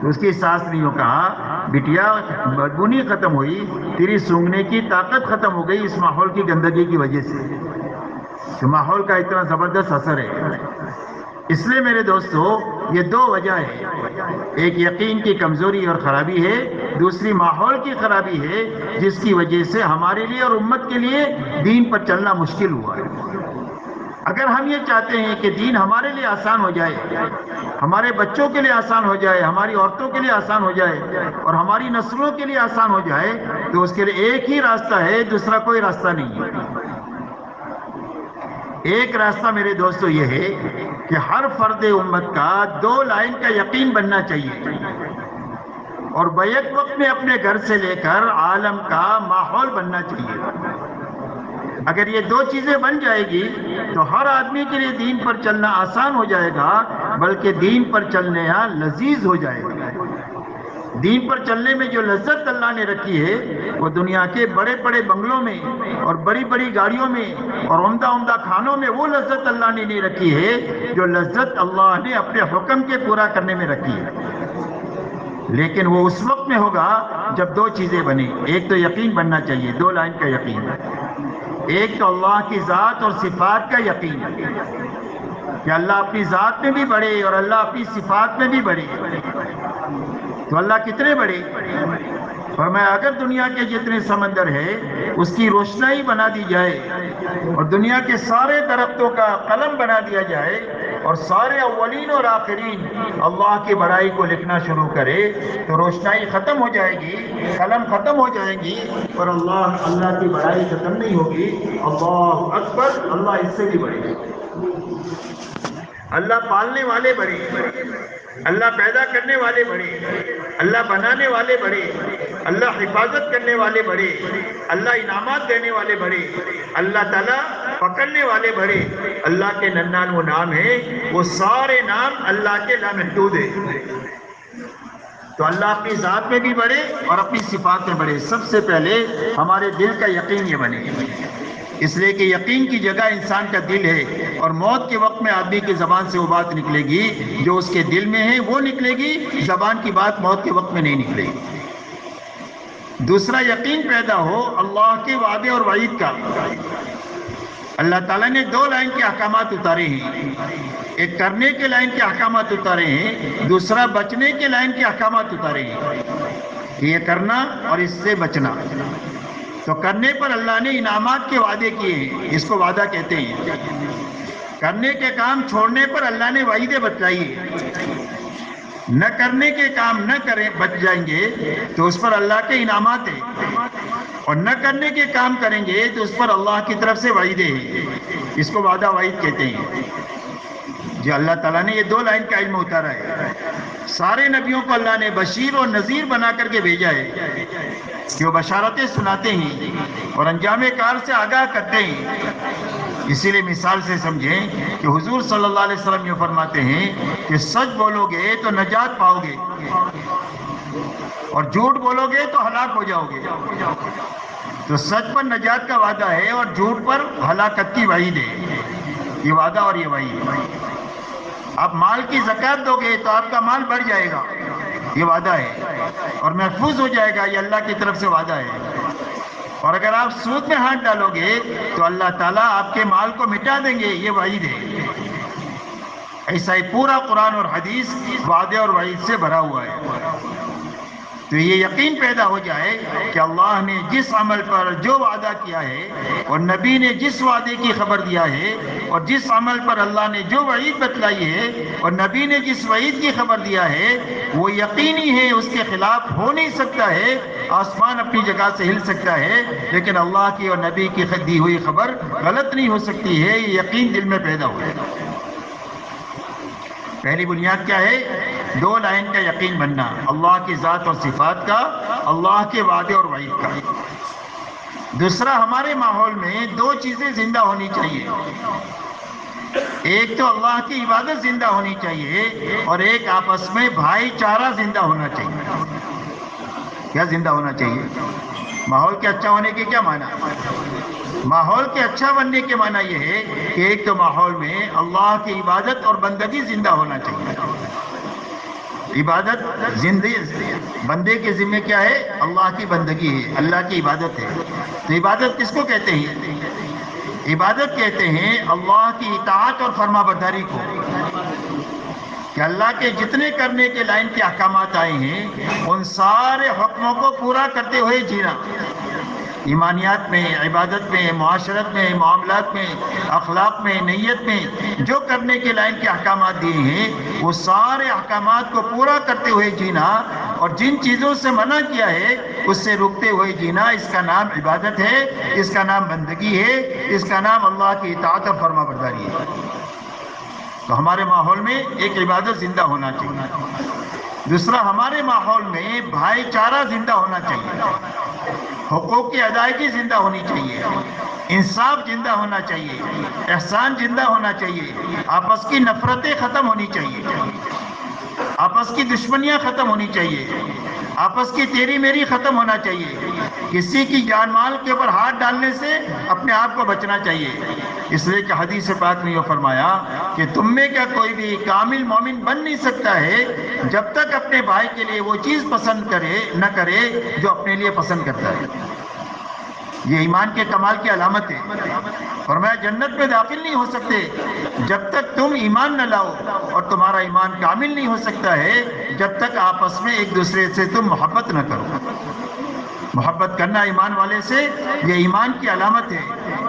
تو اس کی ساس نے یوں کہا بٹیا بدبو نہیں ختم ہوئی، تیری سونگنے کی طاقت ختم ہو گئی اس ماحول کی گندگی کی وجہ سے. تو ماحول کا اتنا زبردست اثر ہے. اس لیے میرے دوستو یہ 2 وجہ ہے، ایک یقین کی کمزوری اور خرابی ہے، دوسری ماحول کی خرابی ہے جس کی وجہ سے ہمارے لیے اور امت کے لیے دین پر چلنا مشکل ہوا ہے. اگر ہم یہ چاہتے ہیں کہ دین ہمارے لیے آسان ہو جائے، ہمارے بچوں کے لیے آسان ہو جائے، ہماری عورتوں کے لیے آسان ہو جائے اور ہماری نسلوں کے لیے آسان ہو جائے، تو اس کے لیے ایک ہی راستہ ہے، دوسرا کوئی راستہ نہیں ہے. ایک راستہ میرے دوستو یہ ہے کہ ہر فرد امت کا 2 لائن کا یقین بننا چاہیے، اور بیک وقت میں اپنے گھر سے لے کر عالم کا ماحول بننا چاہیے. اگر یہ 2 چیزیں بن جائے گی تو ہر آدمی کے لیے دین پر چلنا آسان ہو جائے گا، بلکہ دین پر چلنا لذیذ ہو جائے گا. دین پر چلنے میں جو لذت اللہ نے رکھی ہے وہ دنیا کے بڑے بڑے بنگلوں میں اور بڑی بڑی گاڑیوں میں اور عمدہ عمدہ کھانوں میں وہ لذت اللہ نے نہیں رکھی ہے جو لذت اللہ نے اپنے حکم کے پورا کرنے میں رکھی ہے. لیکن وہ اس وقت میں ہوگا جب 2 چیزیں بنیں. ایک تو یقین بننا چاہیے، 2 لائن کا یقین. ایک تو اللہ کی ذات اور صفات کا یقین کہ اللہ اپنی ذات میں بھی بڑھے اور اللہ اپنی صفات میں بھی بڑھے. تو اللہ کتنے بڑے. فرمایا اگر دنیا کے جتنے سمندر ہے اس کی روشنائی بنا دی جائے اور دنیا کے سارے درختوں کا قلم بنا دیا جائے اور سارے اولین اور آخرین اللہ کی بڑائی کو لکھنا شروع کرے تو روشنائی ختم ہو جائے گی, قلم ختم ہو جائیں گی, اور اللہ کی بڑائی ختم نہیں ہوگی. اللہ اکبر, اللہ اس سے بھی بڑے. اللہ پالنے والے بڑے, اللہ پیدا کرنے والے بڑے, اللہ بنانے والے بڑے, اللہ حفاظت کرنے والے بڑے, اللہ انعامات دینے والے بڑے, اللہ تعالیٰ پکڑنے والے بڑے. اللہ کے 99 نام ہیں, وہ سارے نام اللہ کے لامحدود ہیں. تو اللہ اپنی ذات میں بھی بڑے اور اپنی صفات میں بڑے. سب سے پہلے ہمارے دل کا یقین یہ بنے, اس لیے کہ یقین کی جگہ انسان کا دل ہے, اور موت کے وقت میں آدمی کی زبان سے وہ بات نکلے گی جو اس کے دل میں ہے وہ نکلے گی, زبان کی بات موت کے وقت میں نہیں نکلے گی. دوسرا یقین پیدا ہو اللہ کے وعدے اور وعید کا. اللہ تعالیٰ نے 2 لائن کے احکامات اتارے ہیں, ایک کرنے کے لائن کے احکامات اتارے ہیں, دوسرا بچنے کے لائن کے احکامات اتارے ہیں. یہ کرنا اور اس سے بچنا. تو کرنے پر اللہ نے انعامات کے وعدے کیے ہیں, اس کو وعدہ کہتے ہیں. کرنے کے کام چھوڑنے پر اللہ نے وعیدیں بتلائی ہیں. نہ کرنے کے کام نہ کریں بچ جائیں گے تو اس پر اللہ کے انعامات ہیں, اور نہ کرنے کے کام کریں گے تو اس پر اللہ کی طرف سے وعیدیں ہیں. اس کو وعدہ وعید کہتے ہیں. جو اللہ تعالیٰ نے یہ 2 لائن کا علم اتارا ہے. سارے نبیوں کو اللہ نے بشیر اور نذیر بنا کر کے بھیجا ہے کہ وہ بشارتیں سناتے ہیں اور انجام کار سے آگاہ کرتے ہیں. اسی لیے مثال سے سمجھیں کہ حضور صلی اللہ علیہ وسلم یہ فرماتے ہیں کہ سچ بولو گے تو نجات پاؤ گے اور جھوٹ بولو گے تو ہلاک ہو جاؤ گے. تو سچ پر نجات کا وعدہ ہے اور جھوٹ پر ہلاکت کی وعید ہے. یہ وعدہ اور یہ وعید. آپ مال کی زکوٰۃ دو گے تو آپ کا مال بڑھ جائے گا, یہ وعدہ ہے, اور محفوظ ہو جائے گا, یہ اللہ کی طرف سے وعدہ ہے. اور اگر آپ سود میں ہاتھ ڈالو گے تو اللہ تعالیٰ آپ کے مال کو مٹا دیں گے, یہ وعید ہے. ایسا ہی پورا قرآن اور حدیث وعدے اور وعید سے بھرا ہوا ہے. تو یہ یقین پیدا ہو جائے کہ اللہ نے جس عمل پر جو وعدہ کیا ہے اور نبی نے جس وعدے کی خبر دیا ہے اور جس عمل پر اللہ نے جو وعید بتلائی ہے اور نبی نے جس وعید کی خبر دیا ہے وہ یقینی ہے, اس کے خلاف ہو نہیں سکتا ہے. آسمان اپنی جگہ سے ہل سکتا ہے لیکن اللہ کی اور نبی کی دی ہوئی خبر غلط نہیں ہو سکتی ہے. یہ یقین دل میں پیدا ہو جائے. پہلی بنیاد کیا ہے؟ 2 لائن کا یقین بننا, اللہ کی ذات اور صفات کا, اللہ کے وعدے اور وعید کا. دوسرا, ہمارے ماحول میں 2 چیزیں زندہ ہونی چاہیے. ایک تو اللہ کی عبادت زندہ ہونی چاہیے اور ایک آپس میں بھائی چارہ زندہ ہونا چاہیے. کیا زندہ ہونا چاہیے؟ ماحول کے اچھا ہونے کے کیا معنی؟ ماحول کے اچھا بننے کے معنی یہ ہے کہ ایک تو ماحول میں اللہ کی عبادت اور بندگی زندہ ہونا چاہیے. عبادت بندے کے ذمہ کیا ہے؟ اللہ کی بندگی ہے, اللہ کی عبادت ہے. تو عبادت کس کو کہتے ہیں؟ عبادت کہتے ہیں اللہ کی اطاعت اور فرما برداری کو, کہ اللہ کے جتنے کرنے کے لائن کے احکامات آئے ہیں ان سارے حکموں کو پورا کرتے ہوئے جینا. ایمانیات میں, عبادت میں, معاشرت میں, معاملات میں, اخلاق میں, نیت میں جو کرنے کے لائن کے احکامات دیے ہیں وہ سارے احکامات کو پورا کرتے ہوئے جینا, اور جن چیزوں سے منع کیا ہے اس سے رکتے ہوئے جینا. اس کا نام عبادت ہے, اس کا نام بندگی ہے, اس کا نام اللہ کی اطاعت اور فرما برداری ہے. تو ہمارے ماحول میں ایک عبادت زندہ ہونا چاہیے. دوسرا, ہمارے ماحول میں بھائی چارہ زندہ ہونا چاہیے, حقوق کی ادائیگی زندہ ہونی چاہیے, انصاف زندہ ہونا چاہیے, احسان زندہ ہونا چاہیے, آپس کی نفرتیں ختم ہونی چاہیے, آپس کی دشمنیاں ختم ہونی چاہیے, آپس کی تیری میری ختم ہونا چاہیے. کسی کی جان مال کے اوپر ہاتھ ڈالنے سے اپنے آپ کو بچنا چاہیے. اس لیے کہ حدیث پاک نے یہ فرمایا کہ تم میں کیا کوئی بھی کامل مومن بن نہیں سکتا ہے جب تک اپنے بھائی کے لیے وہ چیز پسند نہ کرے جو اپنے لیے پسند کرتا ہے. یہ ایمان کے کمال کی علامت ہے۔ فرمایا جنت میں داخل نہیں ہو سکتے جب تک تم ایمان نہ لاؤ، اور تمہارا ایمان کامل نہیں ہو سکتا ہے جب تک آپس میں ایک دوسرے سے تم محبت نہ کرو۔ محبت کرنا ایمان والے سے یہ ایمان کی علامت ہے۔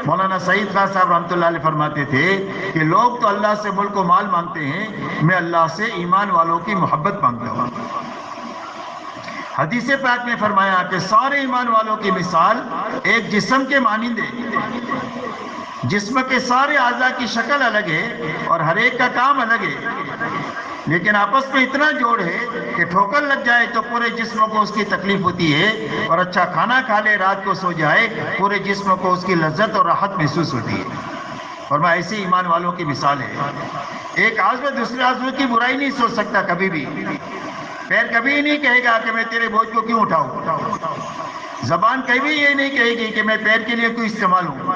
مولانا سعید خان صاحب رحمۃ اللہ علیہ فرماتے تھے کہ لوگ تو اللہ سے ملک و مال مانگتے ہیں، میں اللہ سے ایمان والوں کی محبت مانگتا ہوں۔ حدیث پاک میں فرمایا کہ سارے ایمان والوں کی مثال ایک جسم کے مانند ہے۔ جسم کے سارے اعضاء کی شکل الگ ہے اور ہر ایک کا کام الگ ہے، لیکن آپس میں اتنا جوڑ ہے کہ ٹھوکر لگ جائے تو پورے جسم کو اس کی تکلیف ہوتی ہے، اور اچھا کھانا کھا لے رات کو سو جائے پورے جسم کو اس کی لذت اور راحت محسوس ہوتی ہے۔ اور میں ایسی ایمان والوں کی مثال ہے۔ ایک عضو دوسرے عضو کی برائی نہیں سوچ سکتا کبھی بھی۔ پیر کبھی نہیں کہے گا کہ میں تیرے بوجھ کو کیوں اٹھاؤں۔ زبان کبھی یہ نہیں کہے گی کہ میں پیر کے لیے کیوں استعمال ہوں۔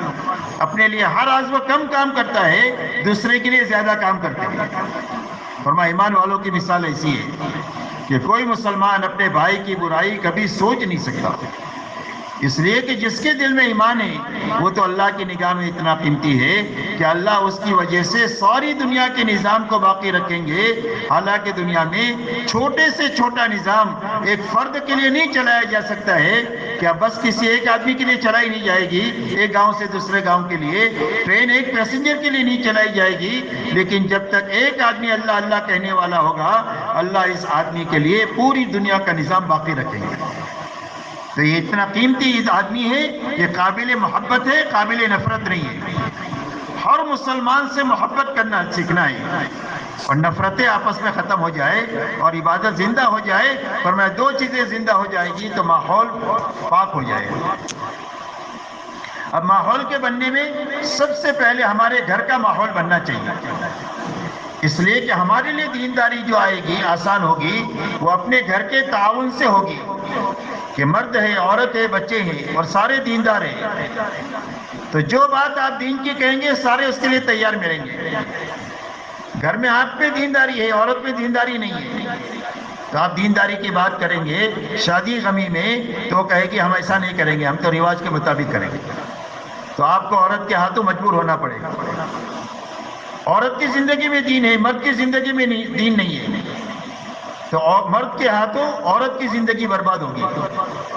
اپنے لیے ہر عضو کم کام کرتا ہے، دوسرے کے لیے زیادہ کام کرتا ہے۔ فرمایا ایمان والوں کی مثال ایسی ہے کہ کوئی مسلمان اپنے بھائی کی برائی کبھی سوچ نہیں سکتا، اس لیے کہ جس کے دل میں ایمان ہے وہ تو اللہ کی نگاہ میں اتنا قیمتی ہے کہ اللہ اس کی وجہ سے ساری دنیا کے نظام کو باقی رکھیں گے۔ حالانکہ دنیا میں چھوٹے سے چھوٹا نظام ایک فرد کے لیے نہیں چلایا جا سکتا ہے، کیا بس کسی ایک آدمی کے لیے چلائی نہیں جائے گی، ایک گاؤں سے دوسرے گاؤں کے لیے ٹرین ایک پیسنجر کے لیے نہیں چلائی جائے گی، لیکن جب تک ایک آدمی اللہ اللہ کہنے والا ہوگا اللہ اس آدمی کے لیے پوری دنیا کا نظام باقی رکھیں گے۔ تو یہ اتنا قیمتی آدمی ہے، یہ قابل محبت ہے، قابل نفرت نہیں ہے۔ ہر مسلمان سے محبت کرنا سیکھنا ہے اور نفرتیں آپس میں ختم ہو جائے اور عبادت زندہ ہو جائے۔ فرمایا دو چیزیں زندہ ہو جائے گی تو ماحول پاک ہو جائے گا۔ اب ماحول کے بننے میں سب سے پہلے ہمارے گھر کا ماحول بننا چاہیے، اس لیے کہ ہمارے لیے دینداری جو آئے گی آسان ہوگی وہ اپنے گھر کے تعاون سے ہوگی، کہ مرد ہے، عورت ہے، بچے ہیں اور سارے دیندار ہیں، تو جو بات آپ دین کی کہیں گے سارے اس کے لیے تیار ملیں گے۔ گھر میں آپ میں دینداری ہے، عورت میں دینداری نہیں ہے، تو آپ دینداری کی بات کریں گے شادی غمی میں تو وہ کہے گی ہم ایسا نہیں کریں گے، ہم تو رواج کے مطابق کریں گے، تو آپ کو عورت کے ہاتھوں مجبور ہونا پڑے گا۔ عورت کی زندگی میں دین ہے، مرد کی زندگی میں دین نہیں ہے، تو مرد کے ہاتھوں عورت کی زندگی برباد ہوگی،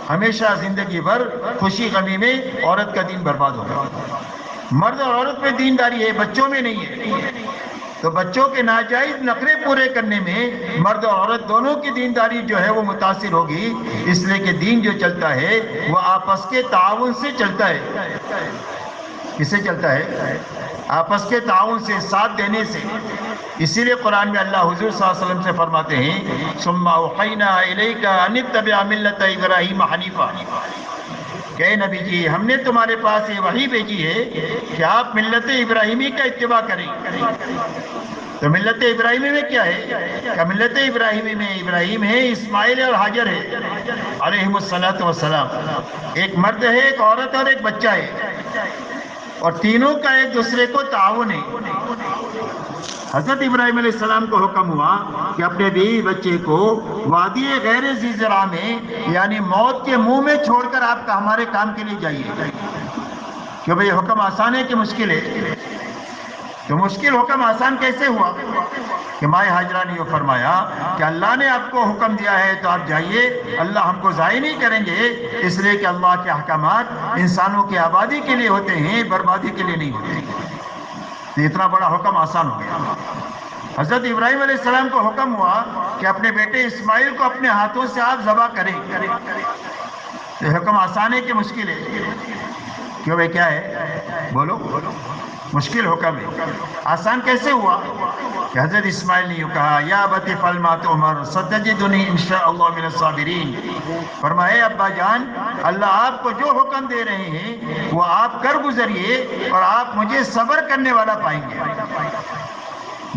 ہمیشہ زندگی بھر خوشی غمی میں عورت کا دین برباد ہوگا۔ مرد اور عورت میں دینداری ہے، بچوں میں نہیں ہے، تو بچوں کے ناجائز نخرے پورے کرنے میں مرد اور عورت دونوں کی دینداری جو ہے وہ متاثر ہوگی، اس لیے کہ دین جو چلتا ہے وہ آپس کے تعاون سے چلتا ہے۔ کس سے چلتا ہے؟ آپس کے تعاون سے، ساتھ دینے سے۔ اسی لیے قرآن میں اللہ حضور صلی اللہ علیہ وسلم سے فرماتے ہیں ثم اوحینا الیک ان اتبع ملت ابراہیم حنیفا، کہ نبی جی ہم نے تمہارے پاس یہ وحی بھیجی ہے کہ آپ ملت ابراہیمی کا اتباع کریں۔ تو ملت ابراہیمی میں کیا ہے؟ کہ ملت ابراہیمی میں ابراہیم ہے، اسماعیل اور حاجر ہے علیہم الصلاۃ والسلام، ایک مرد ہے، ایک عورت اور ایک بچہ ہے، اور تینوں کا ایک دوسرے کو تعاون ہے۔ حضرت ابراہیم علیہ السلام کو حکم ہوا کہ اپنے بیوی بچے کو وادی غیر ذی زرع میں یعنی موت کے منہ میں چھوڑ کر آپ کا ہمارے کام کے لیے جائیے، کہ بھئی حکم آسان ہے کہ مشکل ہے؟ تو مشکل حکم آسان کیسے ہوا؟ کہ مائے حاجرہ نے یہ فرمایا کہ اللہ نے آپ کو حکم دیا ہے تو آپ جائیے، اللہ ہم کو ضائع نہیں کریں گے، اس لیے کہ اللہ کے احکامات انسانوں کی آبادی کے لیے ہوتے ہیں، بربادی کے لیے نہیں ہوتے۔ تو اتنا بڑا حکم آسان ہو گیا۔ حضرت ابراہیم علیہ السلام کو حکم ہوا کہ اپنے بیٹے اسماعیل کو اپنے ہاتھوں سے آپ ذبح کریں، تو حکم آسان ہے کہ مشکل ہے؟ کیوں بھائی کیا ہے؟ بولو، مشکل حکم ہے۔ آسان کیسے ہوا؟ کہ حضرت اسماعیل نے یہ کہا یا ابت افعل ما تؤمر ستجدنی ان شاء اللہ من الصابرین، فرمائے ابا جان اللہ آپ کو جو حکم دے رہے ہیں وہ آپ کر گزریے اور آپ مجھے صبر کرنے والا پائیں گے۔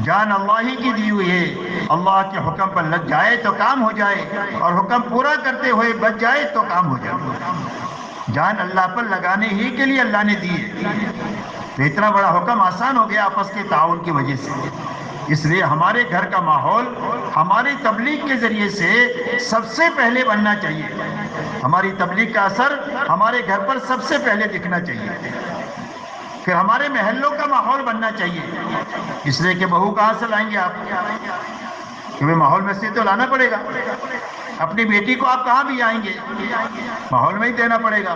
جان اللہ ہی کی دی ہوئی ہے، اللہ کے حکم پر لگ جائے تو کام ہو جائے اور حکم پورا کرتے ہوئے بچ جائے تو کام ہو جائے۔ جان اللہ پر لگانے ہی کے لیے اللہ نے دی ہے، تو اتنا بڑا حکم آسان ہو گیا آپس کے تعاون کی وجہ سے۔ اس لیے ہمارے گھر کا ماحول ہماری تبلیغ کے ذریعے سے سب سے پہلے بننا چاہیے. ہماری تبلیغ کا اثر ہمارے گھر پر سب سے پہلے دکھنا چاہیے. پھر ہمارے محلوں کا ماحول بننا چاہیے. اس لیے کہ بہو کہاں سے لائیں گے آپ؟ کیونکہ ماحول میں سے تو لانا پڑے گا. اپنی بیٹی کو آپ کہاں بھی آئیں گے؟ ماحول میں ہی دینا پڑے گا.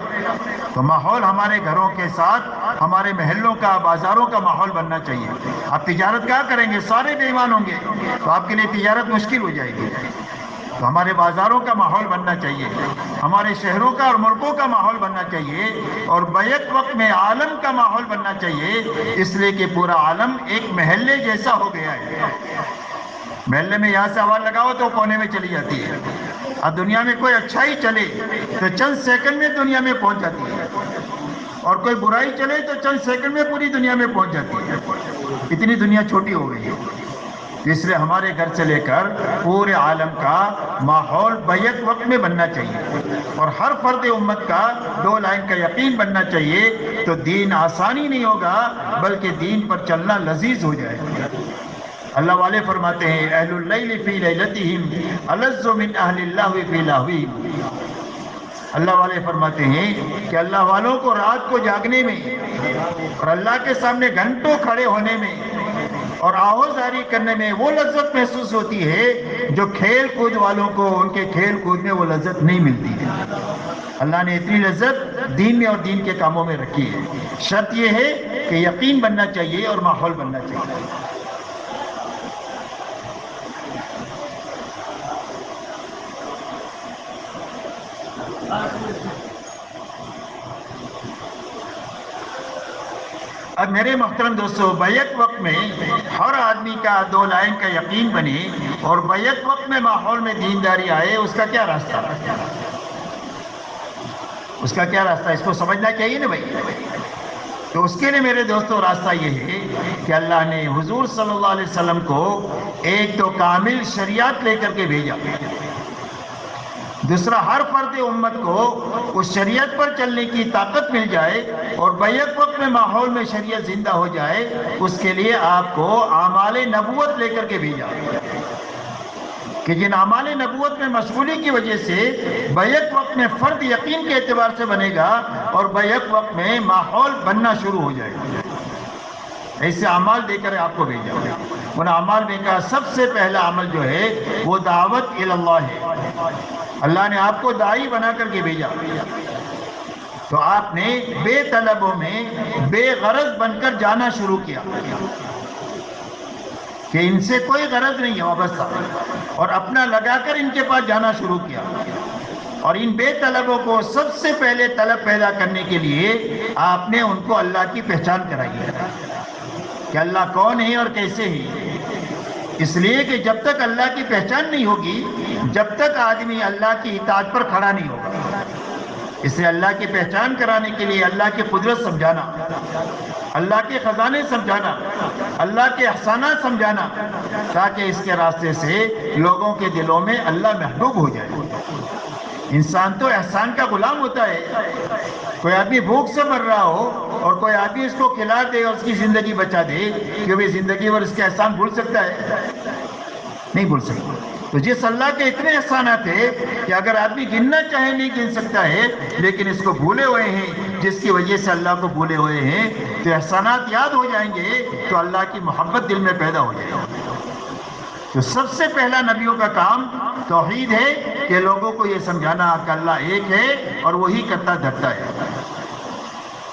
تو ماحول ہمارے گھروں کے ساتھ ہمارے محلوں کا، بازاروں کا ماحول بننا چاہیے. آپ تجارت کہاں کریں گے؟ سارے بے ایمان ہوں گے تو آپ کے لیے تجارت مشکل ہو جائے گی. تو ہمارے بازاروں کا ماحول بننا چاہیے، ہمارے شہروں کا اور ملکوں کا ماحول بننا چاہیے، اور بیک وقت میں عالم کا ماحول بننا چاہیے. اس لیے کہ پورا عالم ایک محلے جیسا ہو گیا ہے. محلے میں یہاں سے آواز لگاؤ تو کونے میں چلی جاتی ہے. اور دنیا میں کوئی اچھائی چلے تو چند سیکنڈ میں دنیا میں پہنچ جاتی ہے، اور کوئی برائی چلے تو چند سیکنڈ میں پوری دنیا میں پہنچ جاتی ہے. اتنی دنیا چھوٹی ہو گئی ہے. اس لیے ہمارے گھر سے لے کر پورے عالم کا ماحول بیک وقت میں بننا چاہیے، اور ہر فرد امت کا 2 لائن کا یقین بننا چاہیے. تو دین آسانی نہیں ہوگا بلکہ دین پر چلنا لذیذ ہو جائے گا. اللہ والے فرماتے ہیں اہل اللیل فی لیلتہم الذ من اہل اللہ فی لہوہم. اللہ والے فرماتے ہیں کہ اللہ والوں کو رات کو جاگنے میں اور اللہ کے سامنے گھنٹوں کھڑے ہونے میں اور آہوزاری کرنے میں وہ لذت محسوس ہوتی ہے جو کھیل کود والوں کو ان کے کھیل کود میں وہ لذت نہیں ملتی ہے. اللہ نے اتنی لذت دین میں اور دین کے کاموں میں رکھی ہے. شرط یہ ہے کہ یقین بننا چاہیے اور ماحول بننا چاہیے. اب میرے محترم دوستو، بیک وقت میں ہر آدمی کا 2 لائن کا یقین بنے اور بیک وقت میں ماحول میں دینداری آئے، اس کا کیا راستہ؟ اس کا کیا راستہ؟ اس کو سمجھنا چاہیے نا بھائی. تو اس کے لیے میرے دوستو راستہ یہ ہے کہ اللہ نے حضور صلی اللہ علیہ وسلم کو ایک تو کامل شریعت لے کر کے بھیجا، دوسرا ہر فرد امت کو اس شریعت پر چلنے کی طاقت مل جائے اور بیک وقت میں ماحول میں شریعت زندہ ہو جائے. اس کے لیے آپ کو اعمال نبوت لے کر کے بھیجا کہ جن اعمال نبوت میں مشغولی کی وجہ سے بیک وقت میں فرد یقین کے اعتبار سے بنے گا اور بیک وقت میں ماحول بننا شروع ہو جائے گا. ایسے اعمال دے کر آپ کو بھیجا. ان اعمال میں کا سب سے پہلا عمل جو ہے وہ دعوت الی اللہ ہے. اللہ نے آپ کو داعی بنا کر کے بھیجا، تو آپ نے بے طلبوں میں بے غرض بن کر جانا شروع کیا کہ ان سے کوئی غرض نہیں ہے وابستہ، اور اپنا لگا کر ان کے پاس جانا شروع کیا. اور ان بے طلبوں کو سب سے پہلے طلب پیدا کرنے کے لیے آپ نے ان کو اللہ کی پہچان کرائی ہے کہ اللہ کون ہے اور کیسے ہے. اس لیے کہ جب تک اللہ کی پہچان نہیں ہوگی، جب تک آدمی اللہ کی اطاعت پر کھڑا نہیں ہوگا. اسے اللہ کی پہچان کرانے کے لیے اللہ کی قدرت سمجھانا، اللہ کے خزانے سمجھانا، اللہ کے احسانات سمجھانا، تاکہ اس کے راستے سے لوگوں کے دلوں میں اللہ محبوب ہو جائے. انسان تو احسان کا غلام ہوتا ہے. کوئی آدمی بھوک سے مر رہا ہو اور کوئی آدمی اس کو کھلا دے اور اس کی زندگی بچا دے، کہ وہ زندگی بھر اس کے احسان بھول سکتا ہے؟ نہیں بھول سکتا. تو جس اللہ کے اتنے احسانات ہیں کہ اگر آدمی گننا چاہے نہیں گن سکتا ہے، لیکن اس کو بھولے ہوئے ہیں، جس کی وجہ سے اللہ کو بھولے ہوئے ہیں، تو احسانات یاد ہو جائیں گے تو اللہ کی محبت دل میں پیدا ہو جائے گی. تو سب سے پہلا نبیوں کا کام توحید ہے کہ لوگوں کو یہ سمجھانا کہ اللہ ایک ہے اور وہی کرتا دھرتا ہے.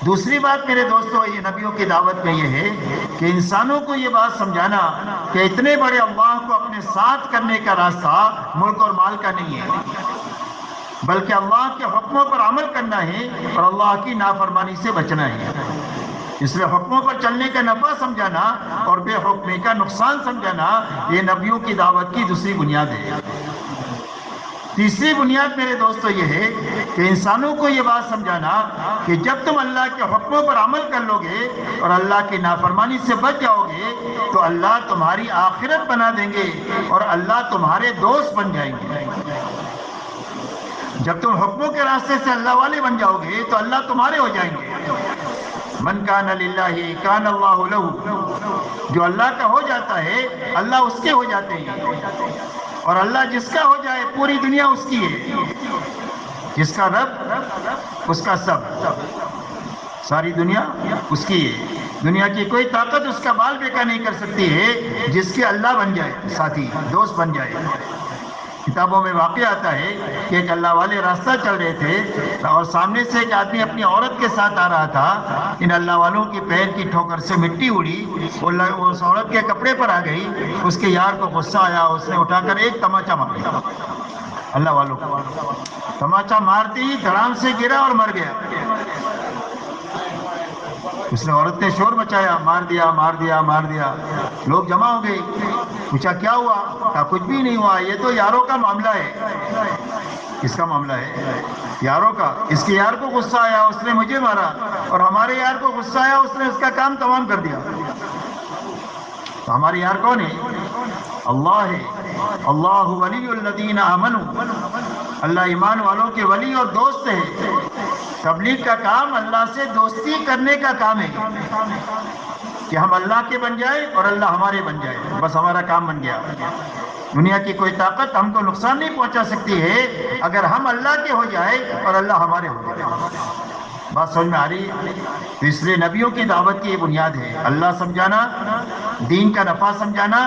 دوسری بات میرے دوستو، یہ نبیوں کی دعوت میں یہ ہے کہ انسانوں کو یہ بات سمجھانا کہ اتنے بڑے اللہ کو اپنے ساتھ کرنے کا راستہ ملک اور مال کا نہیں ہے، بلکہ اللہ کے حکموں پر عمل کرنا ہے اور اللہ کی نافرمانی سے بچنا ہے. اس لیے حکموں پر چلنے کا نفع سمجھانا اور بے حکمی کا نقصان سمجھانا یہ نبیوں کی دعوت کی دوسری بنیاد ہے. تیسری بنیاد میرے دوستو یہ ہے کہ انسانوں کو یہ بات سمجھانا کہ جب تم اللہ کے حکموں پر عمل کر لو گے اور اللہ کی نافرمانی سے بچ جاؤ گے تو اللہ تمہاری آخرت بنا دیں گے اور اللہ تمہارے دوست بن جائیں گے. جب تم حکموں کے راستے سے اللہ والے بن جاؤ گے تو اللہ تمہارے ہو جائیں گے. من کان للہ کان اللہ لہ، جو اللہ کا ہو جاتا ہے اللہ اس کے ہو جاتے ہیں، اور اللہ جس کا ہو جائے پوری دنیا اس کی ہے، جس کا رب اس کا سب، ساری دنیا اس کی ہے، دنیا کی کوئی طاقت اس کا بال بیکا نہیں کر سکتی ہے جس کے اللہ بن جائے، ساتھی دوست بن جائے۔ کتابوں میں واقع آتا ہے کہ ایک اللہ والے راستہ چل رہے تھے اور سامنے سے ایک آدمی اپنی عورت کے ساتھ آ رہا تھا، ان اللہ والوں کی پیر کی ٹھوکر سے مٹی اڑی، اس عورت کے کپڑے پر آ گئی، اس کے یار کو غصہ آیا، اس نے اٹھا کر ایک تماچا مار دیا، اللہ والوں کو تماچا مارتے ہی دھڑام سے گرا اور مر گیا۔ اس نے عورت نے شور مچایا، مار دیا مار دیا مار دیا، لوگ جمع ہو گئے، پوچھا کیا ہوا؟ کہا کچھ بھی نہیں ہوا، یہ تو یاروں کا معاملہ ہے۔ کس کا معاملہ ہے؟ یاروں کا۔ اس کے یار کو غصہ آیا، اس نے مجھے مارا، اور ہمارے یار کو غصہ آیا، اس نے اس کا کام تمام کر دیا۔ تو ہمارے یار کون ہے؟ اللہ ہے۔ اللہ ولی الذین آمنوا، اللہ ایمان والوں کے ولی اور دوست ہے۔ تبلیغ کا کام اللہ سے دوستی کرنے کا کام ہے کہ ہم اللہ کے بن جائے اور اللہ ہمارے بن جائے، بس ہمارا کام بن گیا۔ دنیا کی کوئی طاقت ہم کو نقصان نہیں پہنچا سکتی ہے اگر ہم اللہ کے ہو جائے اور اللہ ہمارے ہو جائے۔ بات سمجھ میں آ رہی ہے؟ تو اس لیے نبیوں کی دعوت کی یہ بنیاد ہے، اللہ سمجھانا، دین کا نفع سمجھانا،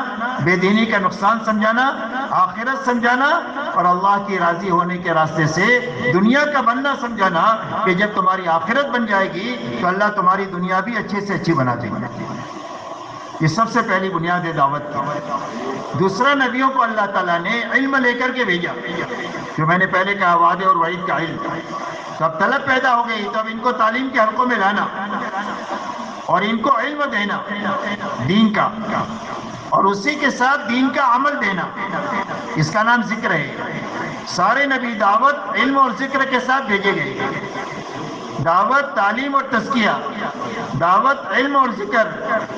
بے دینی کا نقصان سمجھانا، آخرت سمجھانا، اور اللہ کی راضی ہونے کے راستے سے دنیا کا بننا سمجھانا کہ جب تمہاری آخرت بن جائے گی تو اللہ تمہاری دنیا بھی اچھے سے اچھی بنا دے گا۔ یہ سب سے پہلی بنیاد ہے دعوت کی۔ دوسرا، نبیوں کو اللہ تعالیٰ نے علم لے کر کے بھیجا، جو میں نے پہلے کہا وعدے اور وعید کا علم۔ تو اب طلب پیدا ہو گئی، تو اب ان کو تعلیم کے حلقوں میں لانا اور ان کو علم دینا دین کا، اور اسی کے ساتھ دین کا عمل دینا، اس کا نام ذکر ہے۔ سارے نبی دعوت، علم اور ذکر کے ساتھ بھیجے گئے۔ دعوت، تعلیم اور تزکیہ، دعوت، علم اور ذکر،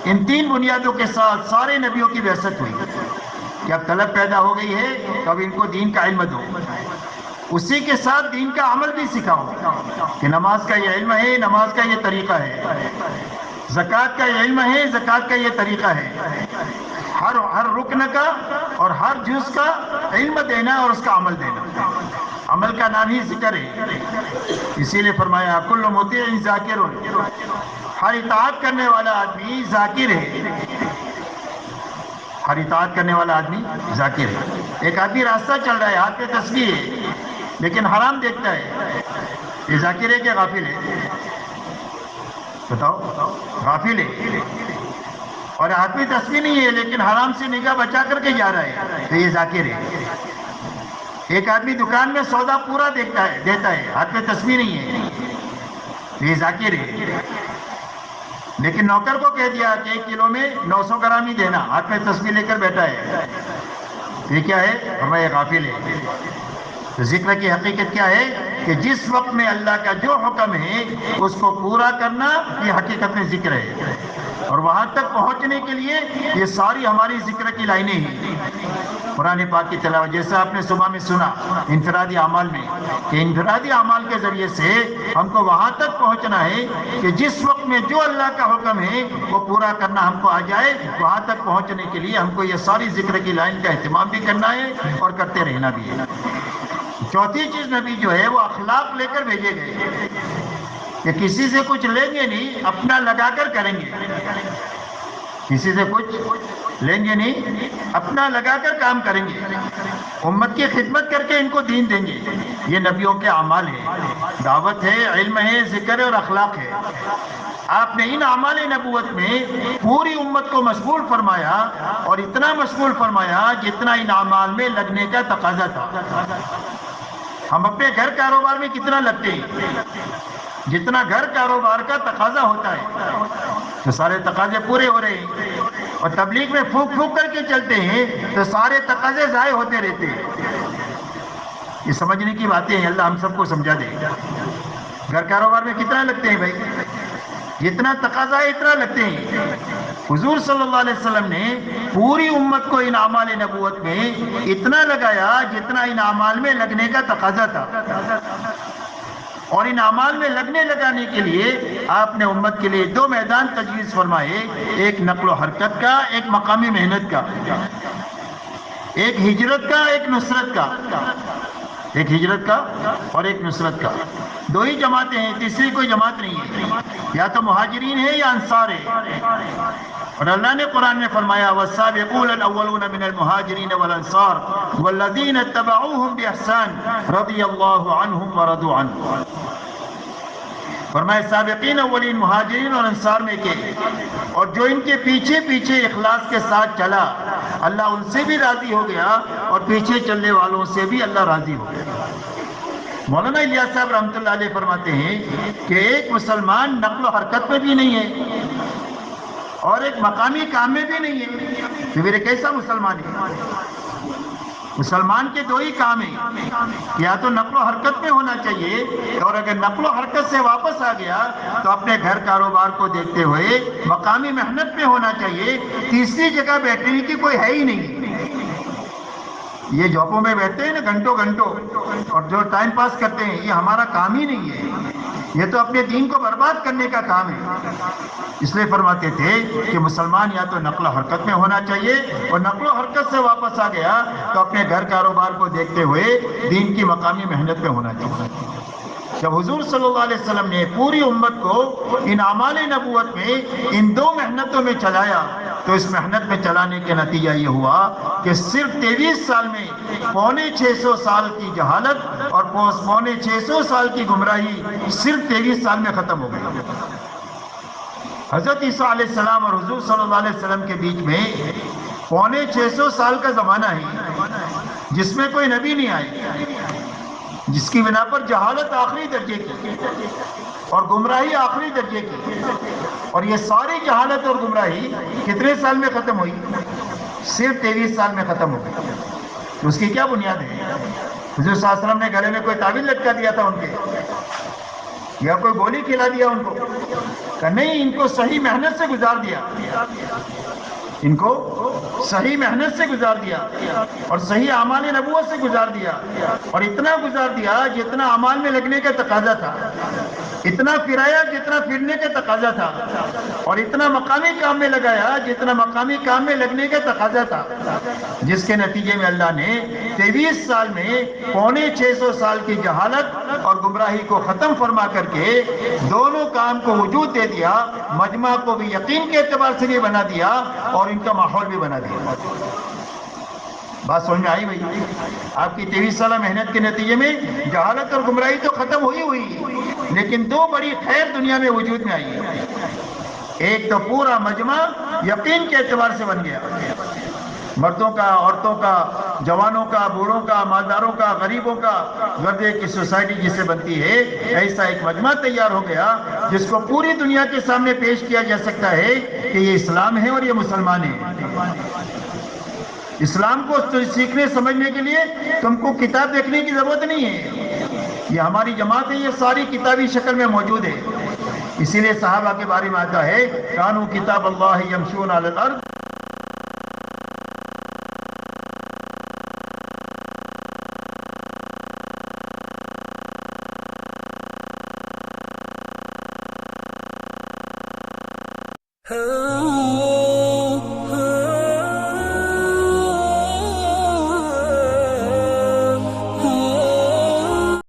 ان تین بنیادوں کے ساتھ سارے نبیوں کی بعثت ہوئی کہ اب طلب پیدا ہو گئی ہے تو اب ان کو دین کا علم دو، اسی کے ساتھ دین کا عمل بھی سکھاؤ کہ نماز کا یہ علم ہے، نماز کا یہ طریقہ ہے، زکوٰۃ کا یہ علم ہے، زکوٰۃ کا یہ طریقہ ہے، ہر رکن کا اور ہر جز کا علم دینا اور اس کا عمل دینا۔ عمل کا نام ہی ذکر ہے، اسی لیے فرمایا کل مطیع ذاکر، ہر اطاعت کرنے والا آدمی ذاکر ہے، ہر اطاعت کرنے والا آدمی ذاکر ہے۔ ایک آدمی راستہ چل رہا ہے، ہاتھ پہ تسبیح ہے لیکن حرام دیکھتا ہے، یہ ذاکر ہے کہ غافل ہے؟ بتاؤ، غافل ہے۔ اور ہاتھ میں تسبیح نہیں ہے لیکن حرام سے نگاہ بچا کر کے جا رہا ہے تو یہ ذاکر ہے۔ ایک آدمی دکان میں سودا پورا دیتا ہے، ہاتھ میں تسبیح نہیں ہے تو یہ ذاکر ہے۔ لیکن نوکر کو کہہ دیا کہ 1 کلو میں 900 گرام ہی دینا، ہاتھ میں تسبیح لے کر بیٹھا ہے، یہ کیا ہے؟ فرمایا غافل ہے۔ تو ذکر کی حقیقت کیا ہے کہ جس وقت میں اللہ کا جو حکم ہے اس کو پورا کرنا، یہ حقیقت میں ذکر ہے۔ اور وہاں تک پہنچنے کے لیے یہ ساری ہماری ذکر کی لائنیں ہیں۔ قرآن پاک کی تلاوت، جیسا آپ نے صبح میں سنا انفرادی اعمال میں، کہ انفرادی اعمال کے ذریعے سے ہم کو وہاں تک پہنچنا ہے کہ جس وقت میں جو اللہ کا حکم ہے وہ پورا کرنا ہم کو آ جائے۔ وہاں تک پہنچنے کے لیے ہم کو یہ ساری ذکر کی لائن کا اہتمام بھی کرنا ہے اور کرتے رہنا بھی ہے۔ چوتھی چیز نبی جو ہے وہ اخلاق لے کر بھیجے گئے کہ کسی سے کچھ لیں گے نہیں، اپنا لگا کر کریں گے، کسی سے کچھ لیں گے نہیں، اپنا لگا کر کام کریں گے، امت کی خدمت کر کے ان کو دین دیں گے۔ یہ نبیوں کے اعمال ہے، دعوت ہے، علم ہے، ذکر ہے اور اخلاق ہے۔ آپ نے ان اعمال نبوت میں پوری امت کو مشغول فرمایا، اور اتنا مشغول فرمایا جتنا ان اعمال میں لگنے کا تقاضا تھا۔ ہم اپنے گھر کاروبار میں کتنا لگتے ہیں؟ جتنا گھر کاروبار کا تقاضا ہوتا ہے، تو سارے تقاضے پورے ہو رہے ہیں، اور تبلیغ میں پھونک پھونک کر کے چلتے ہیں تو سارے تقاضے ضائع ہوتے رہتے ہیں۔ یہ سمجھنے کی باتیں ہیں، اللہ ہم سب کو سمجھا دے گا۔ گھر کاروبار میں کتنا لگتے ہیں بھائی؟ جتنا تقاضا ہے اتنا لگتے ہیں۔ حضور صلی اللہ علیہ وسلم نے پوری امت کو ان اعمال نبوت میں اتنا لگایا جتنا ان اعمال میں لگنے کا تقاضا تھا۔ اور ان اعمال میں لگنے لگانے کے لیے آپ نے امت کے لیے 2 میدان تجویز فرمائے، ایک نقل و حرکت کا، ایک مقامی محنت کا، ایک ہجرت کا، ایک نصرت کا، ایک ہجرت کا اور ایک نصرت کا. 2 ہی جماعتیں ہیں، تیسری کوئی جماعت نہیں ہے، یا تو مہاجرین ہے یا انصار ہے. اور اللہ نے قرآن میں فرمایا والسابقون الاولون من المہاجرین والانصار والذین اتبعوهم باحسان رضی اللہ عنہم ورضوا عنہ. فرمایا سابقین اولین مہاجرین اور انصار میں کے، اور جو ان کے پیچھے پیچھے اخلاص کے ساتھ چلا اللہ ان سے بھی راضی ہو گیا اور پیچھے چلنے والوں سے بھی اللہ راضی ہو گیا. مولانا الیاس صاحب رحمۃ اللہ علیہ فرماتے ہیں کہ ایک مسلمان نقل و حرکت میں بھی نہیں ہے اور ایک مقامی کام میں بھی نہیں ہے، تو میرے کیسا مسلمان ہے؟ مسلمان کے 2 ہی کام ہیں، یا تو نقل و حرکت میں ہونا چاہیے، اور اگر نقل و حرکت سے واپس آ گیا تو اپنے گھر کاروبار کو دیکھتے ہوئے مقامی محنت میں ہونا چاہیے. تیسری جگہ بیٹھنے کی کوئی ہے ہی نہیں. یہ جابوں میں بیٹھتے ہیں نا گھنٹوں گھنٹوں اور جو ٹائم پاس کرتے ہیں، یہ ہمارا کام ہی نہیں ہے، یہ تو اپنے دین کو برباد کرنے کا کام ہے. اس لیے فرماتے تھے کہ مسلمان یا تو نقل و حرکت میں ہونا چاہیے، اور نقل و حرکت سے واپس آ گیا تو اپنے گھر کاروبار کو دیکھتے ہوئے دین کی مقامی محنت میں ہونا چاہیے. جب حضور صلی اللہ علیہ وسلم نے پوری امت کو ان اعمال نبوت میں ان 2 محنتوں میں چلایا تو اس محنت میں چلانے کے نتیجہ یہ ہوا کہ صرف 23 سال میں 650 سال کی جہالت اور 650 سال کی گمراہی صرف 23 سال میں ختم ہو گئی. حضرت عیسیٰ علیہ السلام اور حضور صلی اللہ علیہ وسلم کے بیچ میں 650 سال کا زمانہ ہے جس میں کوئی نبی نہیں آئے، جس کی بنا پر جہالت آخری درجے کی اور گمراہی آخری درجے کی. اور یہ ساری جہالت اور گمراہی کتنے سال میں ختم ہوئی؟ صرف 23 سال میں ختم ہو گئی. تو اس کی کیا بنیاد ہے؟ حضور صلی اللہ علیہ وسلم نے گلے میں کوئی تعویذ لٹکا دیا تھا ان کے، یا کوئی گولی کھلا دیا ان کو؟ کہ نہیں، ان کو صحیح محنت سے گزار دیا، ان کو صحیح محنت سے گزار دیا اور صحیح اعمال نبوت سے گزار دیا، اور اتنا گزار دیا جتنا اعمال میں لگنے کا تقاضا تھا، اتنا پھرایا جتنا پھرنے کا تقاضا تھا، اور اتنا مقامی کام میں لگایا جتنا مقامی کام میں لگنے کا تقاضا تھا، جس کے نتیجے میں اللہ نے 23 سال میں 650 سال کی جہالت اور گمراہی کو ختم فرما کر کے دونوں کام کو وجود دے دیا، مجمع کو بھی یقین کے اعتبار سے بھی بنا دیا اور ان کا ماحول بھی بنا دیا. بات سمجھ میں آئی بھائی؟ آپ کی 23 سالہ محنت کے نتیجے میں جہالت اور گمراہی تو ختم ہوئی لیکن 2 بڑی خیر دنیا میں وجود میں آئی ہے. ایک تو پورا مجمع یقین کے اعتبار سے بن گیا، مردوں کا، عورتوں کا، جوانوں کا، بوڑھوں کا، مالداروں کا، غریبوں کا، گردے کی سوسائٹی جسے بنتی ہے، ایسا ایک مجمع تیار ہو گیا جس کو پوری دنیا کے سامنے پیش کیا جا سکتا ہے کہ یہ اسلام ہے اور یہ مسلمان ہے. اسلام کو سیکھنے سمجھنے کے لیے تم کو کتاب دیکھنے کی ضرورت نہیں ہے، یہ ہماری جماعت ہے، یہ ساری کتابی شکل میں موجود ہے. اسی لیے صحابہ کے بارے میں آتا ہے کانوا کتاب اللہ یمشون علی الارض. ہاں